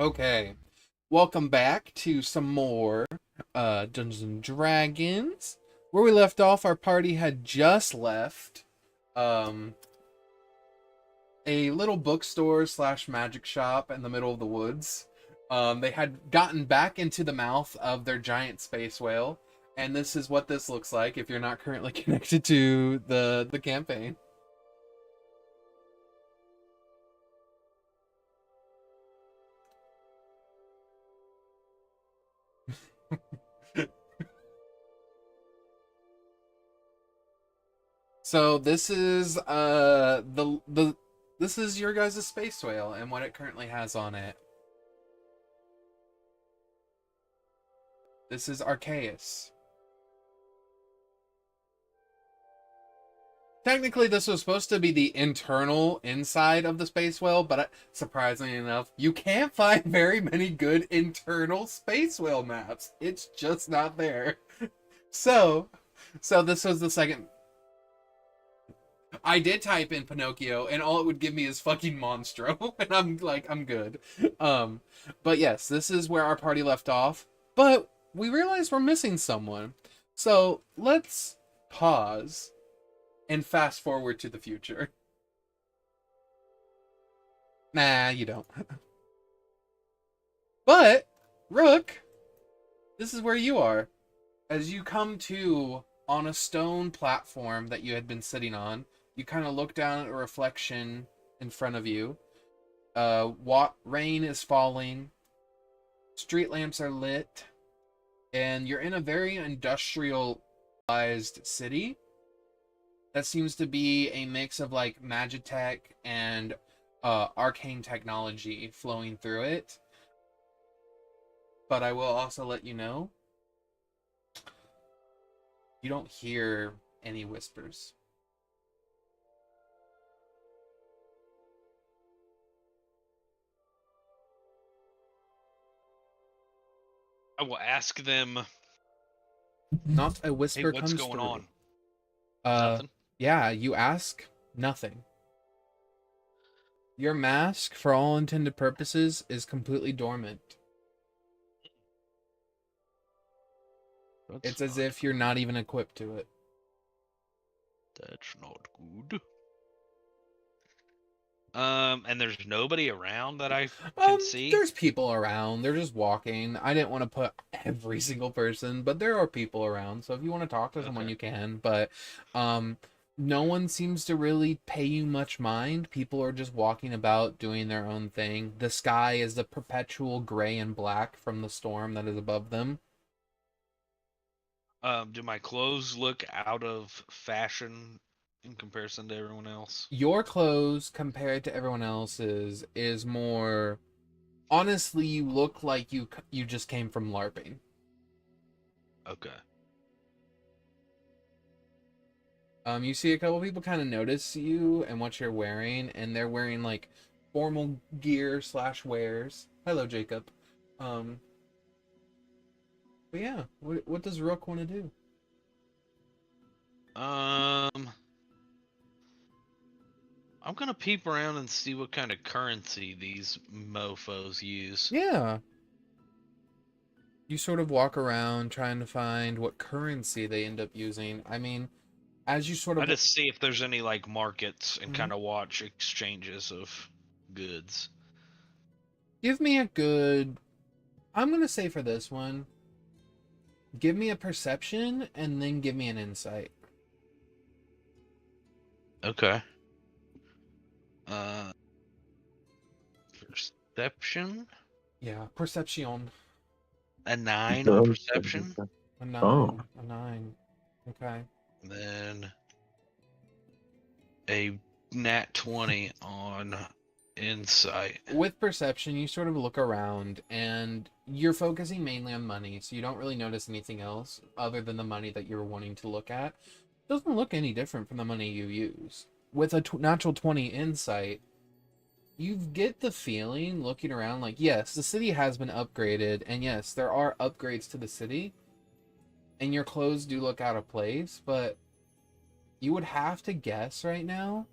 Okay, welcome back to some more Dungeons and Dragons. Where we left off, our party had just left um, a little bookstore slash magic shop in the middle of the woods. They had gotten back into the mouth of their giant space whale, and this is what this looks like if you're not currently connected to the campaign. So this is this is your guys' space whale and what it currently has on it. This is Arceus. Technically, this was supposed to be the internal inside of the space whale, but surprisingly enough, you can't find very many good internal space whale maps. It's just not there. So this was the second. I did type in Pinocchio, and all it would give me is fucking Monstro, and I'm like, I'm good. But yes, this is where our party left off, but we realized we're missing someone. So let's pause and fast forward to the future. Nah, you don't. But, Rook, this is where you are. As you come to on a stone platform that you had been sitting on, you kind of look down at a reflection in front of you. Rain is falling. Street lamps are lit. And you're in a very industrialized city that seems to be a mix of like magitech and arcane technology flowing through it. But I will also let you know, you don't hear any whispers. I will ask them. Not a whisper Hey, what's comes going through. on? Nothing. Nothing. Yeah, you ask nothing. Your mask, for all intended purposes, is completely dormant. It's as if you're not even equipped to it. That's not good. And there's nobody around that I can see. There's people around. They're just walking. I didn't want to put every single person, but there are people around. So if you want to talk to someone, you can. But no one seems to really pay you much mind. People are just walking about doing their own thing. The sky is the perpetual gray and black from the storm that is above them. Do my clothes look out of fashion in comparison to everyone else? Your clothes compared to everyone else's is more, honestly, you look like you just came from LARPing. Okay. You see a couple people kind of notice you and what you're wearing, and they're wearing like formal gear slash wares. Hello, Jacob. But yeah, what does Rook want to do? I'm gonna peep around and see what kind of currency these mofos use. Yeah. You sort of walk around trying to find what currency they end up using. I mean, as you sort of... I just see if there's any like markets and kind of watch exchanges of goods. Give me a good... I'm going to say for this one, give me a perception and then give me an insight. Okay. Perception? Yeah, perception. A 9 on perception? A 9. Oh. A 9. Okay. And then a nat 20 on insight. With perception, you sort of look around and you're focusing mainly on money, so you don't really notice anything else other than the money that you're wanting to look at. It doesn't look any different from the money you use. With a natural 20 insight, you get the feeling looking around like, yes, the city has been upgraded, and yes, there are upgrades to the city, and your clothes do look out of place, but you would have to guess right now.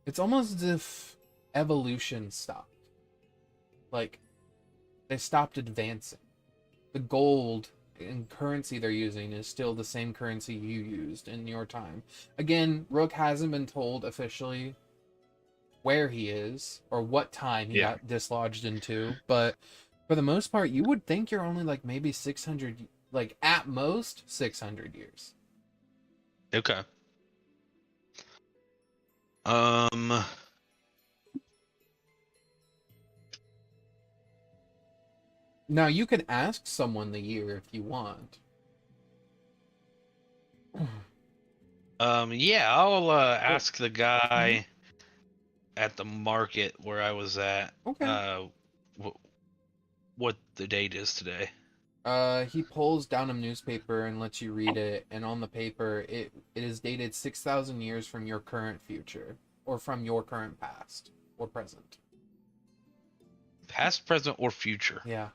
It's almost as if evolution stopped. Like, they stopped advancing. The gold and currency they're using is still the same currency you used in your time. Again, Rook hasn't been told officially where he is or what time he got dislodged into, but for the most part, you would think you're only like maybe 600, like at most 600 years. Okay. Um. Now, you could ask someone the year if you want. Yeah, I'll ask the guy at the market where I was at. Okay. What the date is today. He pulls down a newspaper and lets you read it, and on the paper, it is dated 6,000 years from your current future, or from your current past, or present. Past, present, or future. Yeah.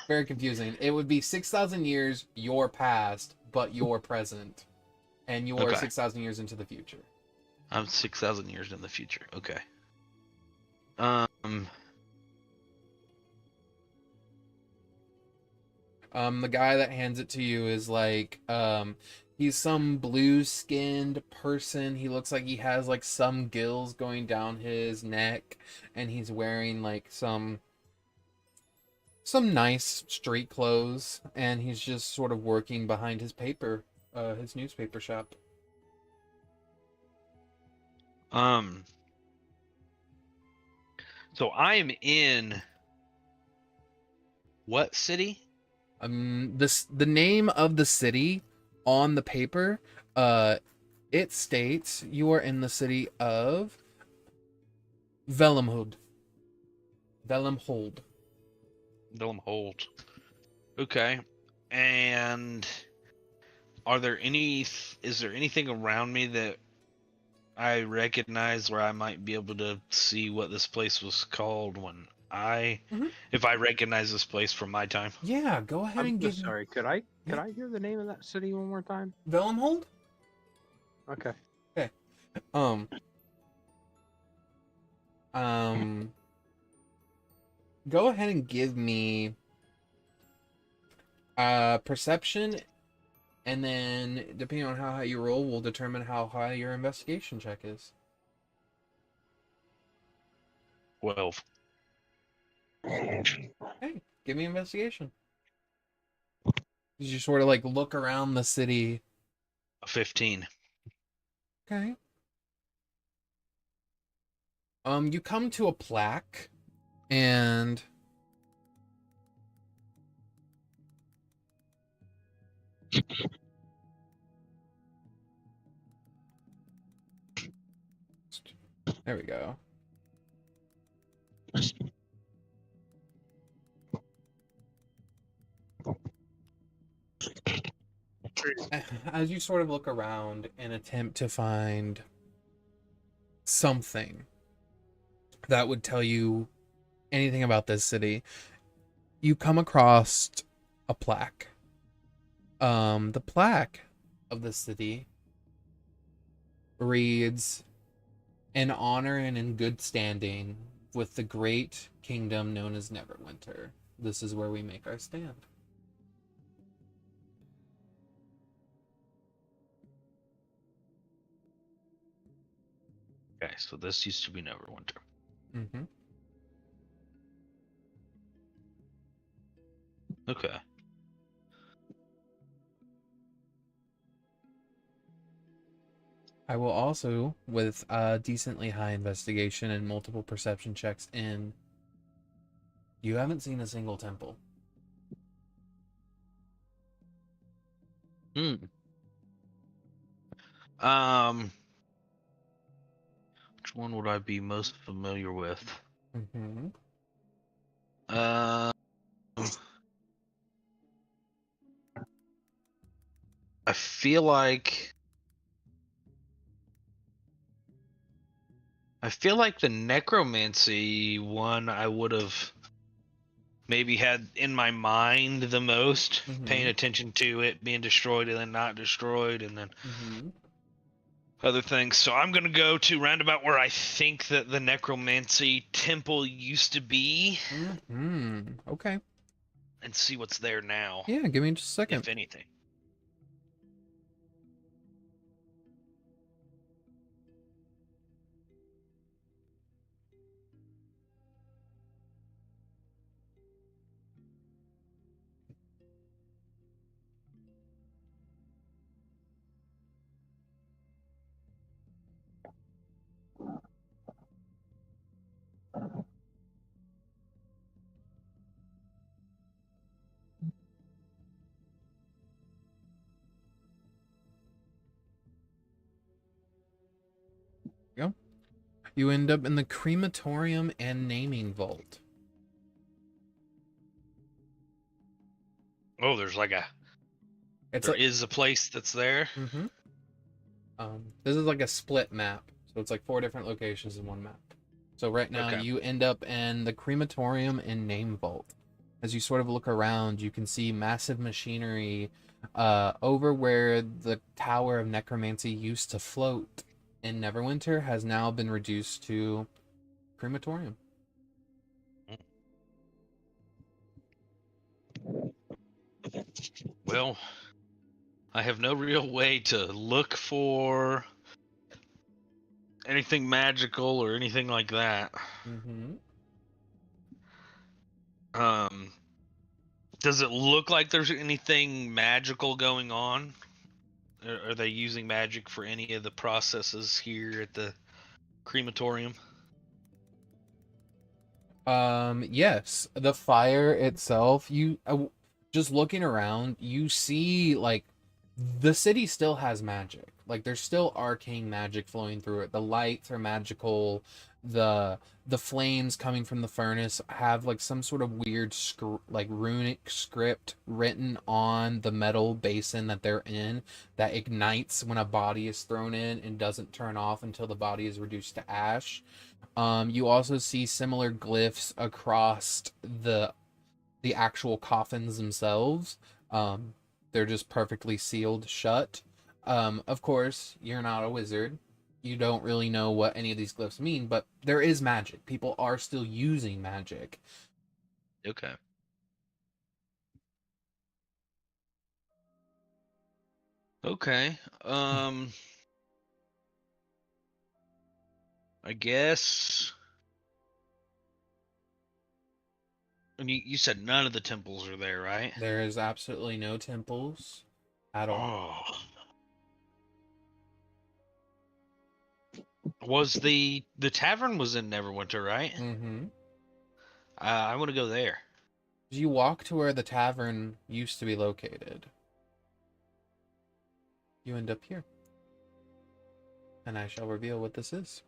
Very confusing. It would be 6,000 years your past, but your present, and you're Okay. 6,000 years into the future. I'm 6,000 years in the future. Okay. The guy that hands it to you is like, he's some blue-skinned person. He looks like he has like some gills going down his neck, and he's wearing like some nice street clothes, and he's just sort of working behind his newspaper shop. So I am in what city? The name of the city on the paper, it states you are in the city of Velemhold. Velumhold. Okay. And is there anything around me that I recognize where I might be able to see what this place was called when if I recognize this place from my time? Yeah, go ahead and give. Sorry, could I hear the name of that city one more time? Velemhold? Okay. Okay. Go ahead and give me perception, and then depending on how high you roll will determine how high your investigation check is. 12. Hey, give me investigation. You sort of like look around the city. 15. Okay. You come to a plaque, and there we go. As you sort of look around and attempt to find something that would tell you anything about this city, you come across a plaque. The plaque of the city reads, "In honor and in good standing with the great kingdom known as Neverwinter. This is where we make our stand." Okay, so this used to be Neverwinter. Mm-hmm. Okay. I will also, with decently high investigation and multiple perception checks in, you haven't seen a single temple. Which one would I be most familiar with? Mm-hmm. I feel like the necromancy one I would have maybe had in my mind the most, paying attention to it being destroyed and then not destroyed, and then other things. So I'm gonna go to roundabout where I think that the necromancy temple used to be, Okay. and see what's there now, Yeah, give me just a second. if anything. Go. You end up in the crematorium and naming vault. Oh, there's like a there is a place that's there. Mm-hmm. This is like a split map, so it's like 4 different locations in one map. So right now Okay. you end up in the crematorium and name vault. As you sort of look around, you can see massive machinery over where the Tower of Necromancy used to float in Neverwinter has now been reduced to crematorium. Well, I have no real way to look for anything magical or anything like that. Mm-hmm. Does it look like there's anything magical going on? Are they using magic for any of the processes here at the crematorium? Yes, the fire itself, you just looking around, you see like the city still has magic. Like there's still arcane magic flowing through it. The lights are magical. The flames coming from the furnace have like some sort of weird like runic script written on the metal basin that they're in that ignites when a body is thrown in and doesn't turn off until the body is reduced to ash. You also see similar glyphs across the actual coffins themselves. They're just perfectly sealed shut. Of course, you're not a wizard. You don't really know what any of these glyphs mean, but there is magic. People are still using magic. Okay. Okay. I guess. And you said none of the temples are there, right? There is absolutely no temples at all. Oh. Was the tavern was in Neverwinter, right? Mm-hmm. I want to go there. You walk to where the tavern used to be located. You end up here. And I shall reveal what this is.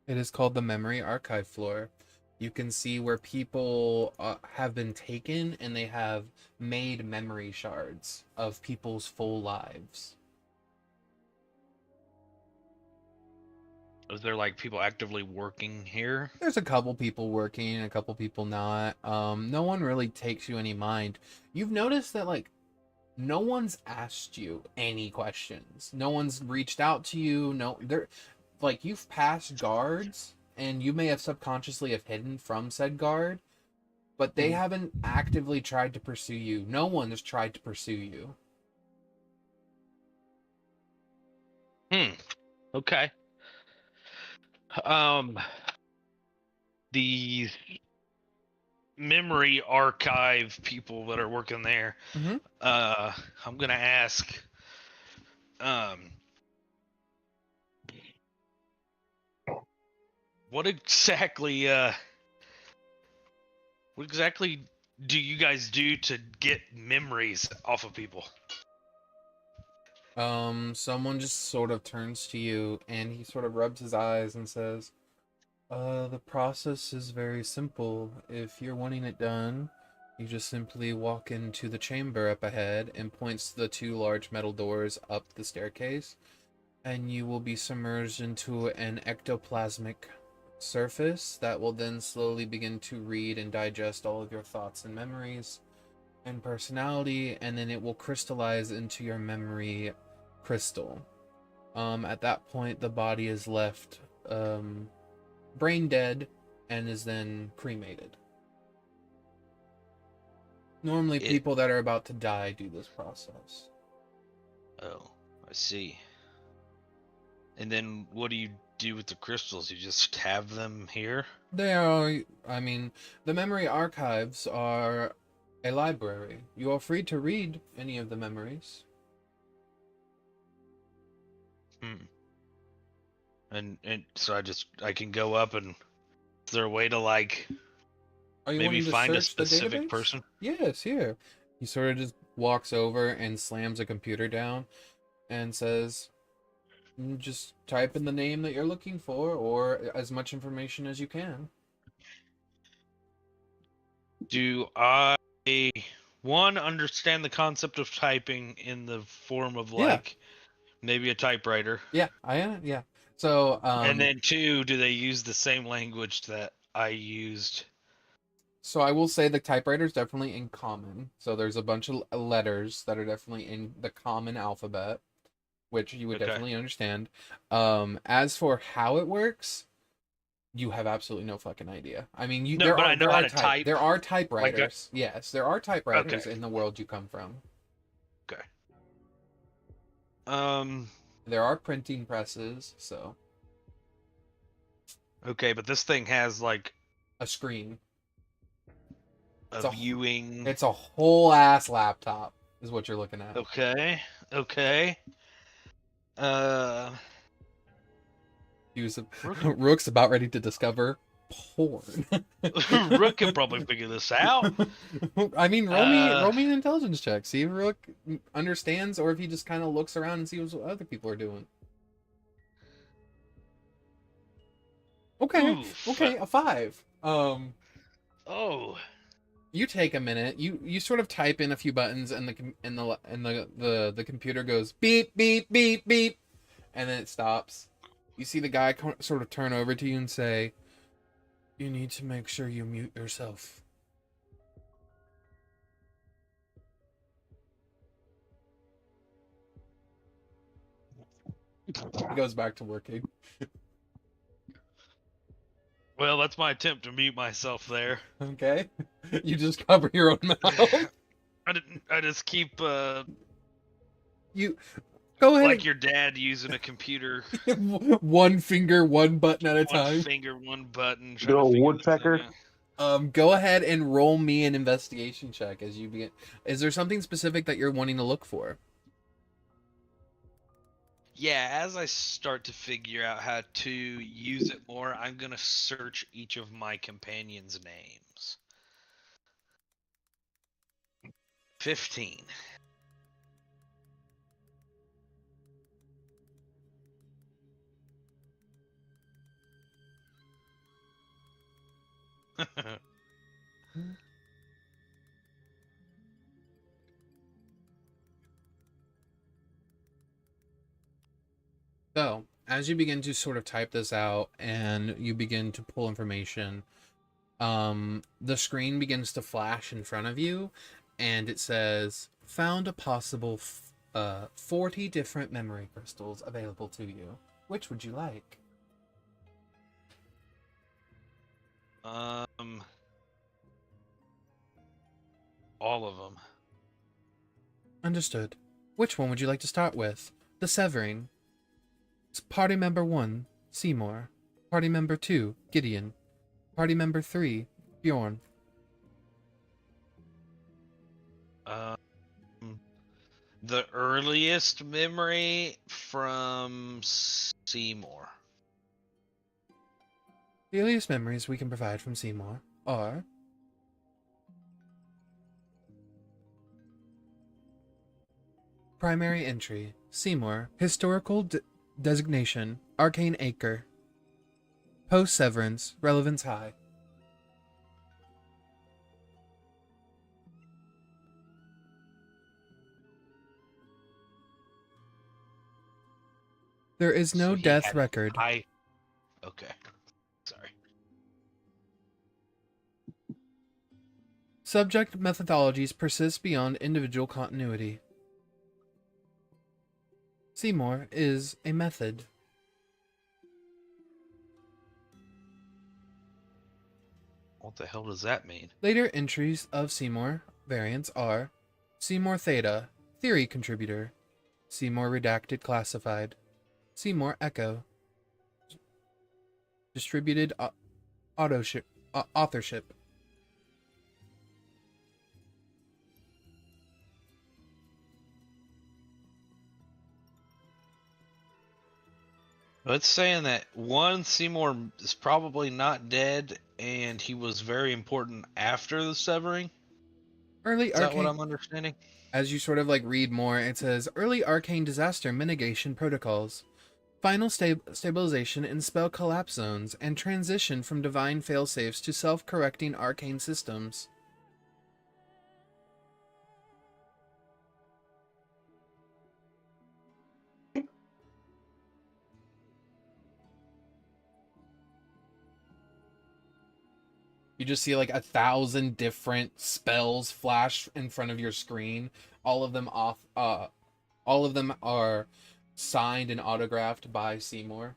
It is called the Memory Archive Floor. You can see where people have been taken and they have made memory shards of people's full lives. Is there like people actively working here? There's a couple people working, a couple people not. No one really takes you any mind. You've noticed that like no one's asked you any questions. No one's reached out to you. No, they're like you've passed guards and you may have subconsciously have hidden from said guard, but they haven't actively tried to pursue you. No one has tried to pursue you. Okay. The memory archive people that are working there. Mm-hmm. I'm gonna ask. What exactly? What exactly do you guys do to get memories off of people? Someone just sort of turns to you and he sort of rubs his eyes and says, the process is very simple. If you're wanting it done, you just simply walk into the chamber up ahead and points to the 2 large metal doors up the staircase, and you will be submerged into an ectoplasmic surface that will then slowly begin to read and digest all of your thoughts and memories and personality, and then it will crystallize into your memory crystal. At that point, the body is left brain dead and is then cremated. Normally, people that are about to die do this process. Oh, I see. And then what do you do with the crystals? You just have them here? They are, I mean, the memory archives are a library. You are free to read any of the memories. And so I can go up and is there a way to like Are you maybe wanting to find a search the specific database? person? Yes, here. He sort of just walks over and slams a computer down and says, just type in the name that you're looking for or as much information as you can. Do I understand the concept of typing in the form of like maybe a typewriter? Yeah, yeah. So, and then 2, do they use the same language that I used? So I will say the typewriter is definitely in common. So there's a bunch of letters that are definitely in the common alphabet, which you would definitely understand. As for how it works, you have absolutely no fucking idea. I mean, No, but I know how to type. There are typewriters. Yes, there are typewriters in the world you come from. Okay. There are printing presses, so. Okay, but this thing has like a screen. A viewing. It's a whole ass laptop, is what you're looking at. Okay. Rook's about ready to discover porn. Rook can probably figure this out. I mean, roll me an intelligence check. See if Rook understands, or if he just kind of looks around and sees what other people are doing. Okay, a 5. You take a minute. You sort of type in a few buttons, and the computer goes beep beep beep beep, and then it stops. You see the guy sort of turn over to you and say, "You need to make sure you mute yourself." He goes back to working. Well, that's my attempt to mute myself there. Okay. You just cover your own mouth. I just keep You go ahead. Like your dad using a computer. One finger, one button at a time. One finger, one button. Good old woodpecker. Go ahead and roll me an investigation check as you begin. Is there something specific that you're wanting to look for? Yeah, as I start to figure out how to use it more, I'm going to search each of my companions' names. 15. So, as you begin to sort of type this out and you begin to pull information, the screen begins to flash in front of you, and it says, found a possible 40 different memory crystals available to you. Which would you like? All of them. Understood. Which one would you like to start with? The Severing. Party member 1, Simour. Party member 2, Gideon. Party member 3, Bjorn. The earliest memory from Simour. The earliest memories we can provide from Simour are primary entry, Simour, historical designation, Arcane Acre. Post-severance, relevance high. There is no death record. Okay. Sorry. Subject methodologies persist beyond individual continuity. Simour is a method. What the hell does that mean? Later entries of Simour variants are Simour Theta, Theory Contributor, Simour Redacted Classified, Simour Echo, Distributed Authorship. It's saying that one, Seymour is probably not dead, and he was very important after the severing. Early Is that Arcane, what I'm understanding? as you sort of like read more, it says early Arcane disaster mitigation protocols, final stabilization in spell collapse zones, and transition from divine failsafes to self-correcting arcane systems. You just see like 1,000 different spells flash in front of your screen. All of them are signed and autographed by Seymour.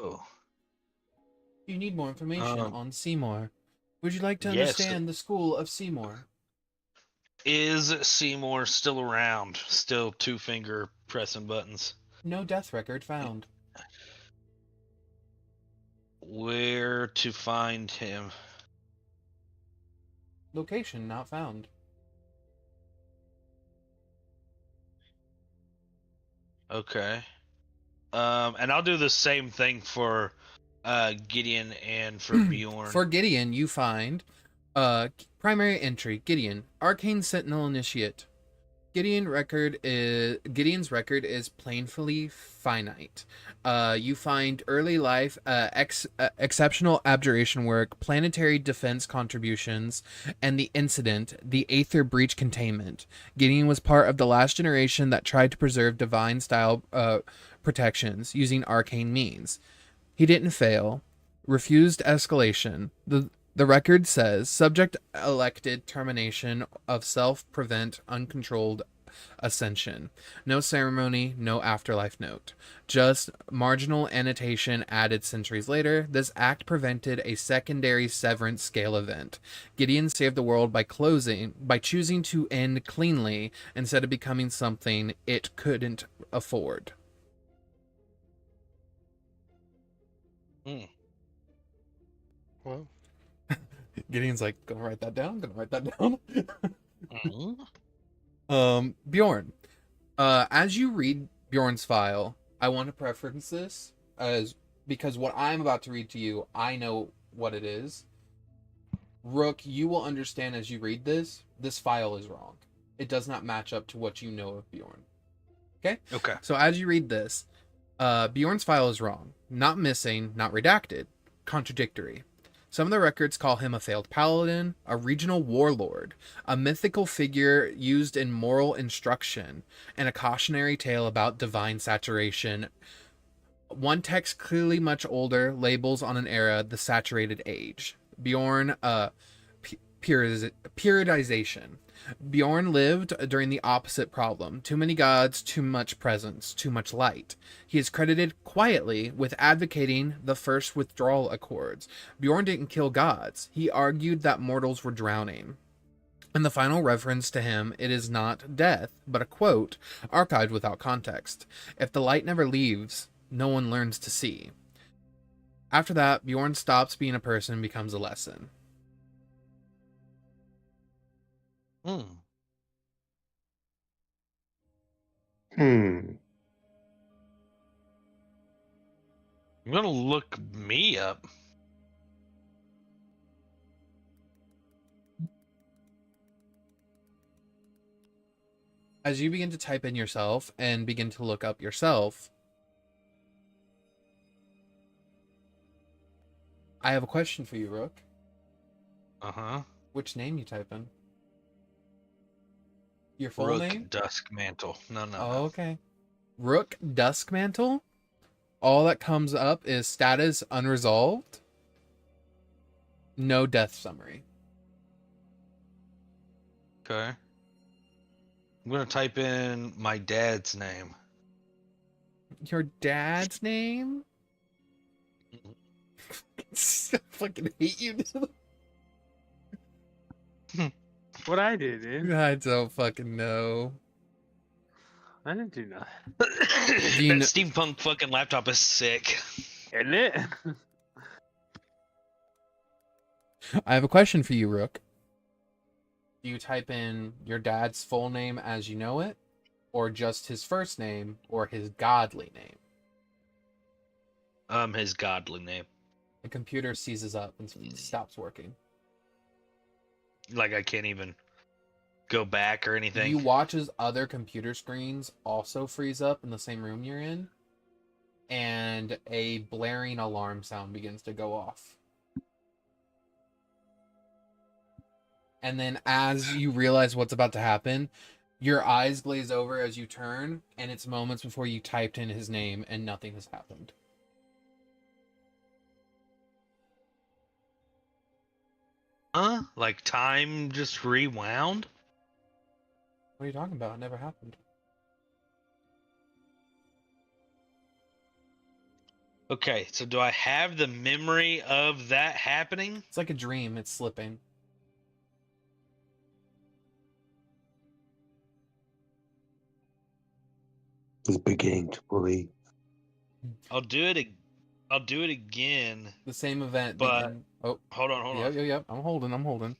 Oh. You need more information on Seymour. Would you like to Yes. understand the school of Seymour? Is Seymour still around? Still two-finger pressing buttons? No death record found. Where to find him? Location not found. Okay. And I'll do the same thing for Gideon and for Bjorn. For Gideon, you find primary entry, Gideon, Arcane Sentinel Initiate. Gideon's record is plainly finite. You find early life, exceptional abjuration work, planetary defense contributions, and the incident, the Aether Breach Containment. Gideon was part of the last generation that tried to preserve divine style protections using arcane means. He didn't fail. Refused escalation. The record says, subject elected termination of self-prevent uncontrolled ascension. No ceremony, no afterlife note. Just marginal annotation added centuries later. This act prevented a secondary severance scale event. Gideon saved the world by choosing to end cleanly instead of becoming something it couldn't afford. Well, Gideon's like, gonna write that down. Mm-hmm. Bjorn, as you read Bjorn's file, I want to preference this because what I'm about to read to you, I know what it is. Rook, you will understand as you read this file is wrong. It does not match up to what you know of Bjorn. Okay? Okay. So as you read this, Bjorn's file is wrong. Not missing, not redacted. Contradictory. Some of the records call him a failed paladin, a regional warlord, a mythical figure used in moral instruction, and a cautionary tale about divine saturation. One text, clearly much older, labels on an era the saturated age. Bjorn, periodization. Bjorn lived during the opposite problem. Too many gods, too much presence, too much light. He is credited quietly with advocating the first withdrawal accords. Bjorn didn't kill gods. He argued that mortals were drowning. In the final reference to him, it is not death, but a quote, archived without context. If the light never leaves, no one learns to see. After that, Bjorn stops being a person and becomes a lesson. Hmm. Hmm. I'm gonna look me up. As you begin to type in yourself and begin to look up yourself, I have a question for you, Rook. Uh-huh. Which name you type in? Your full Rook name? Duskmantle. No. Oh, okay. Rook Duskmantle? All that comes up is status unresolved. No death summary. Okay. I'm gonna type in my dad's name. Your dad's name? I fucking hate you. What I did, dude. I don't fucking know. I didn't do nothing. That you kn- steampunk fucking laptop is sick. Isn't it? I have a question for you, Rook. Do you type in your dad's full name as you know it, or just his first name, or his godly name? His godly name. The computer seizes up and stops working. Like I can't even go back or anything. You watch as other computer screens also freeze up in the same room you're in, and a blaring alarm sound begins to go off. And then as you realize what's about to happen, your eyes glaze over as you turn, and it's moments before you typed in his name and nothing has happened. Like time just rewound? What are you talking about? It never happened. Okay, so do I have the memory of that happening? It's like a dream. It's slipping. It's beginning to believe. I'll do it again. The same event. But oh, hold on. Yep. I'm holding.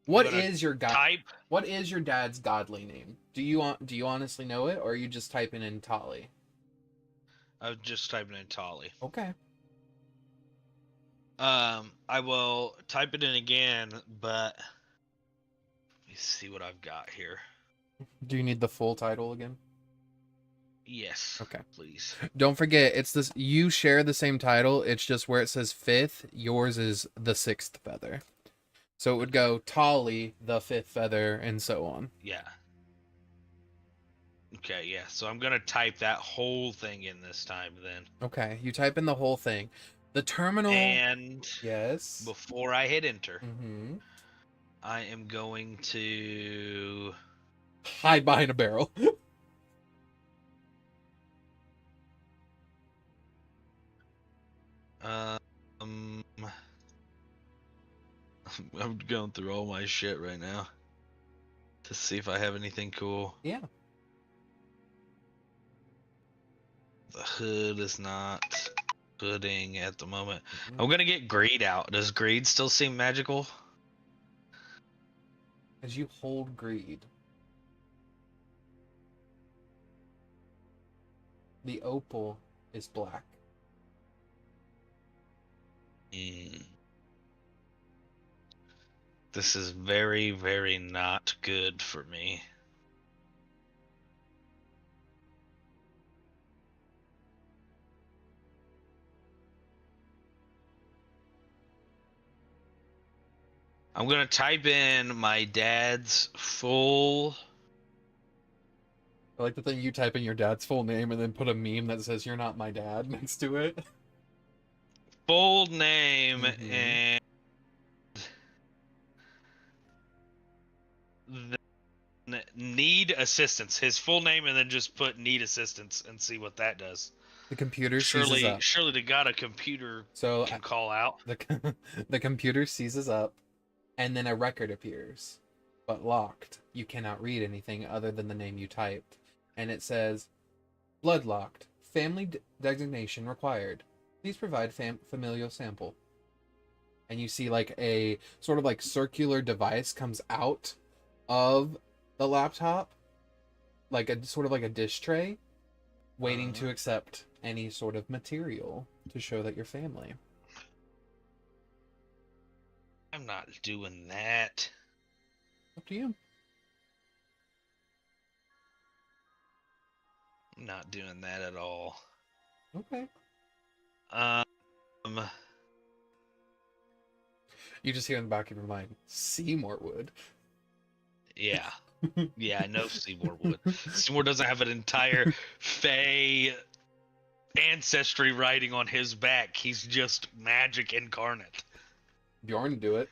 What is your type? What is your dad's godly name? Do you honestly know it, or are you just typing in Tali? I'm just typing in Tali. Okay. I will type it in again, but let me see what I've got here. Do you need the full title again? Yes. Okay. Please. Don't forget, it's this. You share the same title. It's just where it says fifth, yours is the sixth feather. So it would go Tali, the fifth feather, and so on. Yeah. Okay, yeah. So I'm gonna type that whole thing in this time then. Okay, you type in the whole thing. The terminal. And yes. before I hit enter, Mm-hmm. I am going to Hide behind a barrel. I'm going through all my shit right now to see if I have anything cool. Yeah. The hood is not hooding at the moment. Mm-hmm. I'm gonna get greed out. Does greed still seem magical? As you hold greed, the opal is black. This is very, very not good for me. I'm gonna type in my dad's full. I like the thing you type in your dad's full name and then put a meme that says "You're not my dad" next to it. Full name and then need assistance. His full name and then just put need assistance and see what that does. The computer seizes up. Surely to God a computer So can call out. the computer seizes up, and then a record appears, but locked. You cannot read anything other than the name you typed, and it says, "Bloodlocked. Family designation required. Please provide familial sample." And you see like a sort of like circular device comes out of the laptop, like a sort of like a dish tray, waiting to accept any sort of material to show that you're family. I'm not doing that. Up to you. I'm not doing that at all. Okay. You just hear in the back of your mind, Seymour would. Yeah. Yeah, I know Seymour would. Seymour doesn't have an entire Fey ancestry writing on his back. He's just magic incarnate. Bjorn, do it.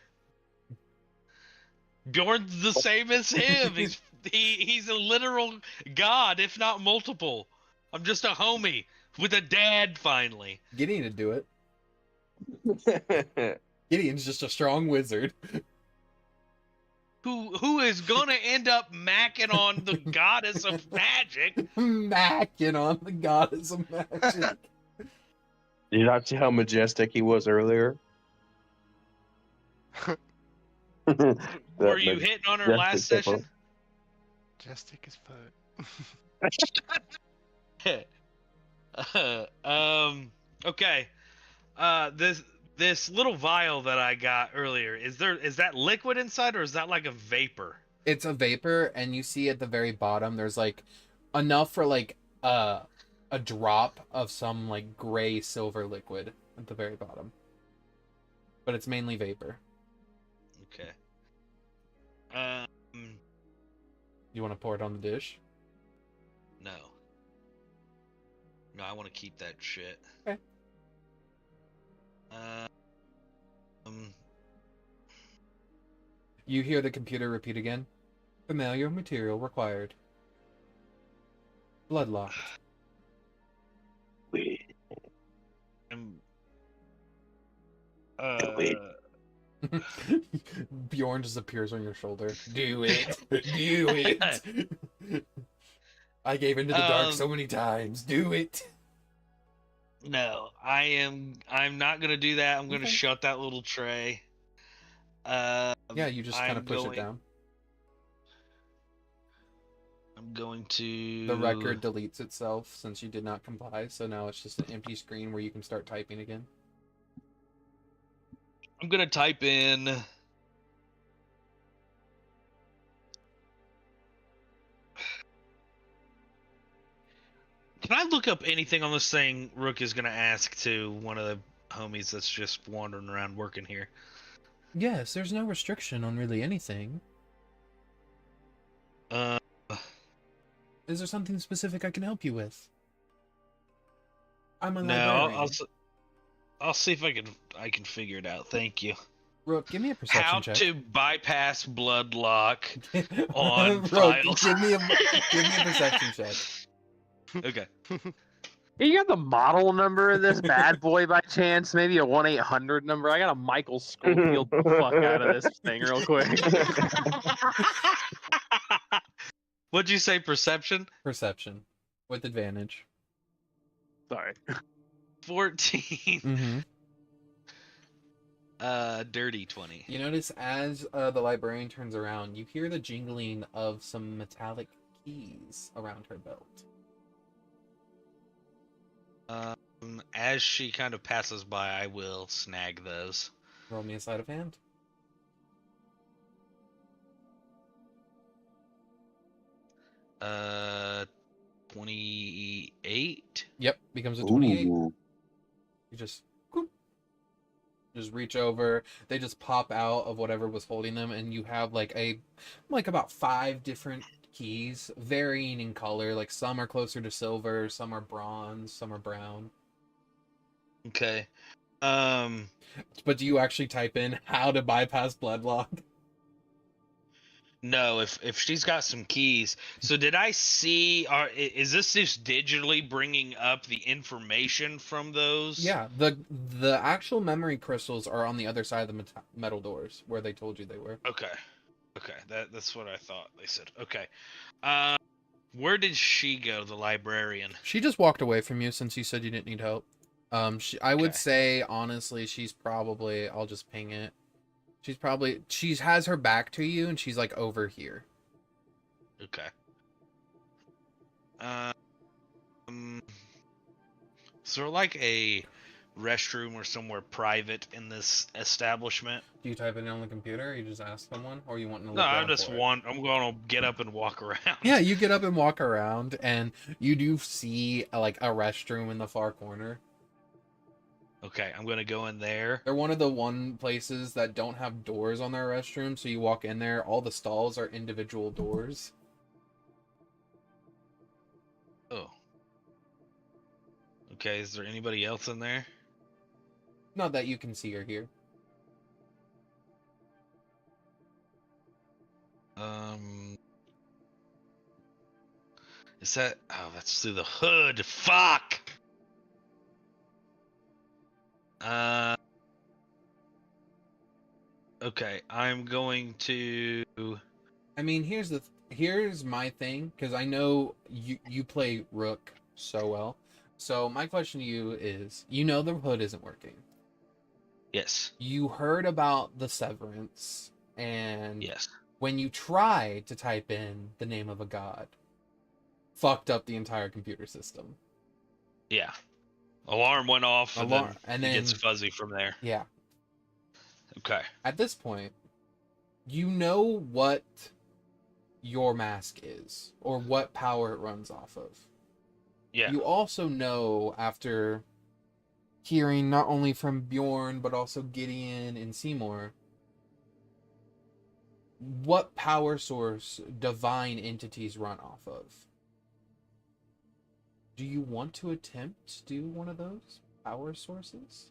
Bjorn's the same as him. He's a literal god, if not multiple. I'm just a homie with a dad finally. Gideon to do it. Gideon's just a strong wizard. Who is gonna end up macking on the goddess of magic? Macking on the goddess of magic. Did you not see how majestic he was earlier? Were you hitting on her last session? Majestic as fuck. Okay. This little vial that I got earlier, is that liquid inside or is that like a vapor? It's a vapor, and you see at the very bottom there's like enough for like a drop of some like gray silver liquid at the very bottom. But it's mainly vapor. Okay. You want to pour it on the dish? No. No, I want to keep that shit. Okay. You hear the computer repeat again. Familiar material required. Bloodlocked. Wait. Wait. Bjorn just appears on your shoulder. Do it. Do it. I gave into the dark so many times. Do it. No, I'm not gonna do that. I'm gonna Okay. shut that little tray. Yeah, you just kind of push it down. I'm going to. The record deletes itself since you did not comply, so now it's just an empty screen where you can start typing again. I'm gonna type in. Can I look up anything on this thing Rook is gonna ask to one of the homies that's just wandering around working here? Yes, there's no restriction on really anything. Is there something specific I can help you with? I'm a No, librarian. I'll see if I can figure it out. Thank you. Rook, give me a perception How check. to bypass bloodlock on Rook, files. give me a perception check. Okay. You got the model number of this bad boy by chance? Maybe a 1-800 number? I got a Michael Schofield the fuck out of this thing real quick. What'd you say, perception? Perception. With advantage. Sorry. 14. Dirty 20. You notice as the librarian turns around, you hear the jingling of some metallic keys around her belt. As she kind of passes by, I will snag those. Roll me a sleight of hand. 28. Yep, becomes a 28. Ooh. You just reach over. They just pop out of whatever was holding them, and you have like about 5 different keys, varying in color. Like some are closer to silver, some are bronze, some are brown. Okay. But do you actually type in how to bypass bloodlock? No, if she's got some keys. So did I see? Is this just digitally bringing up the information from those? Yeah, the actual memory crystals are on the other side of the metal doors where they told you they were. Okay. That's what I thought they said. Okay. Where did she go? The librarian. She just walked away from you since you said you didn't need help. I would Okay. say honestly, she's probably. I'll just ping it. She has her back to you, and she's like over here. Okay. Is there like a restroom or somewhere private in this establishment? Do you type it in on the computer, or you just ask someone, or you want to look No, around for it? I'm going to get up and walk around. Yeah, you get up and walk around, and you do see like a restroom in the far corner. Okay, I'm going to go in there. They're one of the places that don't have doors on their restroom, so you walk in there, all the stalls are individual doors. Oh. Okay, is there anybody else in there? Not that you can see or hear. Is that? Oh, that's through the hood. Fuck. Okay, I'm going to. I mean, here's my thing, because I know you play Rook so well. So my question to you is, you know the hood isn't working. Yes. You heard about the severance, and Yes. when you tried to type in the name of a god, fucked up the entire computer system. Yeah. Alarm went off, and Alarm, then it gets fuzzy from there. Yeah. Okay. At this point, you know what your mask is, or what power it runs off of. Yeah. You also know, after hearing not only from Bjorn, but also Gideon and Simour, what power source divine entities run off of. Do you want to attempt to do one of those power sources?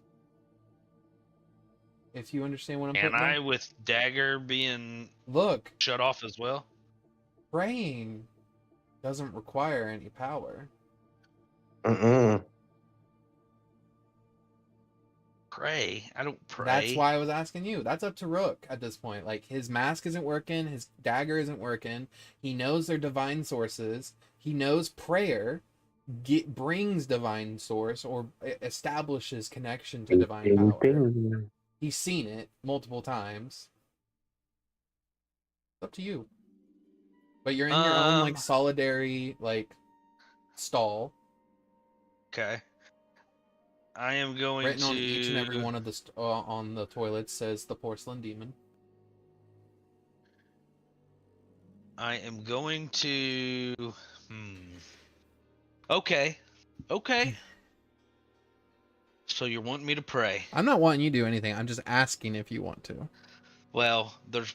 If you understand what I'm And putting I, down. with dagger being Look, shut off as well. praying doesn't require any power. Pray? I don't pray. That's why I was asking you. That's up to Rook at this point. Like, his mask isn't working, his dagger isn't working. He knows they're divine sources. He knows prayer brings divine source, or establishes connection to divine power. He's seen it multiple times. It's up to you. But you're in your own, like, solitary, like, stall. Okay. I am going Written to. on each and every one of the on the toilets says the porcelain demon. I am going to. Okay. Okay. So you're wanting me to pray? I'm not wanting you to do anything. I'm just asking if you want to. Well, there's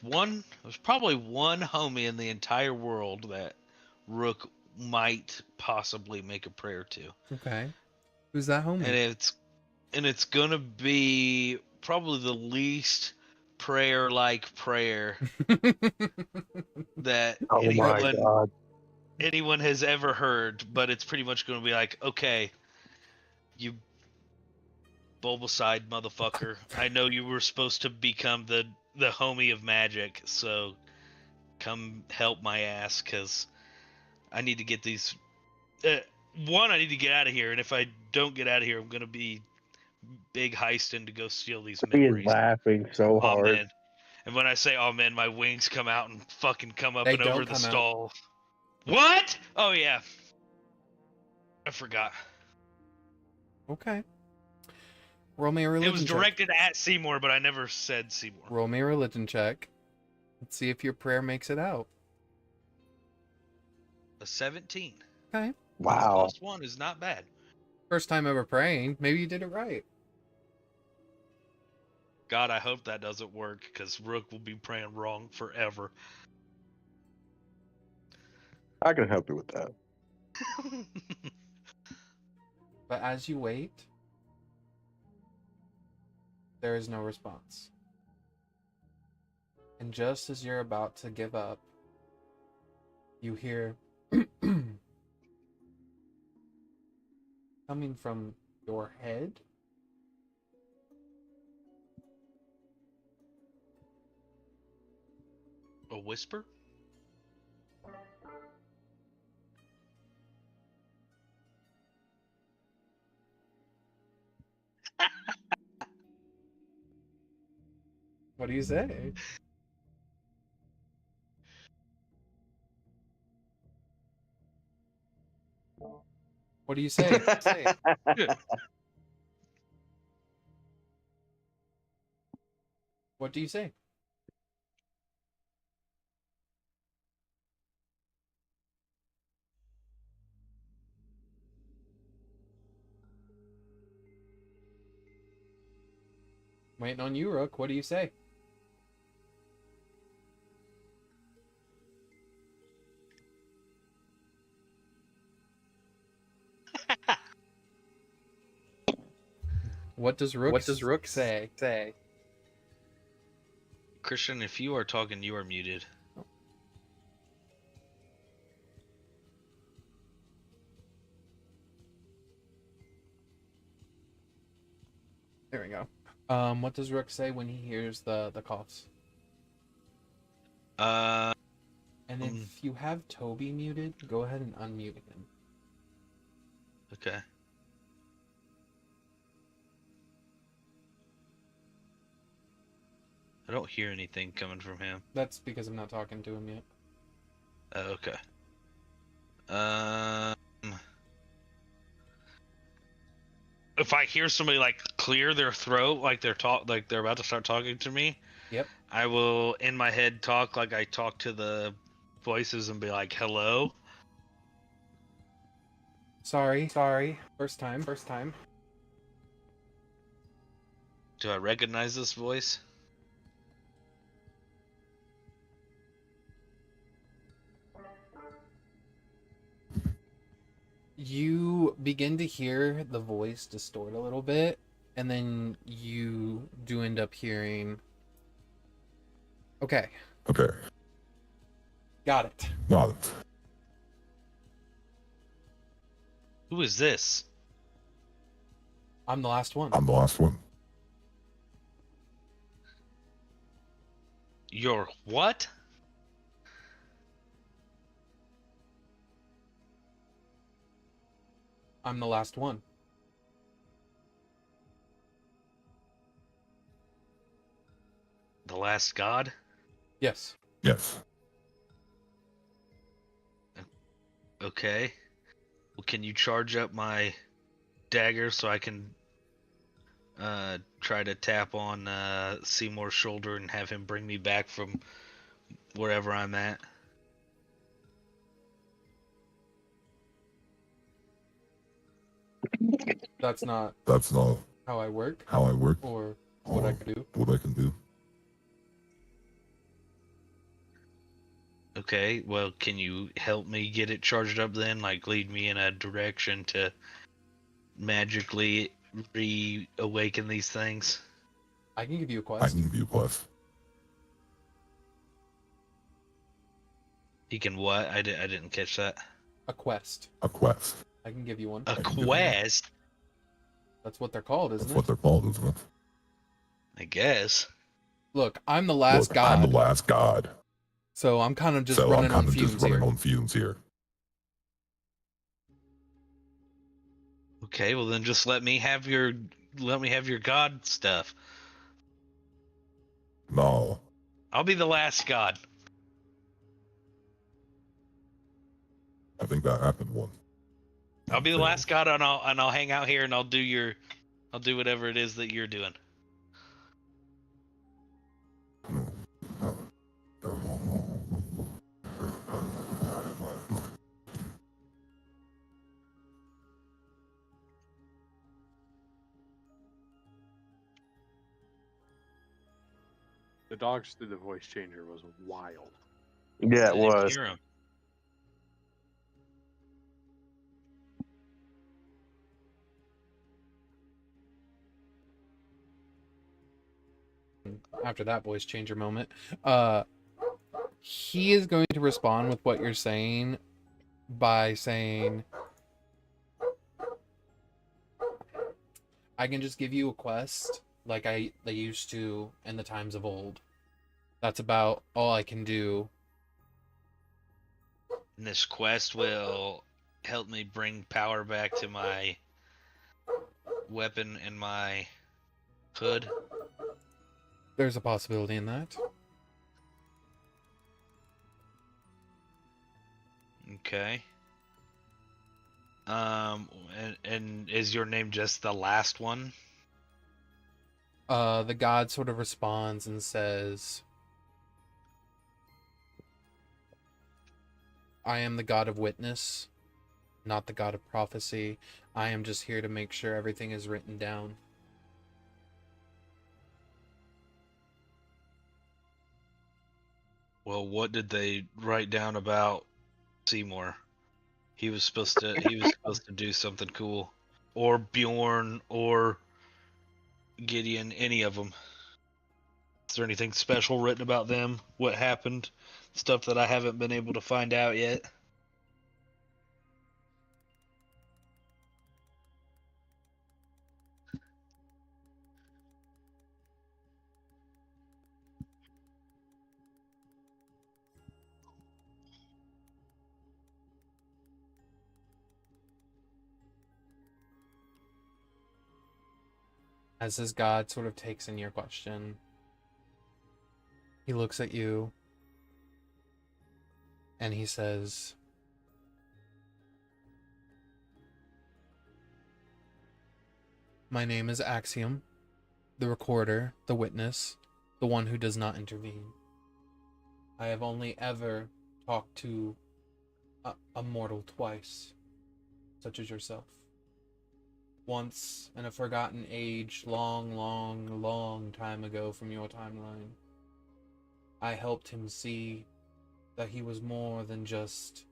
probably one homie in the entire world that Rook might possibly make a prayer to. Okay. Who's that homie? And it's gonna be probably the least prayer-like prayer that anyone has ever heard, but it's pretty much gonna be like, okay, you Bulbasaur motherfucker, I know you were supposed to become the homie of magic, so come help my ass, because I need to get these. I need to get out of here, and if I don't get out of here, I'm gonna be big heisting to go steal these memories. He's laughing so hard. Man. And when I say "oh man," my wings come out and fucking come up They and don't over the come out. stall. What? Oh yeah, I forgot. Okay. Roll me a religion It was directed at Seymour, but I never said Seymour. Roll me a religion check. Let's see if your prayer makes it out. A 17. Okay. Wow. +1 is not bad. First time ever praying. Maybe you did it right. God, I hope that doesn't work, because Rook will be praying wrong forever. I can help you with that. But as you wait, there is no response. And just as you're about to give up, you hear coming from your head. A whisper? What do you say? What do you say? What do you say? Waiting on you, Rook. What do you say? What does Rook say? Christian, if you are talking, you are muted. What does Rook say when he hears the coughs? Uh, And if you have Toby muted, go ahead and unmute him. okay. I don't hear anything coming from him. That's because I'm not talking to him yet. Oh, okay. Um, if I hear somebody like clear their throat, like they're about to start talking to me, Yep. I will in my head talk like I talk to the voices and be like, "Hello." Sorry. First time. Do I recognize this voice? You begin to hear the voice distort a little bit, and then you do end up hearing, okay, Okay, got it. got it. Who is this? I'm the last one. I'm the last one. You're what? I'm the last one. The last god? Yes. Yes. Okay. Well, can you charge up my dagger so I can try to tap on Seymour's shoulder and have him bring me back from wherever I'm at? That's not That's not how I work, how I work or what I or can do. what I can do. Okay, well, can you help me get it charged up then? Like, lead me in a direction to magically reawaken these things? I can give you a I quest. can give you a quest. He can what? I didn't catch that. A quest. A quest. I can give you one. A can give you one. quest? That's what they're called, isn't That's it? what they're called, isn't it? I guess. Look, I'm the last Look, god, I'm the last god. so I'm kind of just So running I'm kind on of just fumes running here. on fumes here. Okay, well then just let me have your god stuff. No. I'll be the last god. I think that happened one. I'll be the last god, and I'll hang out here, and I'll do whatever it is that you're doing. The dogs through the voice changer was wild. Yeah, I it didn't was. hear 'em. After that voice changer moment, he is going to respond with what you're saying by saying, I can just give you a quest like they used to in the times of old. That's about all I can do. And this quest will help me bring power back to my weapon and my hood. There's a possibility in that. Okay. And is your name just the last one? The god sort of responds and says, I am the god of witness, not the god of prophecy. I am just here to make sure everything is written down. Well, what did they write down about Seymour? He was supposed to do something cool, or Bjorn, or Gideon, any of them. Is there anything special written about them? What happened? Stuff that I haven't been able to find out yet? As his god sort of takes in your question, he looks at you and he says, "My name is Axiom, the recorder, the witness, the one who does not intervene. I have only ever talked to a mortal twice, such as yourself. Once in a forgotten age, long, long, long time ago from your timeline. I helped him see that he was more than just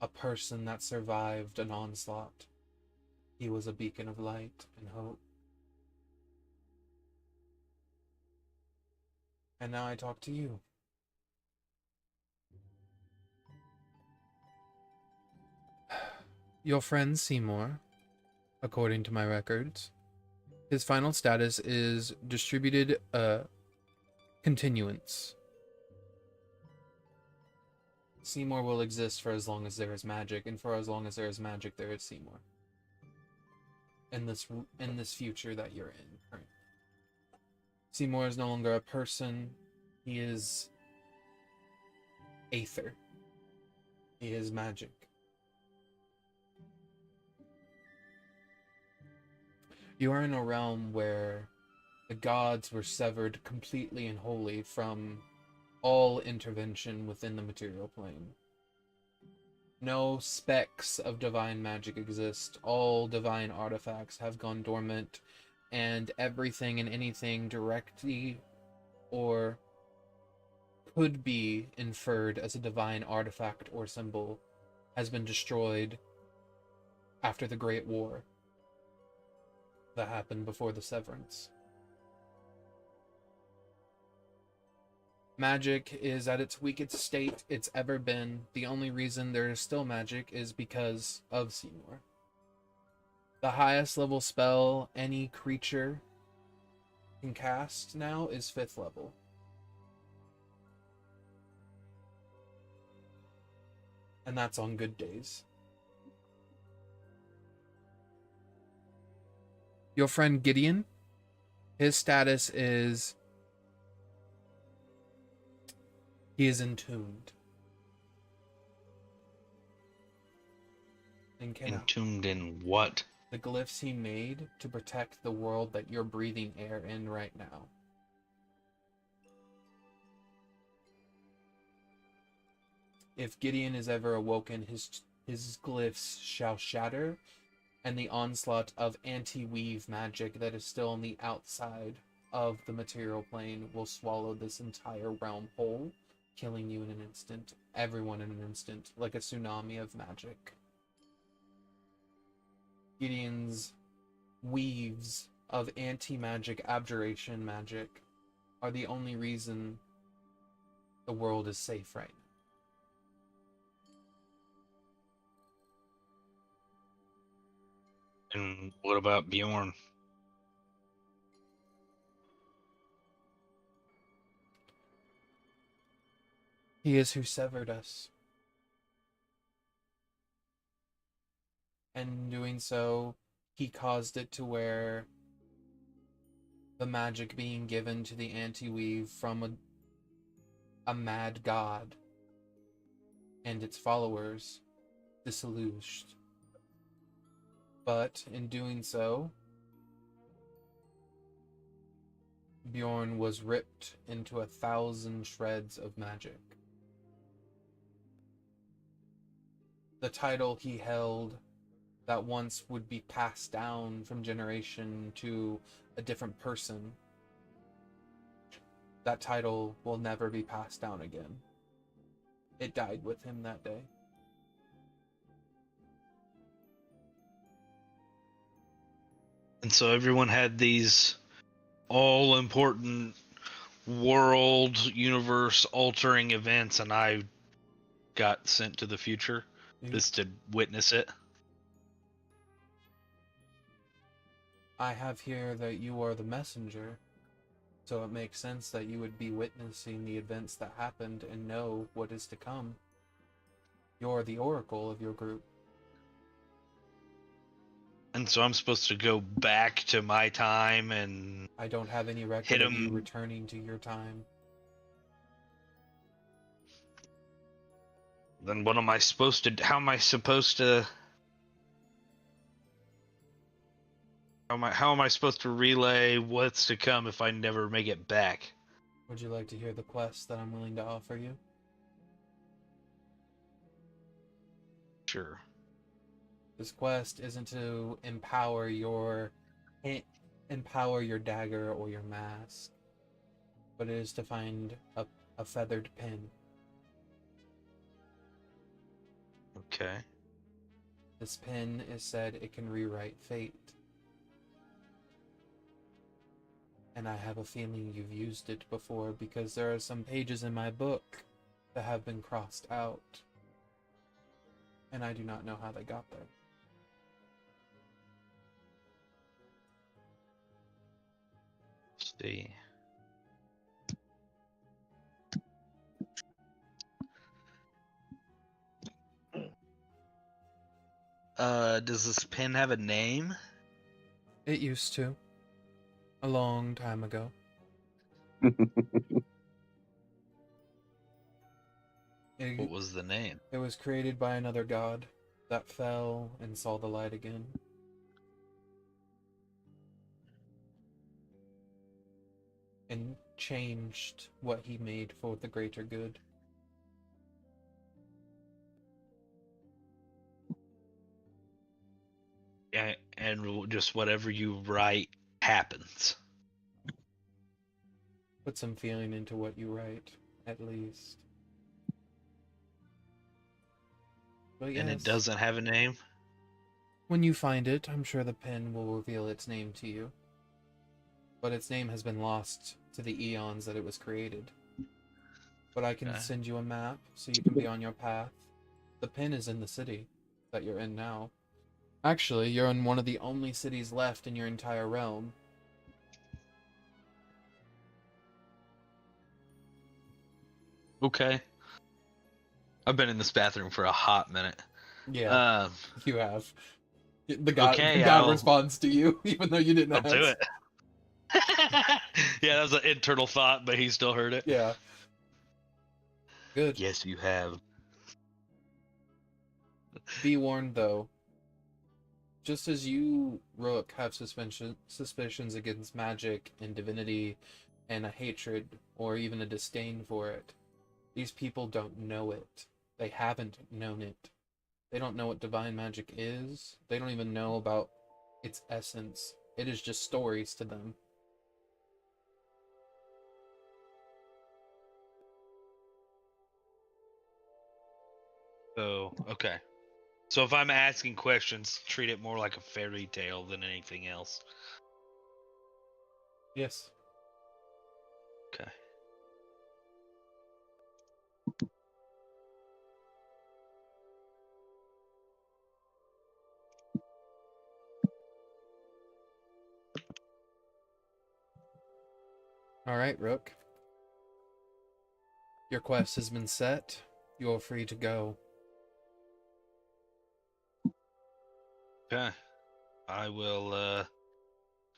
a person that survived an onslaught. He was a beacon of light and hope. And now I talk to you. Your friend Simour, according to my records, his final status is distributed continuance. Simour will exist for as long as there is magic, and for as long as there is magic, there is Simour. In this future that you're in, right? Simour is no longer a person. He is aether. He is magic. You are in a realm where the gods were severed completely and wholly from all intervention within the material plane. No specks of divine magic exist. All divine artifacts have gone dormant, and everything and anything directly or could be inferred as a divine artifact or symbol has been destroyed after the Great War that happened before the severance. Magic is at its weakest state it's ever been. The only reason there is still magic is because of Simour. The highest level spell any creature can cast now is 5th level. And that's on good days. Your friend Gideon, his status is he is entombed. And cannot. Entombed in what? The glyphs he made to protect the world that you're breathing air in right now. If Gideon is ever awoken, his glyphs shall shatter, and the onslaught of anti-weave magic that is still on the outside of the material plane will swallow this entire realm whole, killing you in an instant, everyone in an instant, like a tsunami of magic. Gideon's weaves of anti-magic abjuration magic are the only reason the world is safe right now. And what about Bjorn? He is who severed us. And in doing so, he caused it to where the magic being given to the anti-weave from a mad god and its followers disillusioned. But in doing so, Bjorn was ripped into 1,000 shreds of magic. The title he held that once would be passed down from generation to a different person, that title will never be passed down again. It died with him that day. And so everyone had these all-important world, universe altering events, and I got sent to the future just to witness it. I have here that you are the messenger, so it makes sense that you would be witnessing the events that happened and know what is to come. You're the oracle of your group. And so I'm supposed to go back to my time and I don't have any record hit of you him. returning to your time. Then what am I supposed to? How am I supposed to? How am I supposed to relay what's to come if I never make it back? Would you like to hear the quest that I'm willing to offer you? Sure. This quest isn't to empower your dagger or your mask, but it is to find a feathered pin. Okay. This pin is said it can rewrite fate. And I have a feeling you've used it before because there are some pages in my book that have been crossed out. And I do not know how they got there. Let's see. Does this pen have a name? It used to. A long time ago. What was the name? It was created by another god that fell and saw the light again. And changed what he made for the greater good. And just whatever you write happens. Put some feeling into what you write, at least. But And it yes, doesn't have a name? when you find it, I'm sure the pen will reveal its name to you. But its name has been lost to the eons that it was created. But I can Okay. send you a map so you can be on your path. The pen is in the city that you're in now. Actually, you're in one of the only cities left in your entire realm. Okay. I've been in this bathroom for a hot minute. Yeah, Um, you have. The god, Okay, the god I'll- responds to you, even though you didn't I'll ask. do it. Yeah, that was an internal thought, but he still heard it. Yeah. Good. Yes, you have. Be warned, though. Just as you, Rook, have suspicions against magic and divinity and a hatred or even a disdain for it, these people don't know it. They haven't known it. They don't know what divine magic is. They don't even know about its essence. It is just stories to them. So, okay. So if I'm asking questions, treat it more like a fairy tale than anything else. Yes. Okay. Alright, Rook. Your quest has been set. You're free to go. Okay. I will,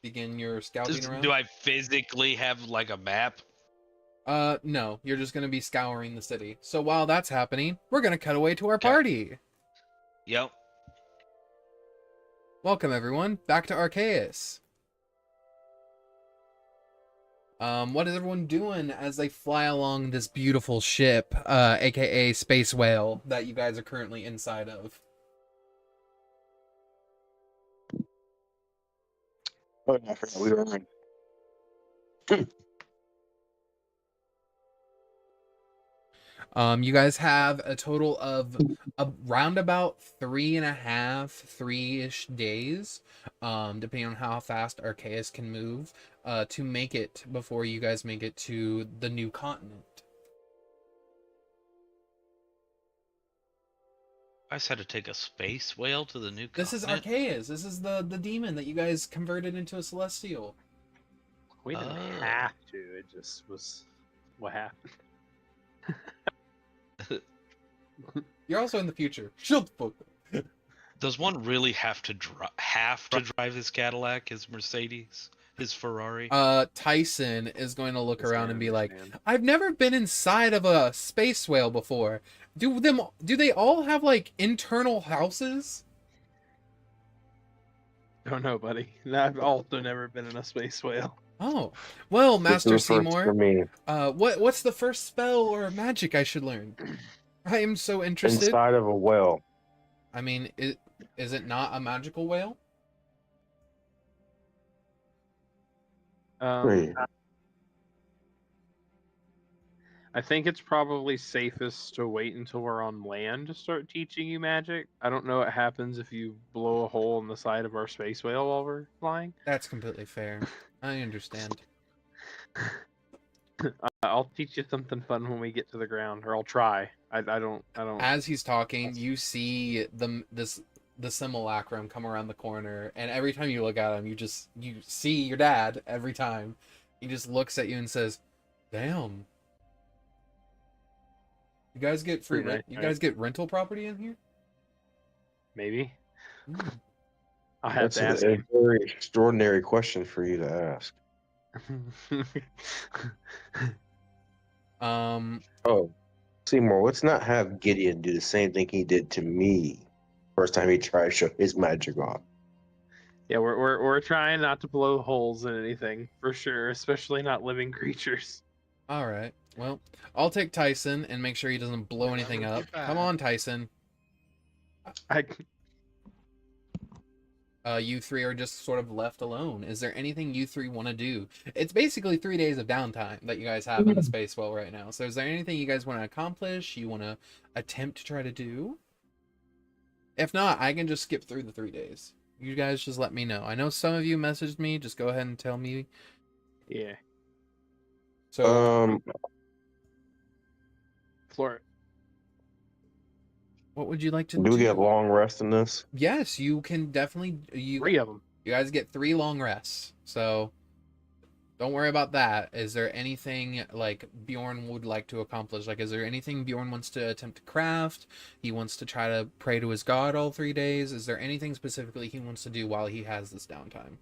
Begin your scouting around. do I physically have, like, a map? No. You're just gonna be scouring the city. So while that's happening, we're gonna cut away to our Okay. party. Yep. Welcome, everyone, back to Arceus. What is everyone doing as they fly along this beautiful ship, aka Space Whale, that you guys are currently inside of? Oh, I forgot we were on. You guys have a total of around about 3.5, 3-ish days, depending on how fast Arceus can move, to make it before you guys make it to the new continent. I just had to take a space whale to the new This is continent? Arceus. This is the demon that you guys converted into a celestial. We didn't Oh. have to. It just was what happened. You're also in the future. Shut the fuck up. Does one really have to drive his Cadillac, his Mercedes, his Ferrari? Tyson is going to look This around guy and be like, understand. I've never been inside of a space whale before. Do they all have like internal houses? Don't know, buddy. I've also never been in a space whale. Oh, well, This is Master the first for Seymour, me. what's the first spell or magic I should learn? I am so interested. Inside of a well. I mean, is it not a magical whale? Great. I think it's probably safest to wait until we're on land to start teaching you magic. I don't know what happens if you blow a hole in the side of our space whale while we're flying. That's completely fair. I understand. I'll teach you something fun when we get to the ground, or I'll try. I don't. As he's talking, you see the simulacrum come around the corner, and every time you look at him, you see your dad every time. He just looks at you and says, "Damn, you guys get free Pretty rent? nice, You guys get rental property in here?" Maybe. Hmm. I'll have That's to ask a very extraordinary question for you to ask. you. Oh, Seymour, let's not have Gideon do the same thing he did to me first time he tried to show his magic off. Yeah, we're trying not to blow holes in anything for sure, especially not living creatures. All right. Well, I'll take Tyson and make sure he doesn't blow anything That would up. be Come bad. on, Tyson. I You three are just sort of left alone. Is there anything you three want to do? It's basically 3 days of downtime that you guys have in the space well right now. So is there anything you guys want to accomplish? You want to attempt to try to do? If not, I can just skip through the 3 days. You guys just let me know. I know some of you messaged me. Just go ahead and tell me. yeah. So Floor. what would you like to do do? we get a long rest in this? Yes, you can definitely. 3 of them. You guys get 3 long rests. So don't worry about that. Is there anything like Bjorn would like to accomplish? Like, is there anything Bjorn wants to attempt to craft? He wants to try to pray to his god all 3 days. Is there anything specifically he wants to do while he has this downtime?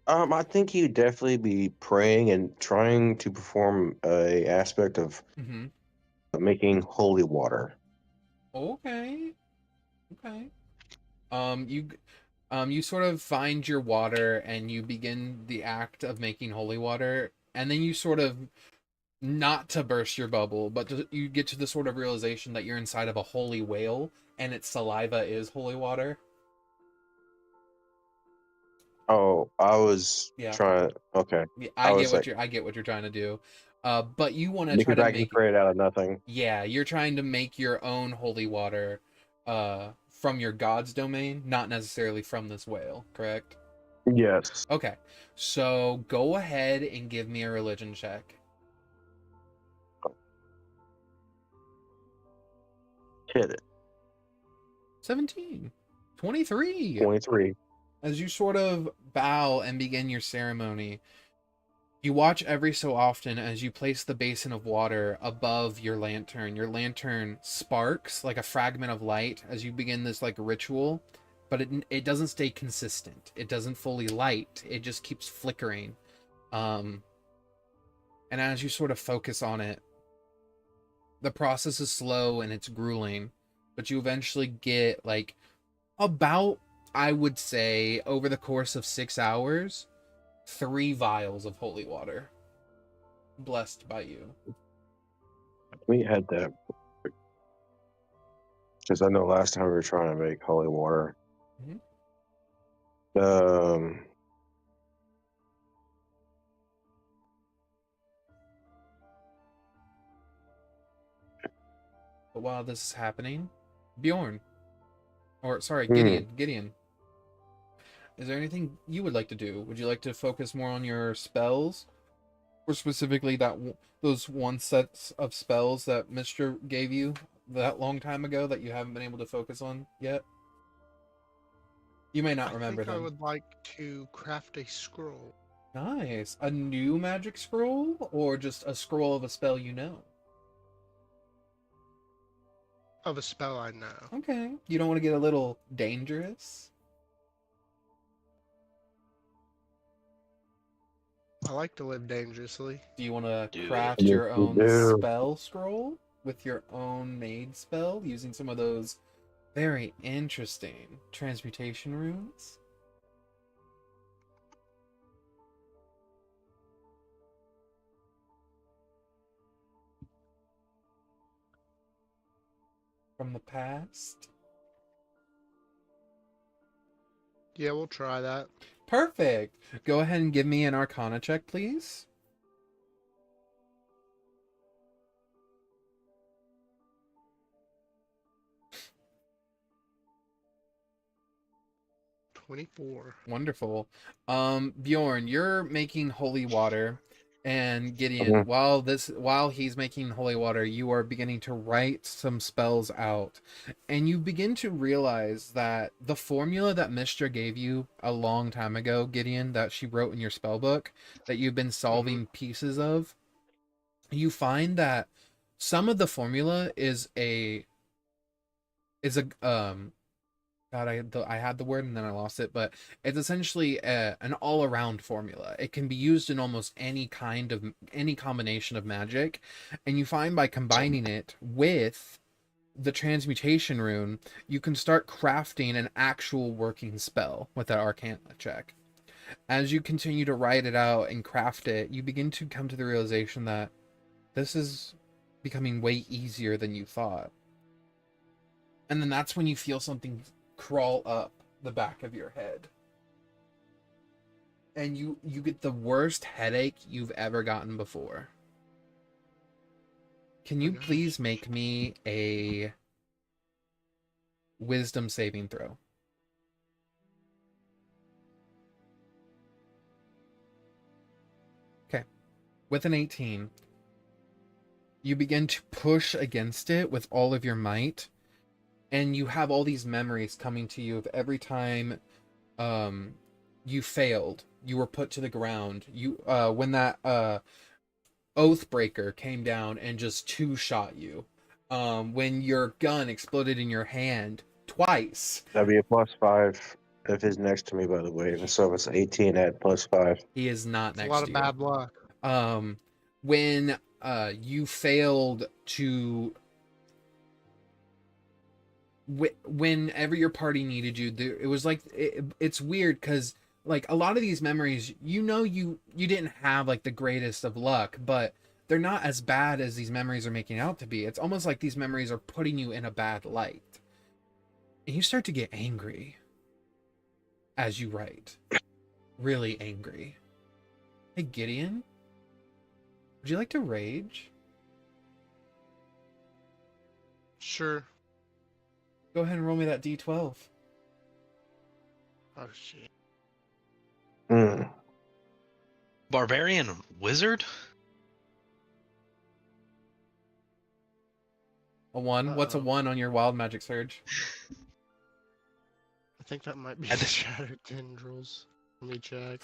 I think he'd definitely be praying and trying to perform a aspect of Mm-hmm. making holy water. Okay. Okay. You sort of find your water and you begin the act of making holy water, and then you sort of, not to burst your bubble, but you get to the sort of realization that you're inside of a holy whale and its saliva is holy water. Oh, I was Yeah. trying. Okay, Yeah, I was like- I get what you're trying to do. But you want to try because to I can make create out of nothing. Yeah, you're trying to make your own holy water from your god's domain, not necessarily from this whale, correct? Yes. Okay. So go ahead and give me a religion check. Hit it. 17. 23. 23. As you sort of bow and begin your ceremony, you watch every so often as you place the basin of water above your lantern. Your lantern sparks like a fragment of light as you begin this like ritual, but it doesn't stay consistent. It doesn't fully light. It just keeps flickering. And as you sort of focus on it, the process is slow and it's grueling, but you eventually get like about, I would say, over the course of 6 hours, 3 vials of holy water blessed by you. We had that because I know last time we were trying to make holy water. But while this is happening, Bjorn, or sorry, Gideon, is there anything you would like to do? Would you like to focus more on your spells, or specifically those one sets of spells that Mr. gave you that long time ago that you haven't been able to focus on yet? You may not remember I think them. I would like to craft a scroll. Nice. A new magic scroll, or just a scroll of a spell you know? of a spell I know. Okay. You don't want to get a little dangerous? I like to live dangerously. Do you want to Do craft it. Yes, your you own do. spell scroll with your own made spell using some of those very interesting transmutation runes? From the past? Yeah, we'll try that. Perfect. Go ahead and give me an Arcana check, please. $24. Wonderful. Bjorn, you're making holy water, and Gideon, Mhm. while he's making holy water, you are beginning to write some spells out, and you begin to realize that the formula that Mistra gave you a long time ago, Gideon, that she wrote in your spell book, that you've been solving pieces of, you find that some of the formula is a God, I had the word and then I lost it, but it's essentially an all-around formula. It can be used in almost any combination of magic, and you find by combining it with the transmutation rune, you can start crafting an actual working spell with that Arcana check. As you continue to write it out and craft it, you begin to come to the realization that this is becoming way easier than you thought. And then that's when you feel something crawl up the back of your head. And you get the worst headache you've ever gotten before. Can you Nice. please make me a wisdom saving throw? Okay. With an 18, you begin to push against it with all of your might. And you have all these memories coming to you of every time you failed, you were put to the ground. When that Oathbreaker came down and just two-shot you. When your gun exploded in your hand twice. That'd be a +5 if he's next to me, by the way. So if it's 18 at +5. He is not It's a next lot to of you. bad luck. When you failed to... Whenever your party needed you, it was like it's weird because like a lot of these memories, you didn't have like the greatest of luck, but they're not as bad as these memories are making out to be. It's almost like these memories are putting you in a bad light, and you start to get angry as you write, really angry. Hey Gideon, would you like to rage? Sure. Go ahead and roll me that D12. Oh shit. Hmm. Barbarian wizard? A 1. What's a Uh-oh. 1 on your wild magic surge? I think that might be the shattered tendrils. Let me check.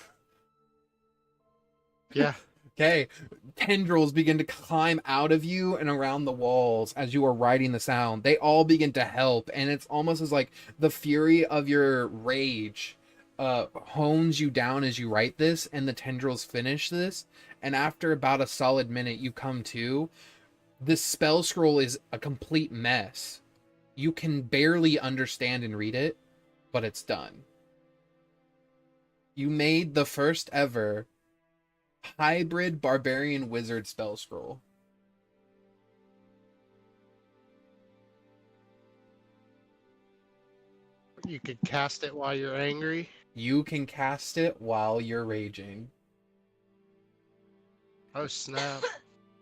Yeah. Okay, tendrils begin to climb out of you and around the walls as you are writing the sound. They all begin to help, and it's almost as like the fury of your rage hones you down as you write this, and the tendrils finish this. And after about a solid minute, you come to. This spell scroll is a complete mess. You can barely understand and read it, but it's done. You made the first ever hybrid barbarian wizard spell scroll. You could cast it while you're angry. You can cast it while you're raging. Oh snap.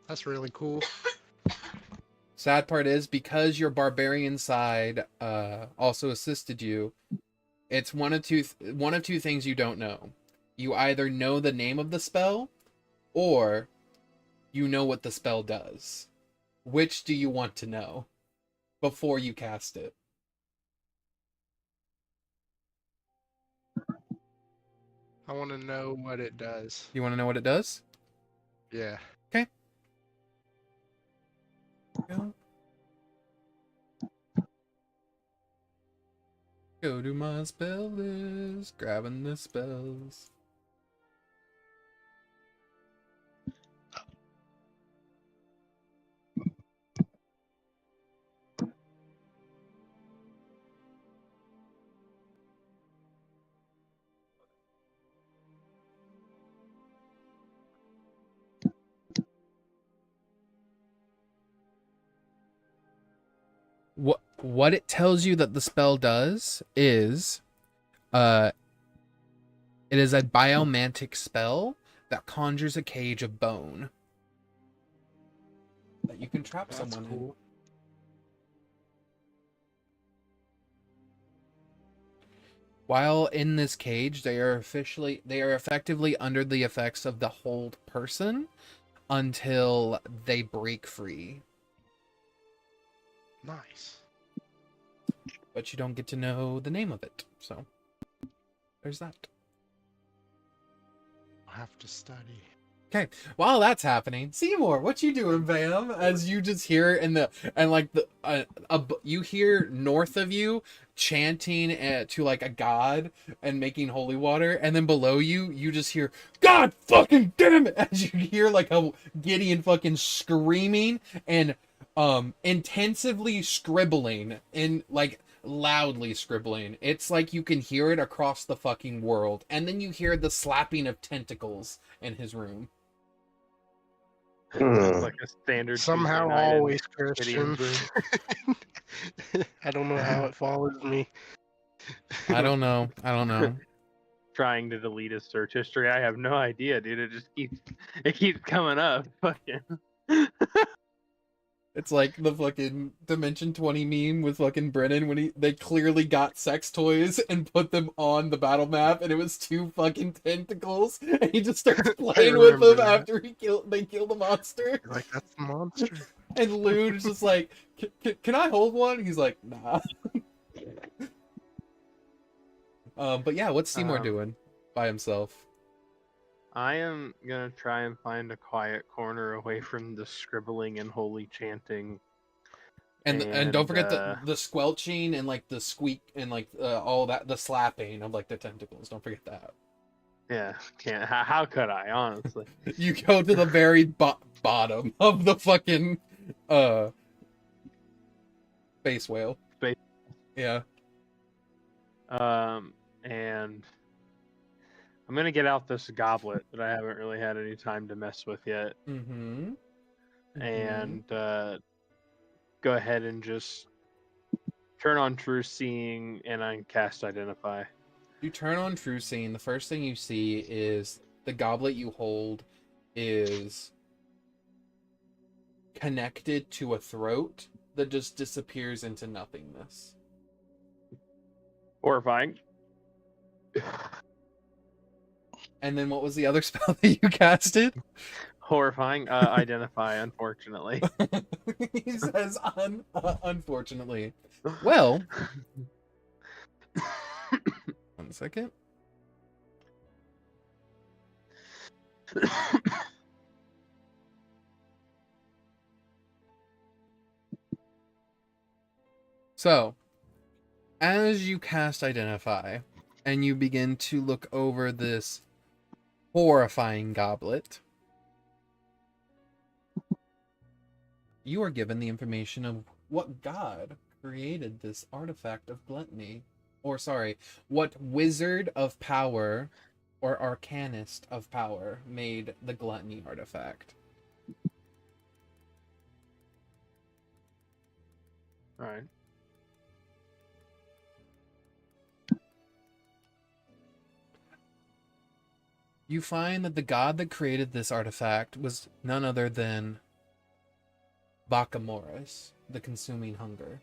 That's really cool. Sad part is, because your barbarian side also assisted you, it's one of two things you don't know. You either know the name of the spell, or you know what the spell does. Which do you want to know before you cast it? I want to know what it does. You want to know what it does? Yeah. Go. Go to my spell list, grabbing the spells. What it tells you that the spell does is it is a biomantic spell that conjures a cage of bone that you can trap That's someone in. cool. While in this cage, they are effectively under the effects of the hold person until they break free. Nice. But you don't get to know the name of it. So there's that. I'll have to study. Okay, while that's happening, Seymour, what you doing, Bam? As you just hear you hear north of you chanting to like a god and making holy water, and then below you, you just hear "God fucking damn it!" as you hear like a Gideon fucking screaming and intensively scribbling and like loudly scribbling. It's like you can hear it across the fucking world, and then you hear the slapping of tentacles in his room. That's like a standard. Somehow Tuesday night in always Christian. Gideon's room. I don't know how it follows me. I don't know. Trying to delete his search history. I have no idea, dude. It keeps coming up. Fucking. It's like the fucking Dimension 20 meme with fucking Brennan when they clearly got sex toys and put them on the battle map, and it was 2 fucking tentacles, and he just starts playing with them remember that. after they kill the monster. You're like, that's the monster. And Lude's just like, can I hold one? He's like, nah. But yeah, what's Seymour doing by himself? I am gonna try and find a quiet corner away from the scribbling and holy chanting. And don't forget the squelching and like the squeak and like all that, the slapping of like the tentacles. Don't forget that. Yeah, can't. How could I? Honestly, You go to the very bottom of the fucking space whale. Space. Yeah. and I'm gonna get out this goblet that I haven't really had any time to mess with yet, Mm-hmm. and go ahead and just turn on True Seeing and I cast Identify. You turn on True Seeing. The first thing you see is the goblet you hold is connected to a throat that just disappears into nothingness. Horrifying. And then what was the other spell that you casted? Horrifying. Identify, unfortunately. He says, unfortunately. Well, 1 second. So, as you cast Identify, and you begin to look over this horrifying goblet, you are given the information of what god created this artifact of gluttony. Or, sorry, what wizard of power or arcanist of power made the gluttony artifact. Alright. You find that the god that created this artifact was none other than Bakamoris, the consuming hunger.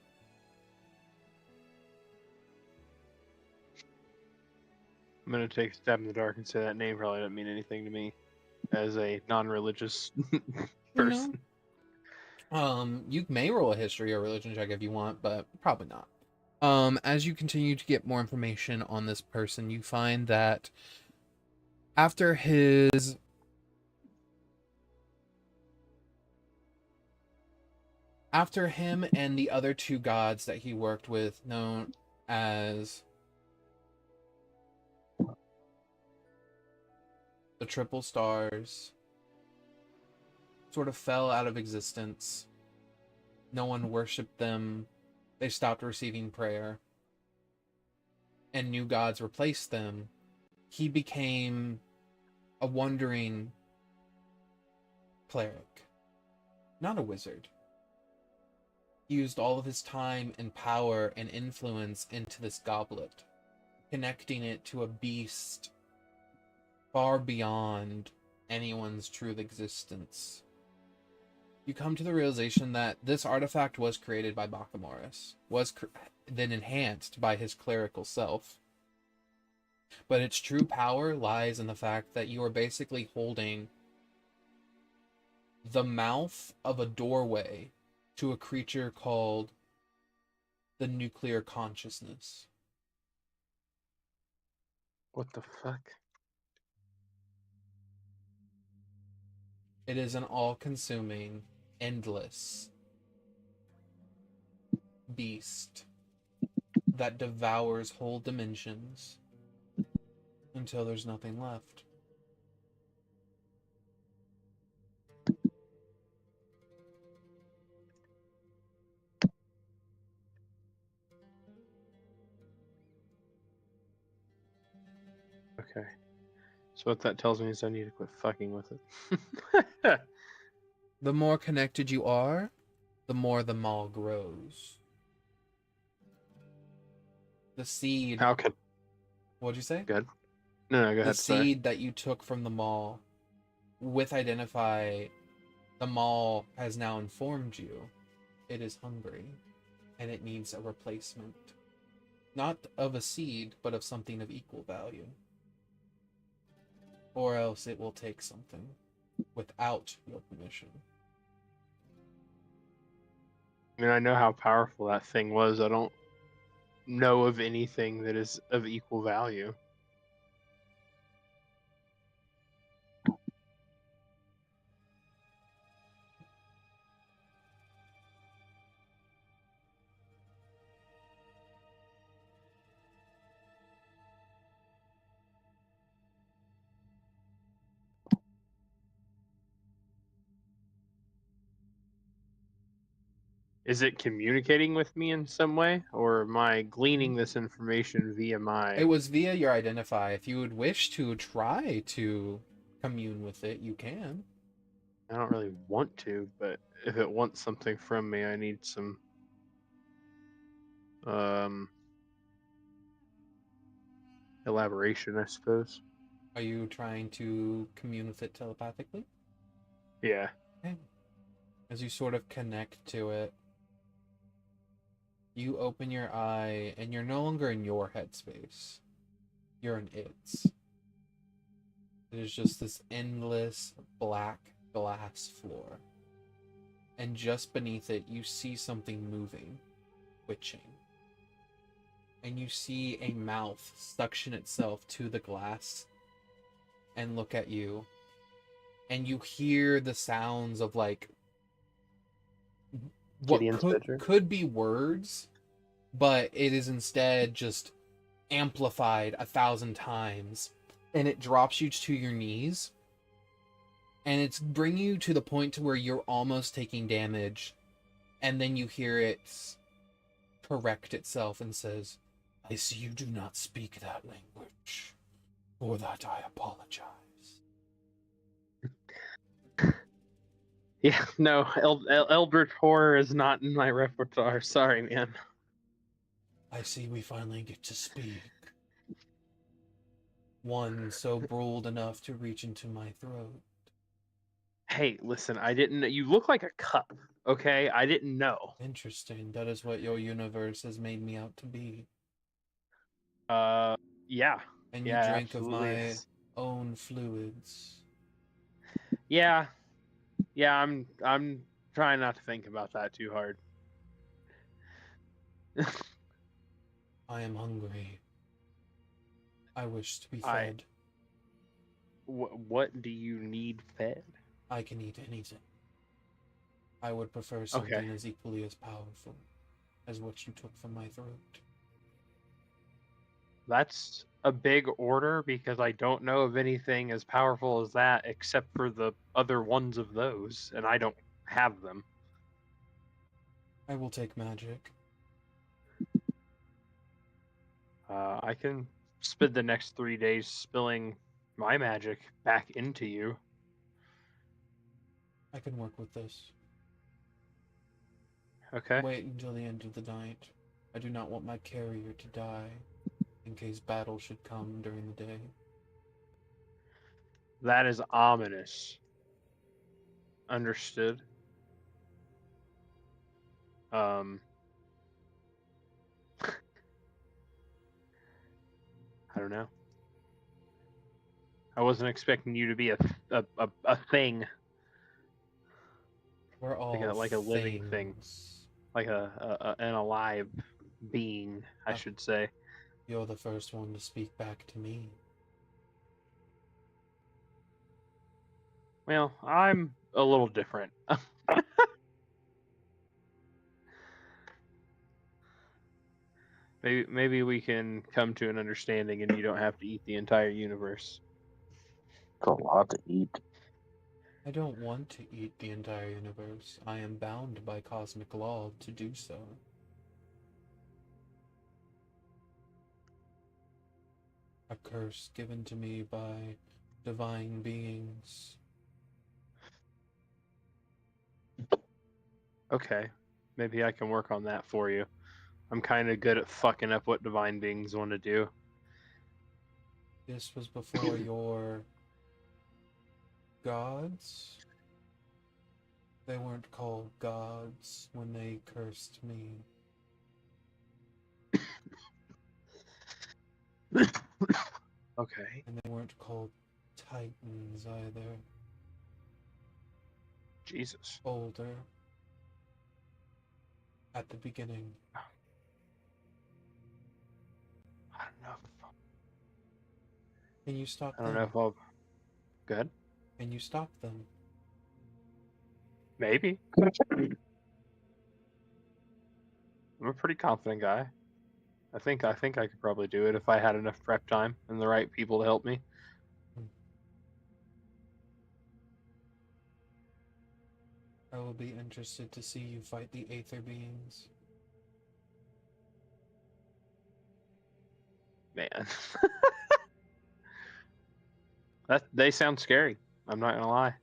I'm gonna take a stab in the dark and say that name probably doesn't mean anything to me as a non-religious person. You may roll a history or religion check if you want, but probably not. As you continue to get more information on this person, you find that after him and the other 2 gods that he worked with, known as the triple stars sort of fell out of existence. No one worshipped them. They stopped receiving prayer. And new gods replaced them. He became a wandering cleric, not a wizard. He used all of his time and power and influence into this goblet, connecting it to a beast far beyond anyone's true existence. You come to the realization that this artifact was created by Bakamoris, was then enhanced by his clerical self. But its true power lies in the fact that you are basically holding the mouth of a doorway to a creature called the nuclear consciousness. What the fuck? It is an all-consuming, endless beast that devours whole dimensions until there's nothing left. Okay. So what that tells me is I need to quit fucking with it. The more connected you are, the more the maw grows. The seed... How can... What'd you say? Good. No, go The ahead. Sorry. seed that you took from the maw, with Identify, the maw has now informed you it is hungry, and it needs a replacement. Not of a seed, but of something of equal value. Or else it will take something without your permission. I mean, I know how powerful that thing was. I don't know of anything that is of equal value. Is it communicating with me in some way, or am I gleaning this information via my... It was via your Identify. If you would wish to try to commune with it, you can. I don't really want to, but if it wants something from me, I need some... elaboration, I suppose. Are you trying to commune with it telepathically? Yeah. Okay. As you sort of connect to it, you open your eye, and you're no longer in your headspace. You're in its. It is just this endless black glass floor. And just beneath it, you see something moving, twitching. And you see a mouth suction itself to the glass and look at you. And you hear the sounds of, like, what Gideon's bedroom. could be words, but it is instead just amplified 1,000 times, and it drops you to your knees, and it's bringing you to the point to where you're almost taking damage, and then you hear it correct itself and says, "I see you do not speak that language. For that I apologize." Yeah, no, Eldritch Horror is not in my repertoire. Sorry, man. I see we finally get to speak. One so bold enough to reach into my throat. Hey, listen, I didn't know. You look like a cup, okay? I didn't know. Interesting. That is what your universe has made me out to be. Yeah. And you Yeah, drink of absolutely my is. own fluids. Yeah. Yeah, I'm trying not to think about that too hard. I am hungry. I wish to be I- fed. What do you need fed? I can eat anything. I would prefer something as equally as powerful as what you took from my throat. That's a big order because I don't know of anything as powerful as that except for the other ones of those, and I don't have them. I will take magic. I can spend the next 3 days spilling my magic back into you. I can work with this. Okay. Wait until the end of the night. I do not want my carrier to die in case battle should come during the day. That is ominous. Understood. I don't know. I wasn't expecting you to be a thing, We're all like a living thing, things. like an alive being, I should say. You're the first one to speak back to me. Well, I'm a little different. Maybe we can come to an understanding, and you don't have to eat the entire universe. It's a lot to eat. I don't want to eat the entire universe. I am bound by cosmic law to do so. A curse given to me by divine beings. Okay, maybe I can work on that for you. I'm kind of good at fucking up what divine beings want to do. This was before your gods? They weren't called gods when they cursed me. Okay. And they weren't called titans either. Jesus. Older. At the beginning. I don't know. Can you stop I them? don't know if I'll. Good. Can you stop them? Maybe. I'm a pretty confident guy. I think I could probably do it if I had enough prep time and the right people to help me. I will be interested to see you fight the Aether beings. Man. They sound scary. I'm not gonna lie.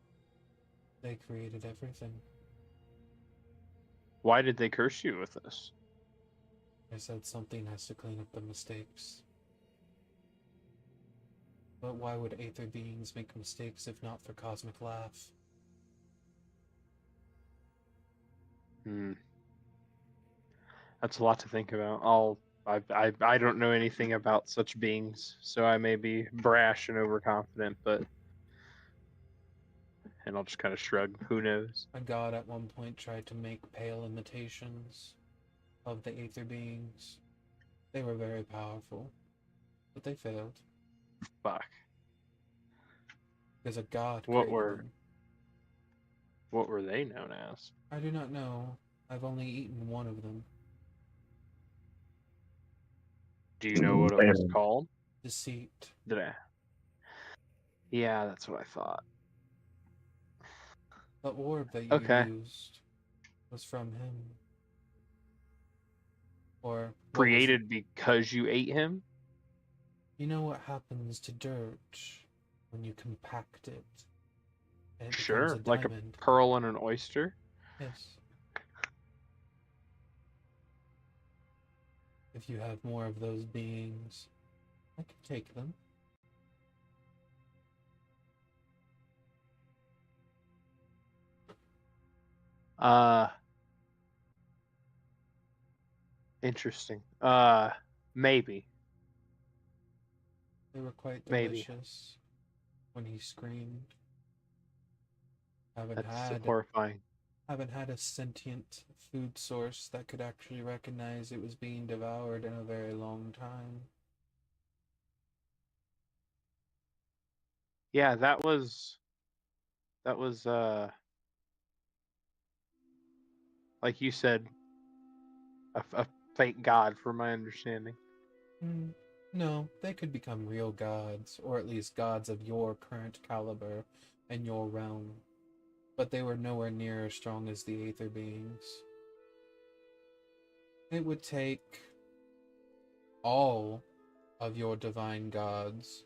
They created everything. Why did they curse you with this? I said something has to clean up the mistakes. But why would Aether beings make mistakes if not for cosmic laugh? That's a lot to think about. I don't know anything about such beings, so I may be brash and overconfident, and I'll just kind of shrug. Who knows? A god at one point tried to make pale imitations of the Aether beings. They were very powerful, but they failed. Fuck. Because a god What created were they known as? I do not know. I've only eaten one of them. Do you know what it was called? Deceit. Did I? Yeah, that's what I thought. The orb that you Okay. used was from him. Or what was Created because you ate him? You know what happens to dirt when you compact it? And it becomes Sure, a like a diamond. pearl and an oyster. Yes. If you have more of those beings, I can take them. Interesting. Maybe. They were quite Maybe. delicious when he screamed. That's horrifying. Haven't had a sentient food source that could actually recognize it was being devoured in a very long time. Yeah, that was like you said, a fake god, from my understanding. No, they could become real gods, or at least gods of your current caliber and your realm. But they were nowhere near as strong as the Aether beings. It would take all of your divine gods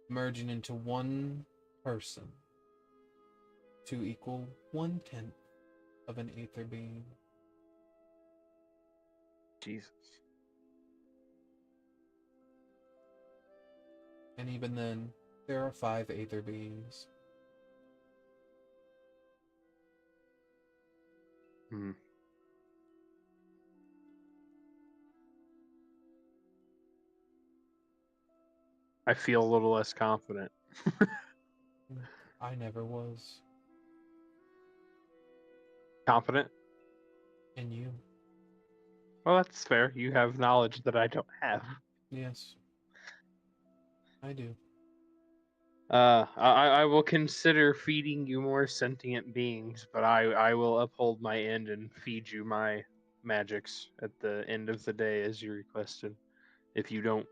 merging into one person to equal 1/10 of an Aether being. Jesus. And even then, there are 5 Aether beings. Hmm. I feel a little less confident. I never was. Confident? And you? Well, that's fair. You have knowledge that I don't have. Yes. I do. I will consider feeding you more sentient beings, but I will uphold my end and feed you my magics at the end of the day as you requested. If you don't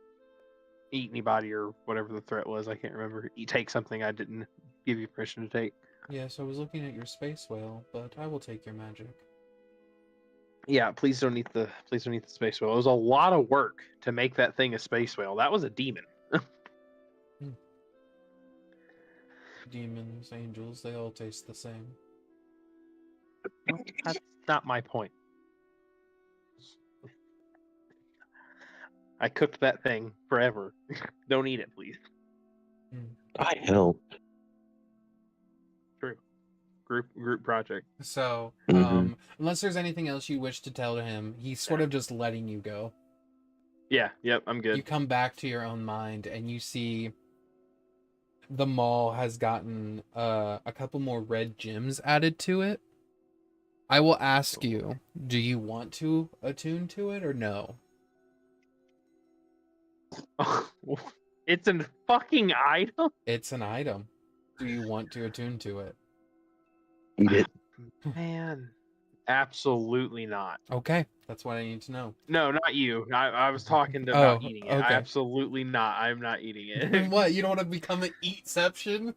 eat anybody or whatever the threat was, I can't remember. You take something I didn't give you permission to take. Yes, I was looking at your space whale, but I will take your magic. Yeah, please don't eat the space whale. It was a lot of work to make that thing a space whale. That was a demon. Demons, angels, they all taste the same. That's not my point. I cooked that thing forever. Don't eat it, please. I helped. True. Group project. So, Mhm. unless there's anything else you wish to tell him, he's sort of just letting you go. Yeah, yep, I'm good. You come back to your own mind and you see the mall has gotten a couple more red gems added to it. I will ask you, do you want to attune to it or no? It's a fucking item? It's an item. Do you want to attune to it? Eat it. Man, absolutely not. Okay, that's what I need to know. No, not you. I was talking about eating it. Okay. Absolutely not. I'm not eating it. What? You don't want to become an eatception?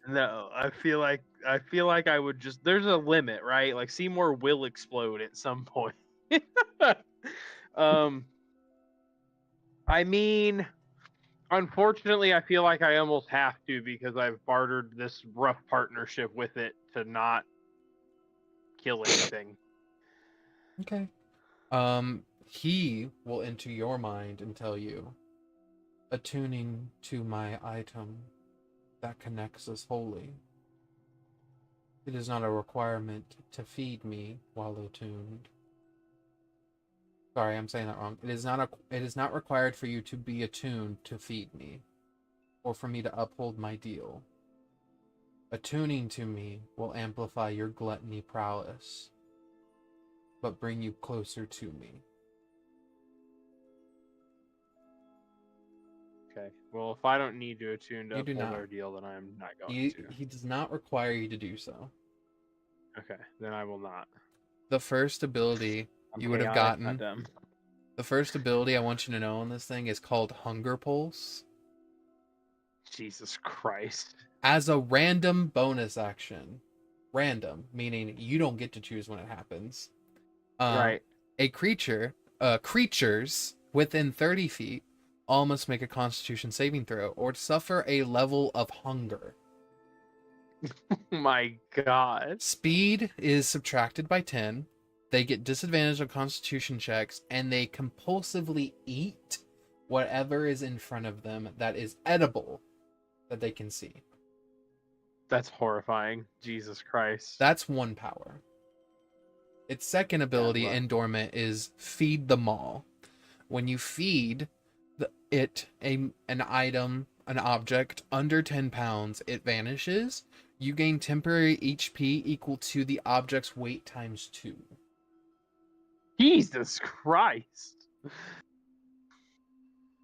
No, I feel like I would just. There's a limit, right? Like Seymour will explode at some point. um, I mean, unfortunately, I feel like I almost have to because I've bartered this rough partnership with it to not kill anything. Okay. He will enter your mind and tell you, attuning to my item that connects us wholly. It is not a requirement to feed me while attuned. Sorry, I'm saying that wrong. It is not required for you to be attuned to feed me, or for me to uphold my deal. Attuning to me will amplify your gluttony prowess, but bring you closer to me. Okay. Well, if I don't need to attune to You do uphold not. our deal, then I'm not going to. He does not require you to do so. Okay, then I will not. The first ability I'm you would have chaotic, not gotten, dumb. the first ability I want you to know on this thing is called Hunger Pulse. Jesus Christ. As a random bonus action, random, meaning you don't get to choose when it happens. Right. A creatures within 30 feet all must make a Constitution saving throw or suffer a level of hunger. My God. Speed is subtracted by 10. They get disadvantage on Constitution checks, and they compulsively eat whatever is in front of them that is edible that they can see. That's horrifying. Jesus Christ. That's one power. Its second ability well- in Dormant is Feed the Maw. When you feed an item, an object under 10 pounds, it vanishes. You gain temporary HP equal to the object's weight times 2. Jesus Christ.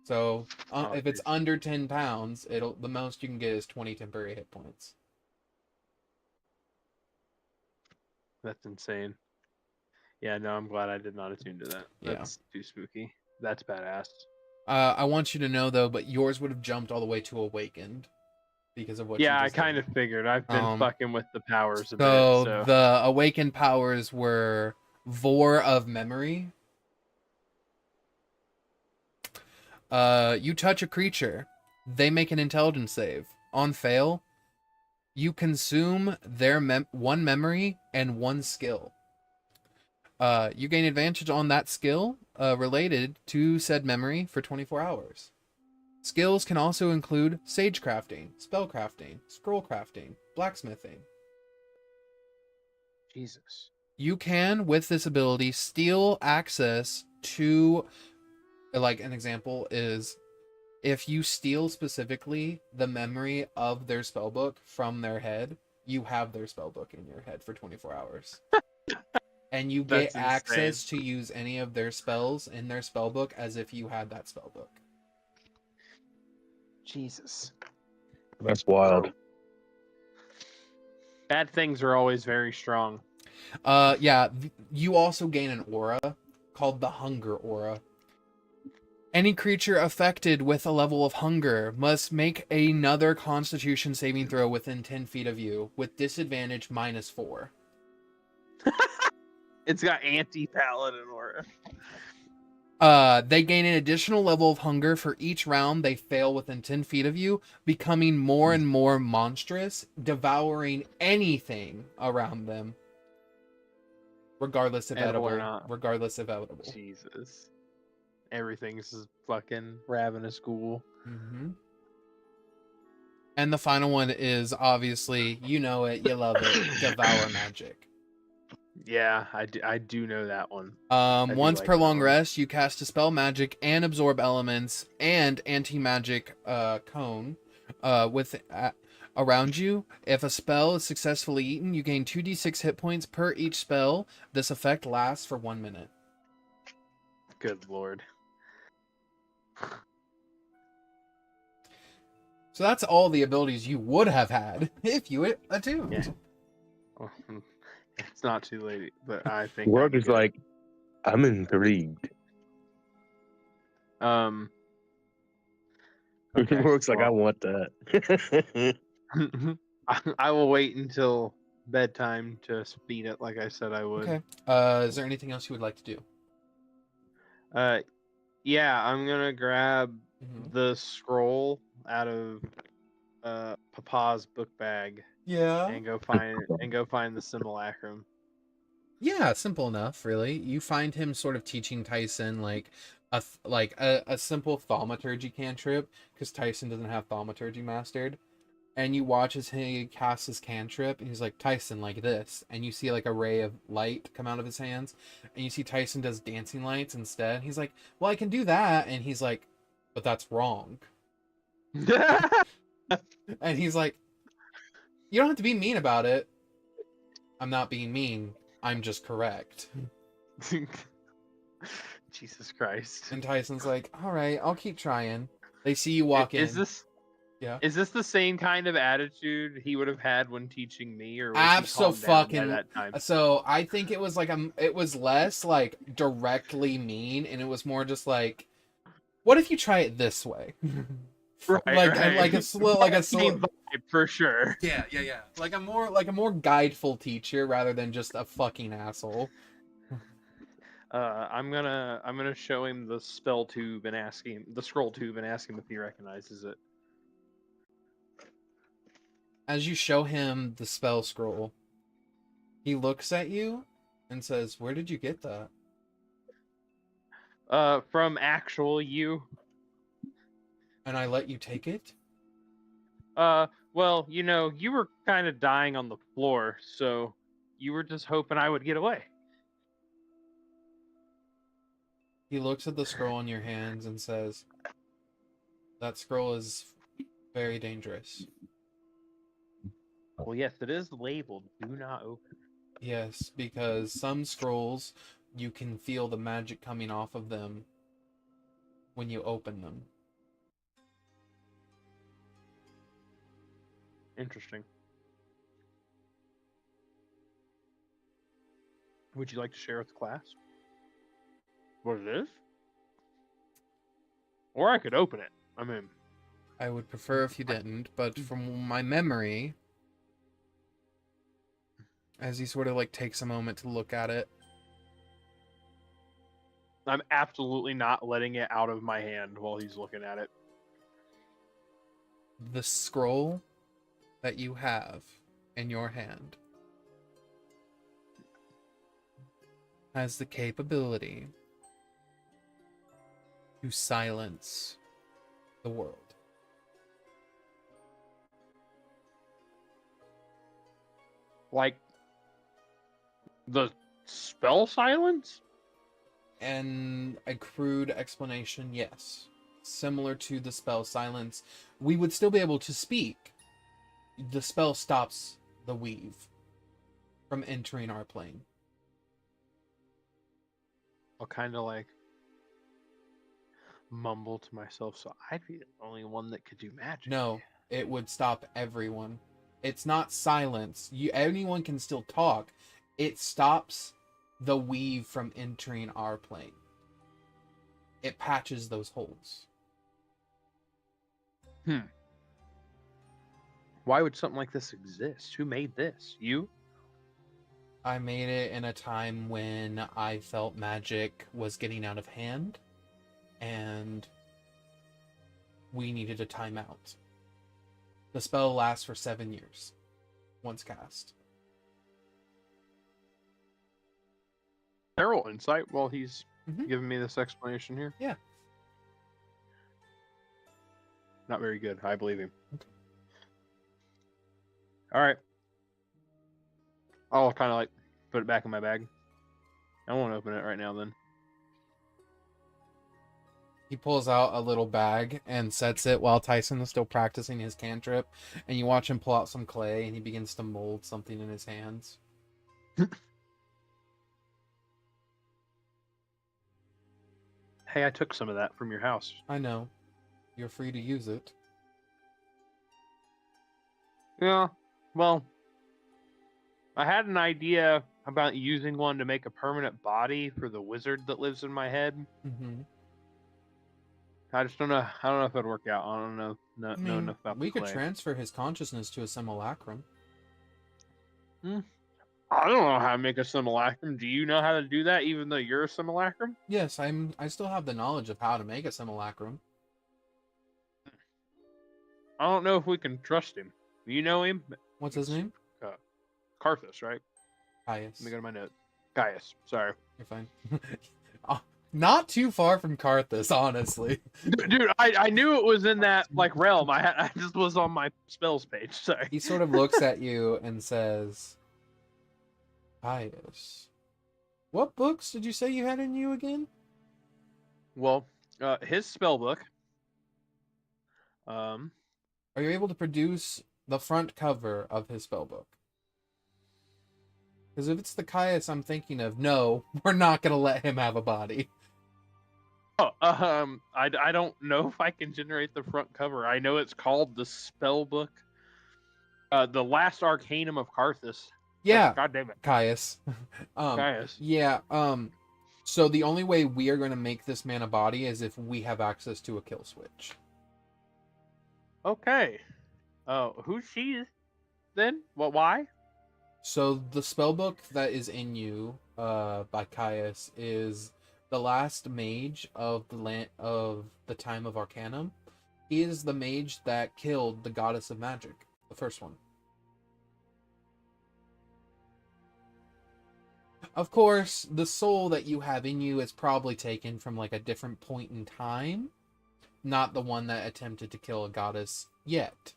So Oh, if it's geez. under 10 pounds, the most you can get is 20 temporary hit points. That's insane. Yeah, no, I'm glad I did not attune to that. Yeah. That's too spooky. That's badass. I want you to know though, but yours would have jumped all the way to awakened because of what you Yeah, I just kind did. of figured. I've been fucking with the powers a bit, So so the awakened powers were Vor of Memory. You touch a creature, they make an intelligence save. On fail, you consume their one memory and one skill. You gain advantage on that skill related to said memory for 24 hours. Skills can also include sage crafting, spell crafting, scroll crafting, blacksmithing. Jesus. You can, with this ability, steal access to, like, an example is if you steal specifically the memory of their spellbook from their head, you have their spellbook in your head for 24 hours. And you get That's insane. access to use any of their spells in their spellbook as if you had that spellbook. Jesus. That's wild. Bad things are always very strong. Yeah, you also gain an aura called the Hunger Aura. Any creature affected with a level of hunger must make another Constitution saving throw within 10 feet of you, with disadvantage -4. It's got anti-paladin aura. They gain an additional level of hunger for each round they fail within 10 feet of you, becoming more and more monstrous, devouring anything around them. Regardless of Edible or edible. not. Regardless of edible. Jesus. Everything's fucking ravenous ghoul. Mm-hmm. And the final one is obviously, you know it, you love it, Devour Magic. Yeah, I do know that one. do Once like per that long one. rest, you cast Dispel Magic and Absorb Elements and Anti-Magic Cone around you. If a spell is successfully eaten, you gain 2d6 hit points per each spell. This effect lasts for 1 minute. Good lord. So that's all the abilities you would have had if you attuned. Yeah. Well, it's not too late, but I think World I'm is good. like, I'm intrigued. Okay, Work's like, I well, want that. I will wait until bedtime to speed it like I said I would. Okay. Is there anything else you would like to do? Yeah, I'm gonna grab Mhm. the scroll out of Papa's book bag Yeah. and go find the simulacrum. Yeah, simple enough, really. You find him sort of teaching Tyson like a simple thaumaturgy cantrip because Tyson doesn't have thaumaturgy mastered. And you watch as he casts his cantrip, and he's like, Tyson, like this. And you see like a ray of light come out of his hands, and you see Tyson does dancing lights instead. He's like, well, I can do that. And he's like, but that's wrong. And he's like, you don't have to be mean about it. I'm not being mean. I'm just correct. Jesus Christ. And Tyson's like, all right, I'll keep trying. They see you walk in. Yeah. Is this the same kind of attitude he would have had when teaching me, or was he calmed down by that time? So I think it was like it was less like directly mean, and it was more just like, what if you try it this way? Like a slow Same vibe, for sure. Yeah. Like a more guideful teacher rather than just a fucking asshole. I'm gonna show him the spell tube and the scroll tube and ask him if he recognizes it. As you show him the spell scroll, he looks at you and says, "Where did you get that?" From actual you. And I let you take it? Well, you were kind of dying on the floor, so you were just hoping I would get away. He looks at the scroll in your hands and says, that scroll is very dangerous. Well, yes, it is labeled. Do not open. Yes, because some scrolls, you can feel the magic coming off of them when you open them. Interesting. Would you like to share with the class what it is? Or I could open it. I mean, I would prefer if you didn't, but from my memory, as he sort of like takes a moment to look at it, I'm absolutely not letting it out of my hand while he's looking at it. the scroll that you have in your hand has the capability to silence the world. Like the spell silence? And a crude explanation, yes. Similar to the spell silence, we would still be able to speak. The spell stops the weave from entering our plane. I'll kind of like mumble to myself, so I'd be the only one that could do magic. No, it would stop everyone. It's not silence. Anyone can still talk. It stops the weave from entering our plane. It patches those holes. Why would something like this exist? Who made this? You? I made it in a time when I felt magic was getting out of hand, and we needed a timeout. The spell lasts for 7 years, once cast. Feral insight while he's Mhm. giving me this explanation here? Yeah. Not very good. I believe him. Okay. All right. I'll kind of like put it back in my bag. I won't open it right now then. He pulls out a little bag and sets it while Tyson is still practicing his cantrip, and you watch him pull out some clay and he begins to mold something in his hands. Hey, I took some of that from your house. I know. You're free to use it. Yeah. Well, I had an idea about using one to make a permanent body for the wizard that lives in my head. Mm-hmm. I just don't know. I don't know if it'd work out. I don't know. I Know enough about we the could clay. transfer his consciousness to a simulacrum. I don't know how to make a simulacrum. Do you know how to do that, even though you're a simulacrum? Yes, I still have the knowledge of how to make a simulacrum. I don't know if we can trust him. You know him? What's his name? Karthus, right? Caius. Let me go to my note. Gaius. Sorry. You're fine. Not too far from Karthus, honestly. Dude, I knew it was in that like realm. I just was on my spells page. Sorry. He sort of looks at you and says, Caius, what books did you say you had in you again? Well, his spell book. Are you able to produce the front cover of his spellbook? Because if it's the Caius I'm thinking of, no, we're not going to let him have a body. I don't know if I can generate the front cover. I know it's called the spell book. The last Arcanum of Karthus. Yeah, God damn it. Caius. Gaius. Yeah, so the only way we are going to make this man a body is if we have access to a kill switch. Okay. Who's she then? What? Why? So the spellbook that is in you, by Caius, is the last mage of the time of Arcanum. He is the mage that killed the goddess of magic, the first one. Of course, the soul that you have in you is probably taken from like a different point in time, not the one that attempted to kill a goddess yet.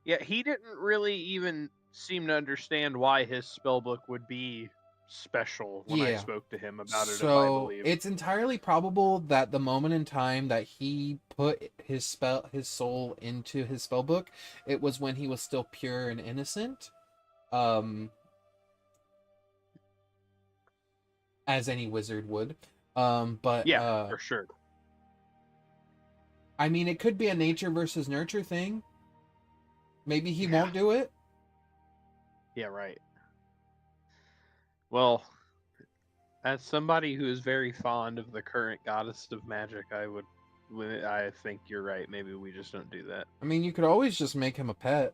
Yeah, he didn't really even seem to understand why his spellbook would be special when I Yeah. spoke to him about it, if I So believe. it's entirely probable that the moment in time that he put his soul into his spellbook, it was when he was still pure and innocent. As any wizard would. But Yeah, for sure. I mean, it could be a nature versus nurture thing. Maybe he Yeah. won't do it. Yeah, right. Well, as somebody who is very fond of the current goddess of magic, I would I think you're right. Maybe we just don't do that. I mean, you could always just make him a pet.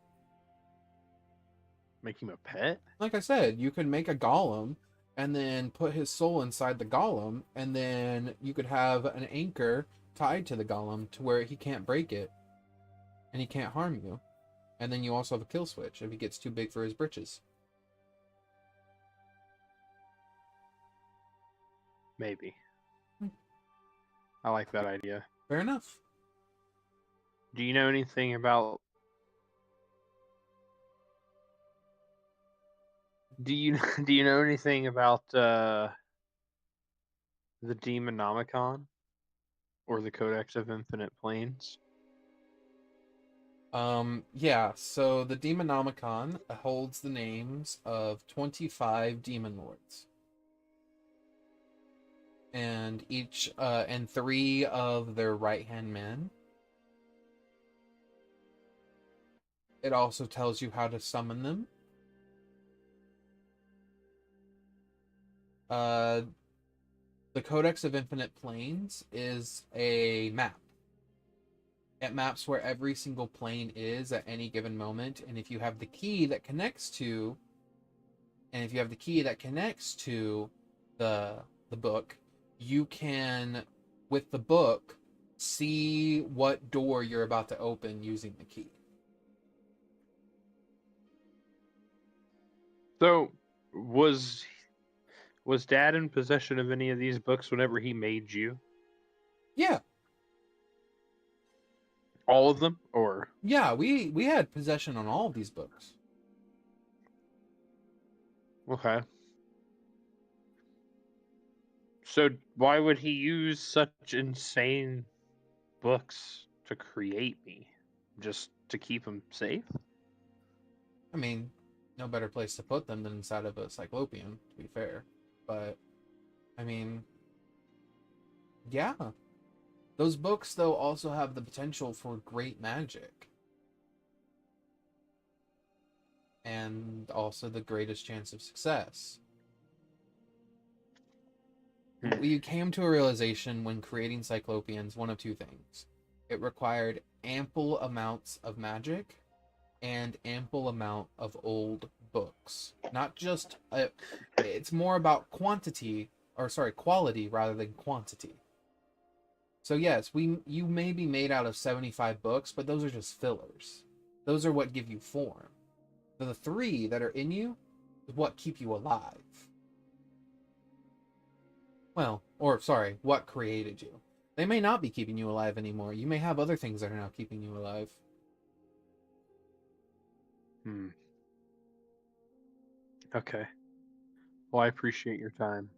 Make him a pet? Like I said, you could make a golem and then put his soul inside the golem, and then you could have an anchor tied to the golem to where he can't break it and he can't harm you. And then you also have a kill switch if he gets too big for his britches. Maybe. I like that idea. Fair enough. Do you know anything about? Do you know anything about the Demonomicon or the Codex of Infinite Planes? Yeah, so the Demonomicon holds the names of 25 demon lords. And each, and 3 of their right-hand men. It also tells you how to summon them. The Codex of Infinite Planes is a map. It maps where every single plane is at any given moment, and if you have the key that connects to, the book, you can, with the book, see what door you're about to open using the key. So, was Dad in possession of any of these books whenever he made you? Yeah, All of them, or yeah, we had possession on all of these books. okay? So why would he use such insane books to create me? Just to keep him safe? I mean, no better place to put them than inside of a Cyclopian, to be fair. But, I mean, yeah. Those books, though, also have the potential for great magic. And also the greatest chance of success. You came to a realization when creating Cyclopians, one of two things. It required ample amounts of magic and ample amount of old books. Not just, it's more about quality rather than quantity. So yes, you may be made out of 75 books, but those are just fillers. Those are what give you form. So the 3 that are in you is what keep you alive. Well, what created you. They may not be keeping you alive anymore. You may have other things that are now keeping you alive. Okay. Well, I appreciate your time.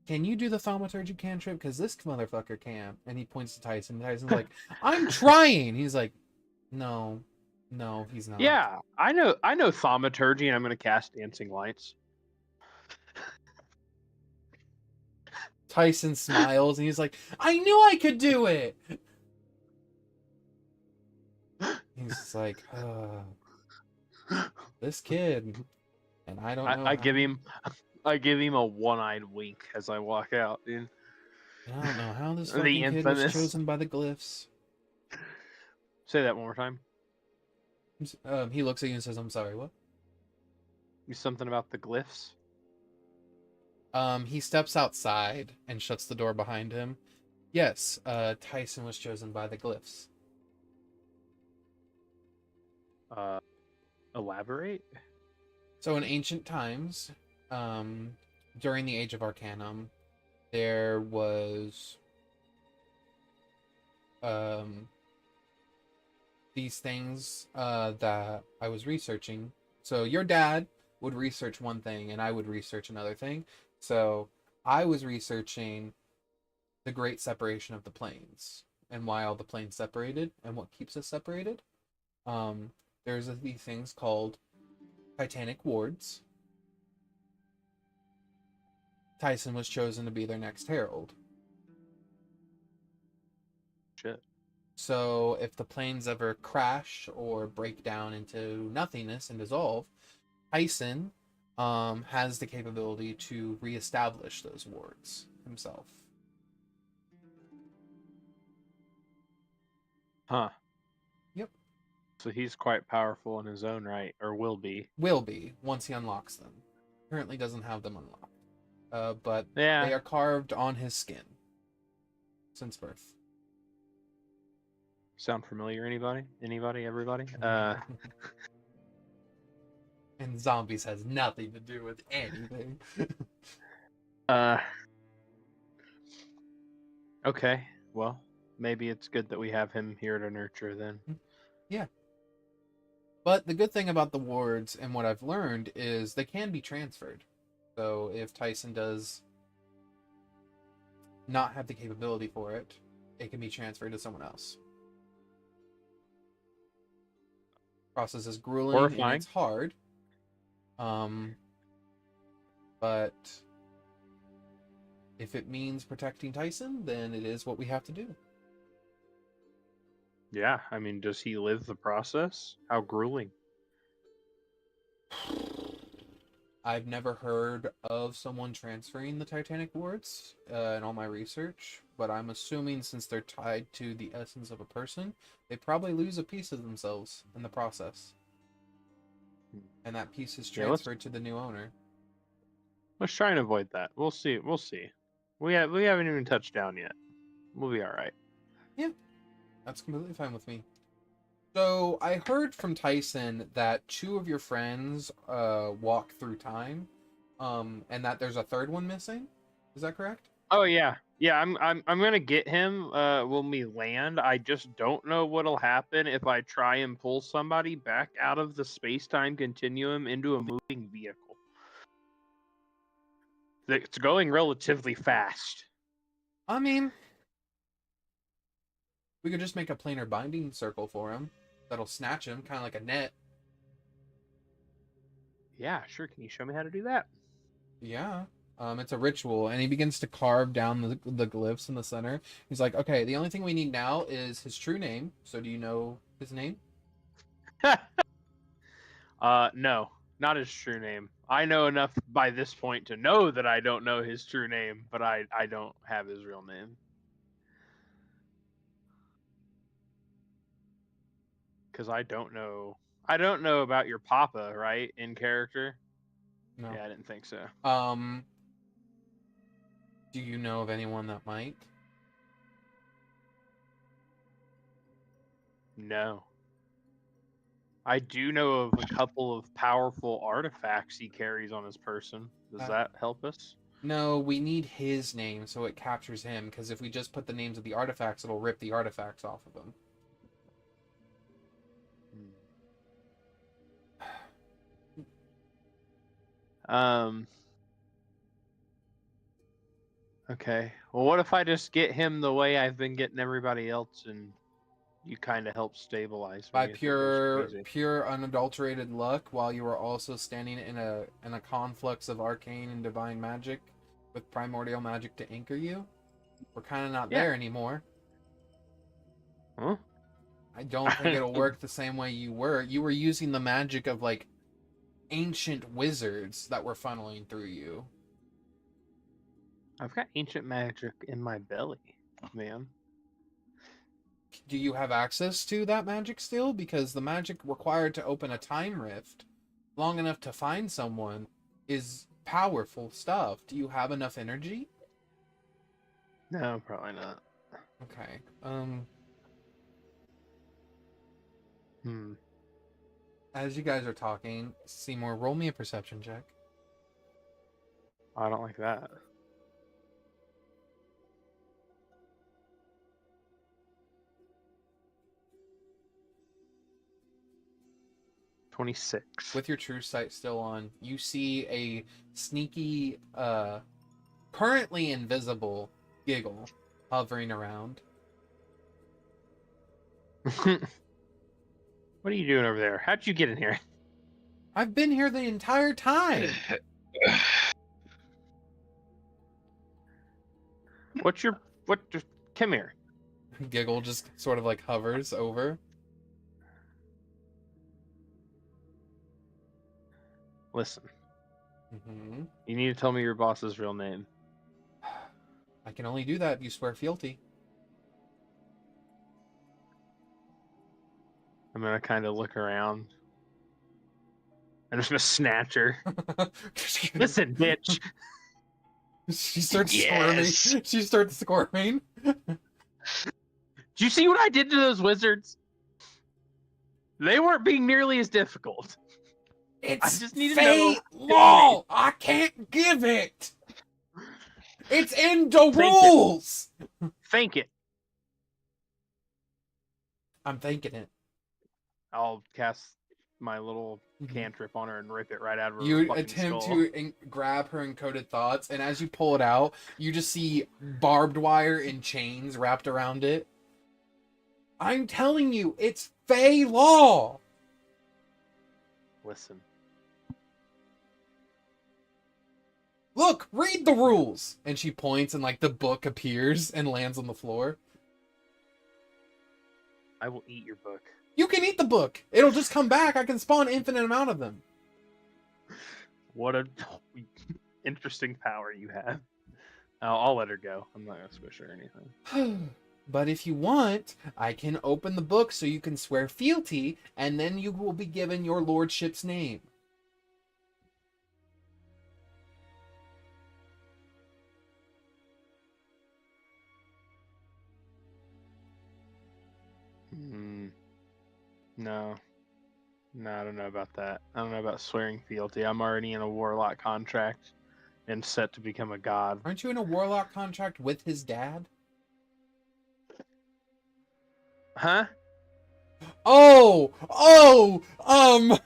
Can you do the thaumaturgy cantrip? Because this motherfucker can. And he points to Tyson. Tyson's like, I'm trying! He's like, no, he's not. Yeah, I know thaumaturgy, and I'm going to cast Dancing Lights. Tyson smiles, and he's like, I knew I could do it! He's just like, this kid. And I don't know. I give him a one-eyed wink as I walk out, dude. I don't know how this The fucking kid was infamous- chosen by the glyphs. Say that one more time. He looks at you and says, I'm sorry, what? Something about the glyphs? He steps outside and shuts the door behind him. Yes, Tyson was chosen by the glyphs. Elaborate? So in ancient times, during the Age of Arcanum, there was these things that I was researching. So your dad would research one thing and I would research another thing. So I was researching the great separation of the planes and why all the planes separated and what keeps us separated. There's these things called Titanic wards. Tyson was chosen to be their next herald. Shit. So if the planes ever crash or break down into nothingness and dissolve, Tyson has the capability to reestablish those wards himself Huh. Yep. So he's quite powerful in his own right, or will be. Will be once he unlocks them. Currently doesn't have them unlocked. But Yeah. they are carved on his skin since birth. Sound familiar? Anybody? Anybody? Everybody? And zombies has nothing to do with anything. Okay. Well, maybe it's good that we have him here to nurture then. Yeah. But the good thing about the wards and what I've learned is they can be transferred. So if Tyson does not have the capability for it, it can be transferred to someone else. Process is grueling and Horrifying. it's hard. But if it means protecting Tyson, then it is what we have to do. Yeah, I mean, does he live the process? How grueling. I've never heard of someone transferring the Titanic wards in all my research, but I'm assuming since they're tied to the essence of a person, they probably lose a piece of themselves in the process. And that piece is Yeah, transferred to the new owner. Let's try and avoid that. We'll see. We'll see. We haven't even touched down yet. We'll be all right. Yeah, that's completely fine with me. So I heard from Tyson that 2 of your friends walk through time, and that there's a third one missing. Is that correct? Oh yeah, yeah. I'm gonna get him when we land. I just don't know what'll happen if I try and pull somebody back out of the space-time continuum into a moving vehicle. It's going relatively fast. I mean, we could just make a planar binding circle for him that'll snatch him, kind of like a net. Yeah, sure. Can you show me how to do that? Yeah. It's a ritual, and he begins to carve down the glyphs in the center. He's like, okay, the only thing we need now is his true name. So do you know his name? No, not his true name. I know enough by this point to know that I don't know his true name, but I don't have his real name. Because I don't know about your papa, right? In character? No. Yeah, I didn't think so. Do you know of anyone that might? No. I do know of a couple of powerful artifacts he carries on his person. Does that help us? No, we need his name so it captures him, because if we just put the names of the artifacts, it'll rip the artifacts off of him. Okay. Well, what if I just get him the way I've been getting everybody else, and you kind of help stabilize me By if it goes pure crazy? unadulterated luck, while you are also standing in a conflux of arcane and divine magic with primordial magic to anchor you, we're kind of not Yeah. there anymore. Huh? I don't think it'll work the same way you were. You were using the magic of like ancient wizards that were funneling through you. I've got ancient magic in my belly, man. Do you have access to that magic still? Because the magic required to open a time rift long enough to find someone is powerful stuff. Do you have enough energy? No, probably not. Okay. As you guys are talking, Seymour, roll me a perception check. I don't like that. $26. With your true sight still on, you see a sneaky, currently invisible giggle hovering around. What are you doing over there? How'd you get in here? I've been here the entire time. Come here. Giggle just sort of like hovers over. Listen, Mm-hmm. you need to tell me your boss's real name. I can only do that if you swear fealty. I'm gonna kind of look around. I'm just gonna snatch her. Listen, bitch. She starts Yes. squirming. She starts squirming. Do you see what I did to those wizards? They weren't being nearly as difficult. It's just need to know- fate law. I can't give it. It's in the Think it. rules. Think it. I'm thinking it. I'll cast my little cantrip on her and rip it right out of her You fucking attempt skull. to grab her encoded thoughts, and as you pull it out, you just see barbed wire and chains wrapped around it. I'm telling you, it's Fey law. Listen. Look, read the rules. And she points, and like the book appears and lands on the floor. I will eat your book. You can eat the book. It'll just come back. I can spawn infinite amount of them. What a interesting power you have. I'll let her go. I'm not gonna squish her or anything. But if you want, I can open the book so you can swear fealty, and then you will be given your lordship's name. No. No, I don't know about that. I don't know about swearing fealty. I'm already in a warlock contract and set to become a god. Aren't you in a warlock contract with his dad? Huh?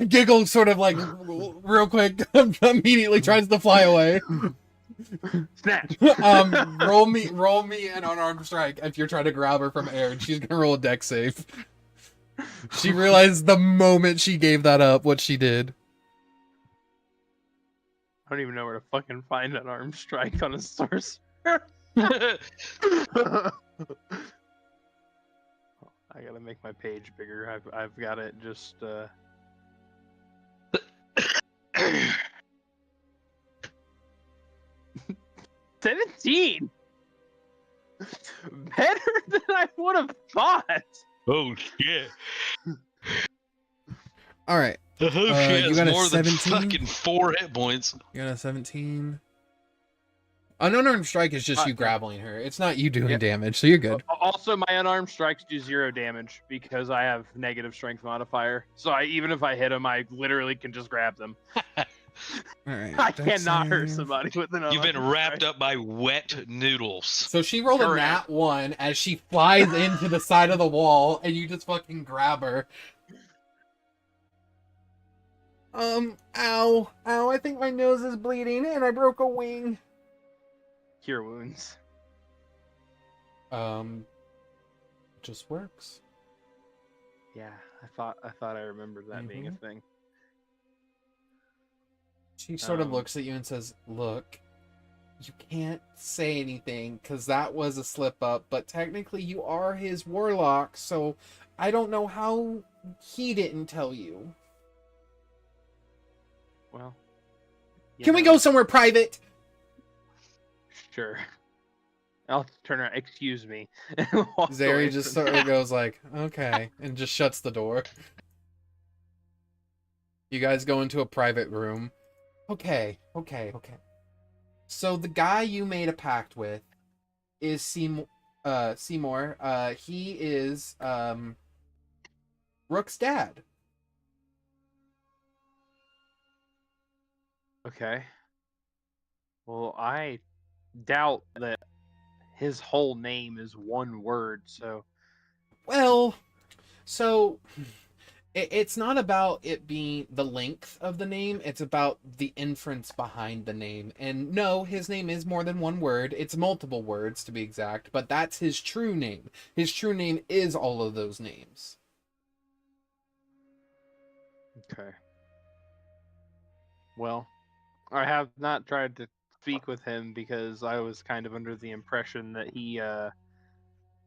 Giggle sort of like real quick, immediately tries to fly away. Snatch. Roll me an unarmed strike if you're trying to grab her from air, and she's gonna roll a dex save. She realized the moment she gave that up what she did. I don't even know where to fucking find an armed strike on a sorcerer. I gotta make my page bigger. I've got it just 17. Better than I would have thought. Oh shit! All right, The hoof you has got a more than 17? fucking 4 hit points. you got a 17. An unarmed strike is just you Yeah. grappling her. It's not you doing Yep. damage, so you're good. Also, my unarmed strikes do 0 damage because I have negative strength modifier. So even if I hit them, I literally can just grab them. All right, I dex cannot hurt save. somebody with an You've been unarmed wrapped strike. up by wet noodles. So she rolled a Correct. nat 1 as she flies into the side of the wall, and you just fucking grab her. Ow, I think my nose is bleeding, and I broke a wing. Cure wounds. Just works. Yeah, I thought I remembered that being a thing. She sort of Um, looks at you and says, "Look, you can't say anything because that was a slip up, but technically you are his warlock, so I don't know how he didn't tell you. Well, you Can we know, go somewhere private?" Sure. I'll turn around. Excuse me. and walk Zeri away just from sort that. of goes like, "Okay," and just shuts the door. You guys go into a private room. Okay. So the guy you made a pact with is Seymour. He is Rook's dad. Okay. Well, I doubt that his whole name is one word, so Well, so it's not about it being the length of the name, it's about the inference behind the name. And no, his name is more than one word. It's multiple words to be exact, but that's his true name. His true name is all of those names. okay. Well, I have not tried to speak with him because I was kind of under the impression that he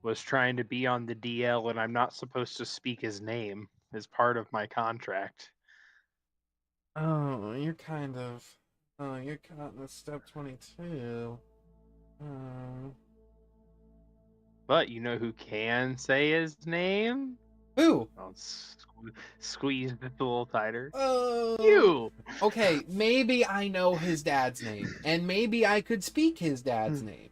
was trying to be on the DL and I'm not supposed to speak his name as part of my contract. Oh, you're kind of... Oh, you're caught in step 22. But you know who can say his name? Who? I'll squeeze this a little tighter. Oh. You. Okay, maybe I know his dad's name, and maybe I could speak his dad's name.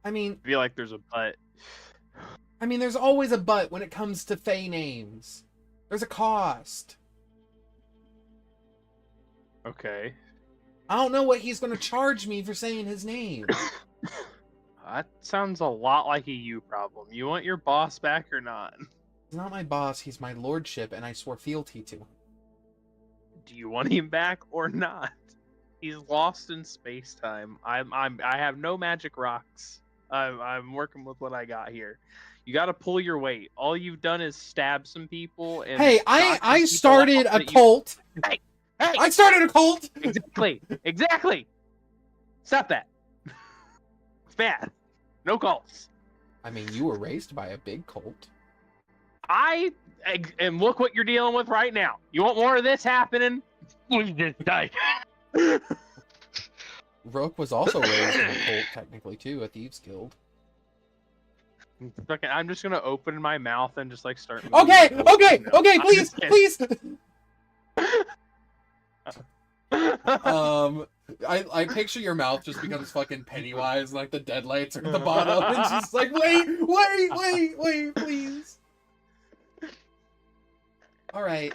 I mean, I feel like there's a but. there's always a but when it comes to Fey names. There's a cost. Okay. I don't know what he's going to charge me for saying his name. That sounds a lot like a you problem. You want your boss back or not? He's not my boss, he's my lordship, and I swore fealty to him. Do you want him back or not? He's lost in space time. I have no magic rocks. I'm working with what I got here. You got to pull your weight. All you've done is stab some people. And Hey, I started a cult. Hey, I started a cult. Exactly. Stop that. It's bad. No cults. I mean, you were raised by a big cult. And look what you're dealing with right now. You want more of this happening? We just died. Rook was also raised in a cult, technically, too, at Thieves Guild. I'm just gonna open my mouth and just like start. Okay, please. I picture your mouth just becomes fucking Pennywise, and like the deadlights are at the bottom, and she's like, wait, please. All right.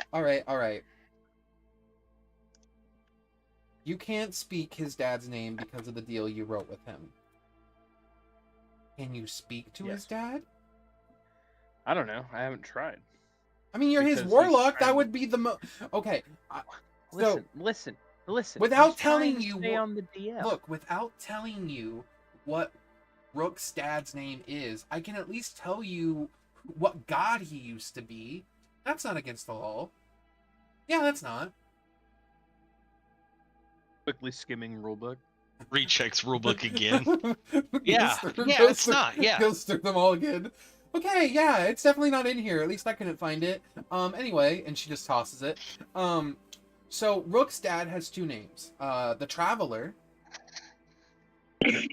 You can't speak his dad's name because of the deal you wrote with him. Can you speak to his dad? I don't know. I haven't tried. I mean, you're his Because warlock. That would be the Okay. Listen. Without He's telling trying to you stay on the DL. Look, without telling you what Rook's dad's name is, I can at least tell you what god he used to be. That's not against the law. Yeah, that's not. Quickly skimming rulebook. Rechecks rulebook again. Goes not. Yeah. Goes through them all again. Okay, yeah, it's definitely not in here. At least I couldn't find it. Anyway, and she just tosses it. So Rook's dad has two names. The Traveler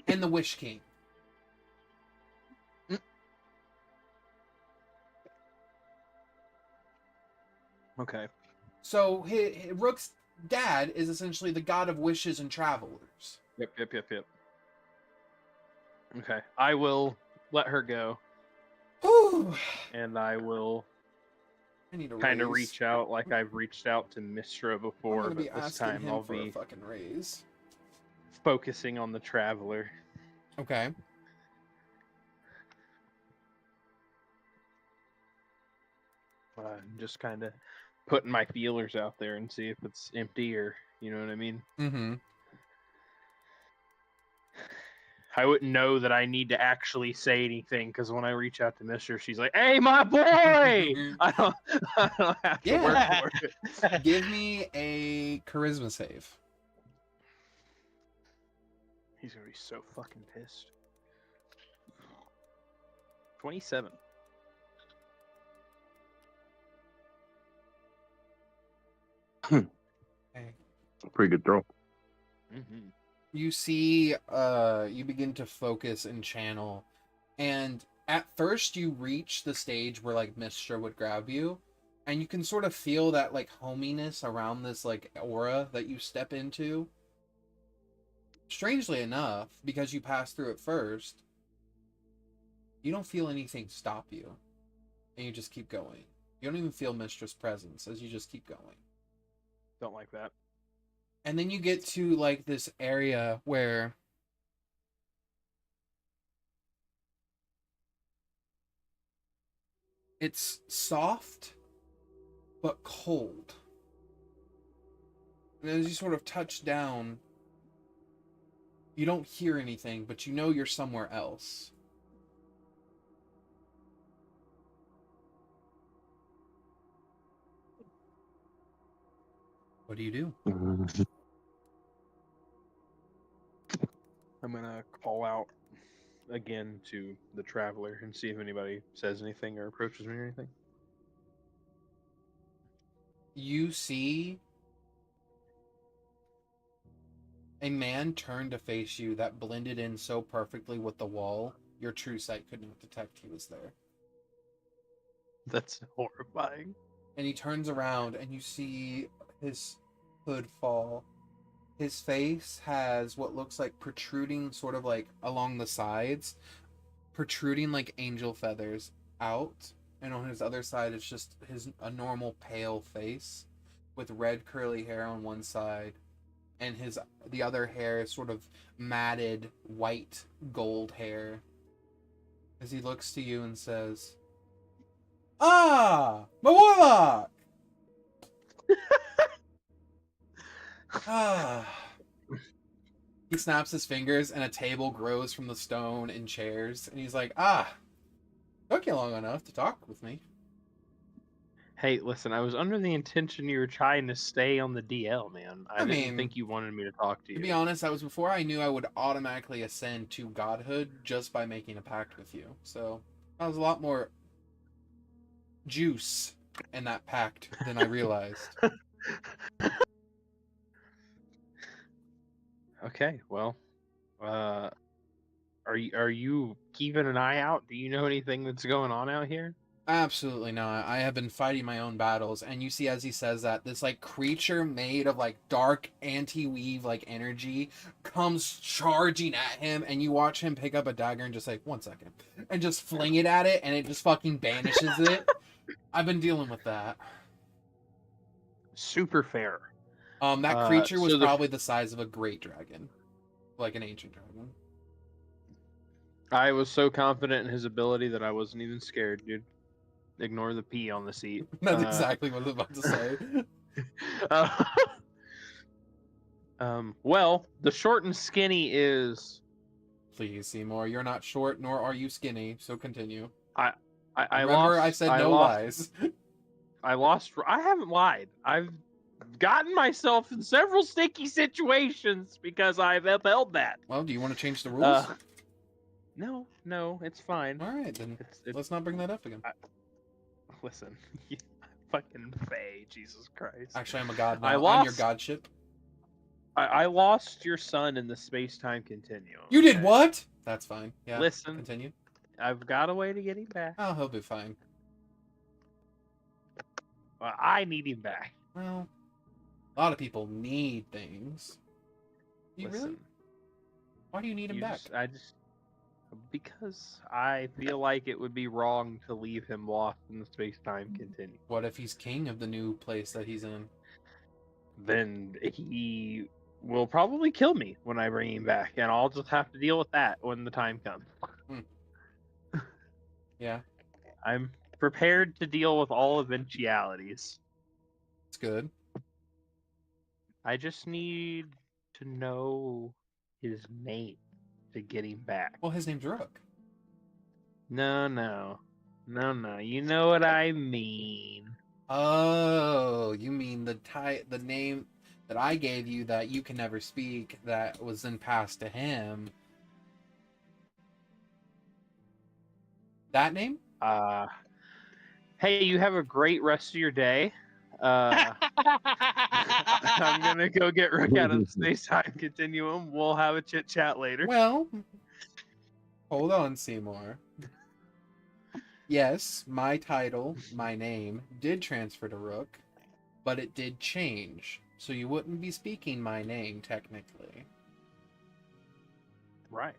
and the Wish King. Okay. So Rook's dad is essentially the god of wishes and travelers. Yep. Okay. I will let her go. Whew. And I will I need to kind of reach out like I've reached out to Mistra before, but this time I'll be a fucking raise. focusing on the Traveler. Okay. Just kind of putting my feelers out there and see if it's empty or, you know what I mean? Mm-hmm. I wouldn't know that I need to actually say anything because when I reach out to Mister, she's like, "Hey, my boy!" I don't have to work for it. Give me a charisma save. He's gonna be so fucking pissed. 27. Okay. Pretty good throw. Mm-hmm. You see, you begin to focus and channel, and at first you reach the stage where like Mistra would grab you, and you can sort of feel that like hominess around this like aura that you step into. Strangely enough, because you pass through it first, you don't feel anything stop you, and you just keep going. You don't even feel Mistra's presence as you just keep going. Don't like that. And then you get to like this area where it's soft but cold. And as you sort of touch down, you don't hear anything, but you know you're somewhere else. What do you do? I'm gonna call out again to the Traveler and see if anybody says anything or approaches me or anything. You see A man turned to face you that blended in so perfectly with the wall, your true sight could not detect he was there. That's horrifying. And he turns around and you see his hood fall. His face has what looks like protruding sort of like along the sides, protruding like angel feathers out. And on his other side, it's just a normal pale face with red curly hair on one side. And the other hair is sort of matted white gold hair. As he looks to you and says, "Ah, my warlock! Ah." He snaps his fingers and a table grows from the stone and chairs. And he's like, took you long enough to talk with me. Hey, listen, I was under the intention you were trying to stay on the DL, man. I mean, didn't think you wanted me to talk to you. To be honest, that was before I knew I would automatically ascend to godhood just by making a pact with you. So that was a lot more juice in that pact than I realized. Okay, well, are you keeping an eye out? Do you know anything that's going on out here? Absolutely not. I have been fighting my own battles, and you see as he says that, this like creature made of like dark anti-weave like energy comes charging at him, and you watch him pick up a dagger and just like, 1 second, and just fling it at it, and it just fucking banishes it. I've been dealing with that. Super fair. That creature was so probably the size of a great dragon, like an ancient dragon. I was so confident in his ability that I wasn't even scared, dude. Ignore the P on the seat. That's exactly what I was about to say. Well, the short and skinny is. Please, Seymour, you're not short nor are you skinny, so continue. I Remember, lost. I said no lost, lies. I lost. I haven't lied. I've gotten myself in several sticky situations because I've upheld that. Well, do you want to change the rules? No, it's fine. All right, then It's let's not bring that up again. listen, fucking Faye, Jesus Christ. Actually, I'm a god now. I I'm your lost- godship. I lost your son in the space-time continuum. You did okay? what? That's fine. Yeah. Listen, Continue. I've got a way to get him back. Oh, he'll be fine. I need him back. Well, a lot of people need things. You Listen, really? Why do you need him back? Because I feel like it would be wrong to leave him lost in the space-time continuum. What if he's king of the new place that he's in? Then he will probably kill me when I bring him back, and I'll just have to deal with that when the time comes. Yeah, I'm prepared to deal with all eventualities. it's good. I just need to know his name to get him back. Well, his name's Rook. No. You know what I mean. Oh, you mean the name that I gave you that you can never speak that was then passed to him. That name? Hey, you have a great rest of your day. I'm gonna go get Rook out of the space-time continuum. We'll have a chit-chat later. Well, hold on, Seymour. Yes, my title, my name, did transfer to Rook, but it did change. So you wouldn't be speaking my name, technically. Right.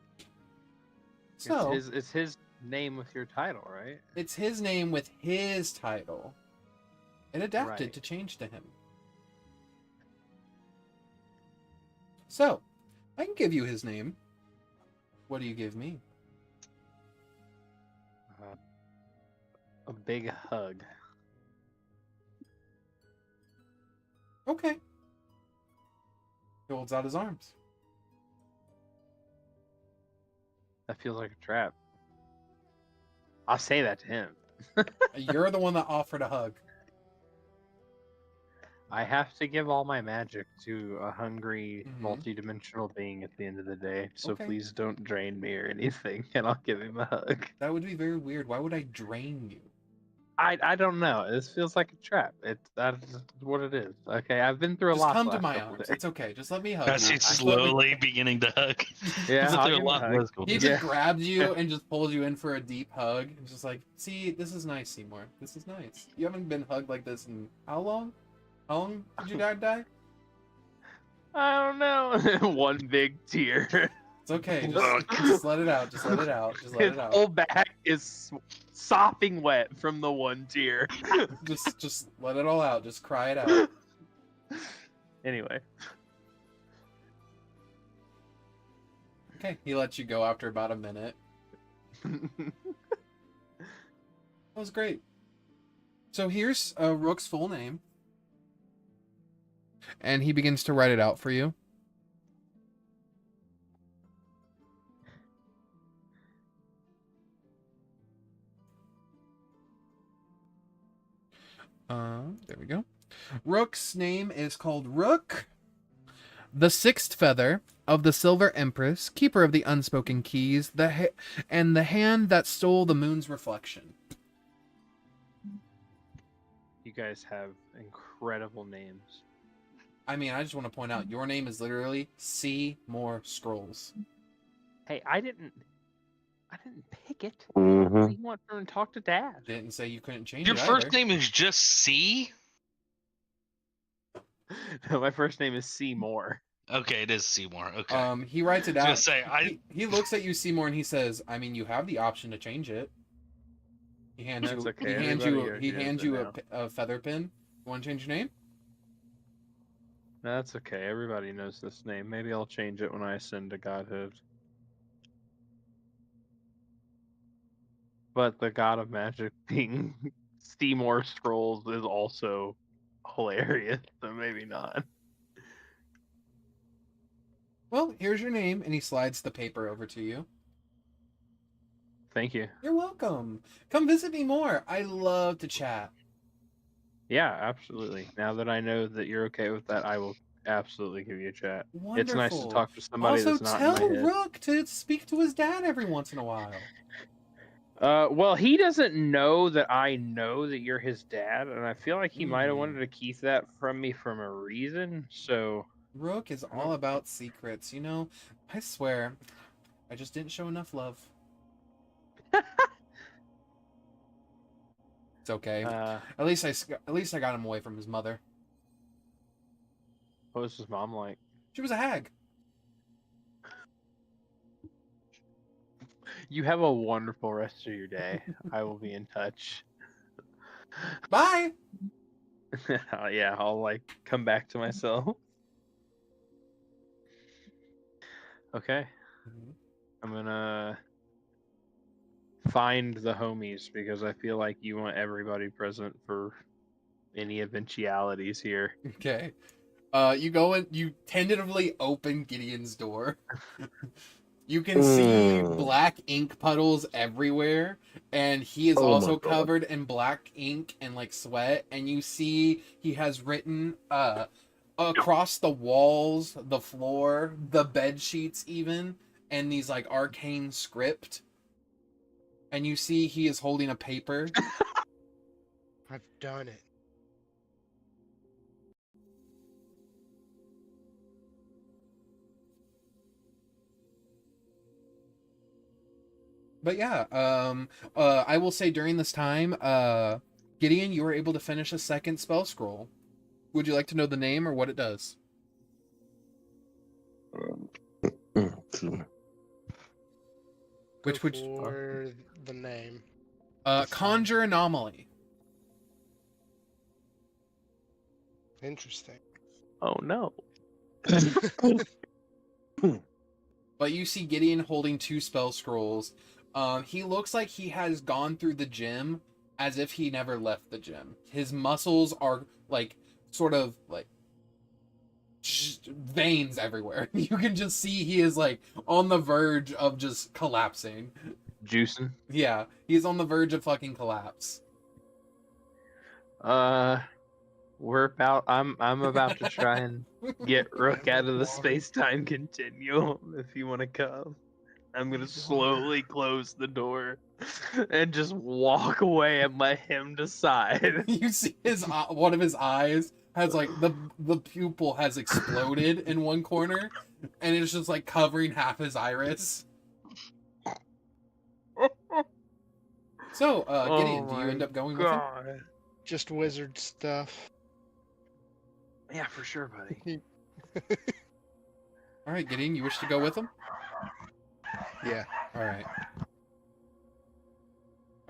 So, It's his name with your title, right? it's his name with his title. It adapted Right. to change to him. So, I can give you his name. What do you give me? A big hug. Okay. He holds out his arms. That feels like a trap. I'll say that to him. You're the one that offered a hug. I have to give all my magic to a hungry, Mhm. multi-dimensional being at the end of the day. So Okay. please don't drain me or anything, and I'll give him a hug. That would be very weird. Why would I drain you? I don't know. This feels like a trap. That's what it is. Okay, I've been through a Just lot. come the to last my couple arms. days. It's okay. Just let me hug As you. he's Just let me- slowly beginning to hug. Yeah, Been I'll through a give him a lot. hug. Let's go. He dude. just Yeah. grabs you and just pulls you in for a deep hug. It's just like, see, this is nice, Seymour. This is nice. You haven't been hugged like this in how long? How long did your dad die? I don't know. One big tear. It's okay. Ugh. Just let it out. Just let it out. Just let His it out. whole back is sopping wet from the one tear. Just let it all out. Just cry it out. Anyway, Okay. He lets you go after about a minute. That was great. So here's Rook's full name. And he begins to write it out for you. There we go. Rook's name is called Rook, the sixth feather of the Silver Empress, keeper of the unspoken keys, and the hand that stole the moon's reflection. you guys have incredible names. I mean, I just want to point out, your name is literally Simour Scrolls. Hey, I didn't pick it. Mm-hmm. You want to talk to Dad? Didn't say you couldn't change Your it first either. name is just C? My first name is Seymour. Okay, it is Seymour. Okay. He writes it I out. was gonna say, He looks at you, Seymour, and he says, "I mean, you have the option to change it." He hands That's you. okay, He hands everybody you. here He knows hands it you now. a feather pin. You want to change your name? No, that's okay. Everybody knows this name. Maybe I'll change it when I ascend to godhood. But the god of magic being Simour Scrolls is also hilarious, so maybe not. Well, here's your name, and he slides the paper over to you. Thank you. You're welcome. Come visit me more. I love to chat. Yeah, absolutely. Now that I know that you're okay with that, I will absolutely give you a chat. Wonderful. It's nice to talk to somebody Also, that's not tell in my head. Rook to speak to his dad every once in a while. Well, he doesn't know that I know that you're his dad, and I feel like he might have wanted to keep that from me from a reason. So Rook is all about secrets, you know. I swear, I just didn't show enough love. It's okay. At least I got him away from his mother. what was his mom like? She was a hag. You have a wonderful rest of your day. I will be in touch. Bye. Yeah, I'll like come back to myself. Okay. I'm gonna find the homies because I feel like you want everybody present for any eventualities here. Okay. You go in. You tentatively open Gideon's door. You can see black ink puddles everywhere, and he is Oh my also God. covered in black ink and like sweat. And you see he has written across the walls, the floor, the bed sheets, even, and these like arcane script. And you see he is holding a paper. I've done it. But yeah, I will say during this time, Gideon, you were able to finish a second spell scroll. Would you like to know the name or what it does? Which Go for the name. Conjure Anomaly. Interesting. Oh no. But you see Gideon holding two spell scrolls. He looks like he has gone through the gym as if he never left the gym. His muscles are like sort of like veins everywhere. You can just see he is like on the verge of just collapsing. Juicing. Yeah, he's on the verge of fucking collapse. We're about I'm about to try and get Rook out of the space-time continuum if you want to come. I'm gonna slowly close the door and just walk away and let him decide. You see his one of his eyes has like the pupil has exploded in one corner, and it's just like covering half his iris. So, Gideon, do you end up going with him? Just wizard stuff. Yeah, for sure, buddy. All right, Gideon, you wish to go with him? Yeah. All right.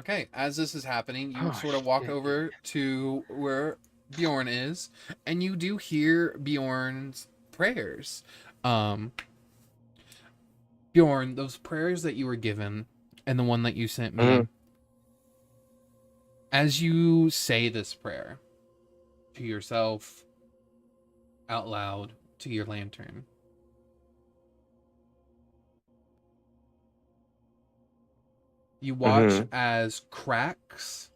Okay, as this is happening, you Oh, sort of walk shit. over to where Bjorn is, and you do hear Bjorn's prayers. Bjorn, those prayers that you were given, and the one that you sent me, as you say this prayer to yourself, out loud, to your lantern, you watch as cracks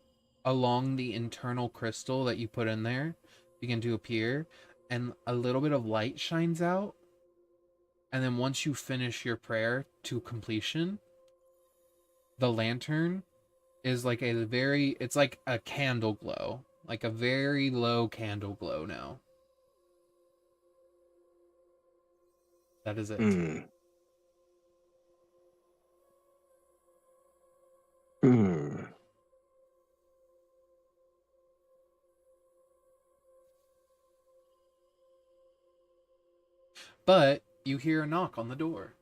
along the internal crystal that you put in there begin to appear, and a little bit of light shines out. And then once you finish your prayer to completion, the lantern is like it's like a candle glow, like a very low candle glow now. That is it. But you hear a knock on the door.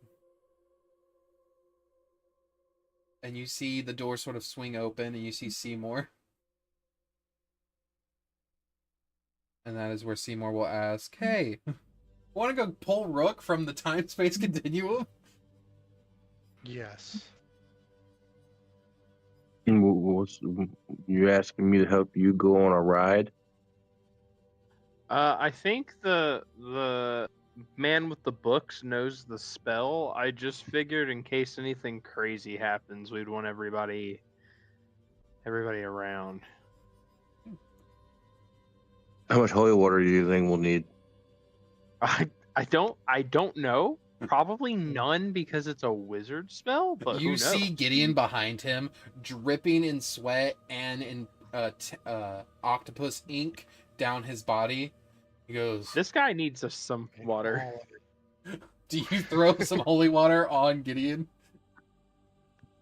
And you see the door sort of swing open, and you see Simour. And that is where Simour will ask, "Hey, want to go pull Rook from the time-space continuum?" Yes. You asking me to help you go on a ride? I think the man with the books knows the spell. I just figured in case anything crazy happens, we'd want everybody around. How much holy water do you think we'll need? I don't know. Probably none because it's a wizard spell, but who You knows? see Gideon behind him, dripping in sweat and in octopus ink down his body. He goes, This guy needs some water. "Do you throw some holy water on Gideon?"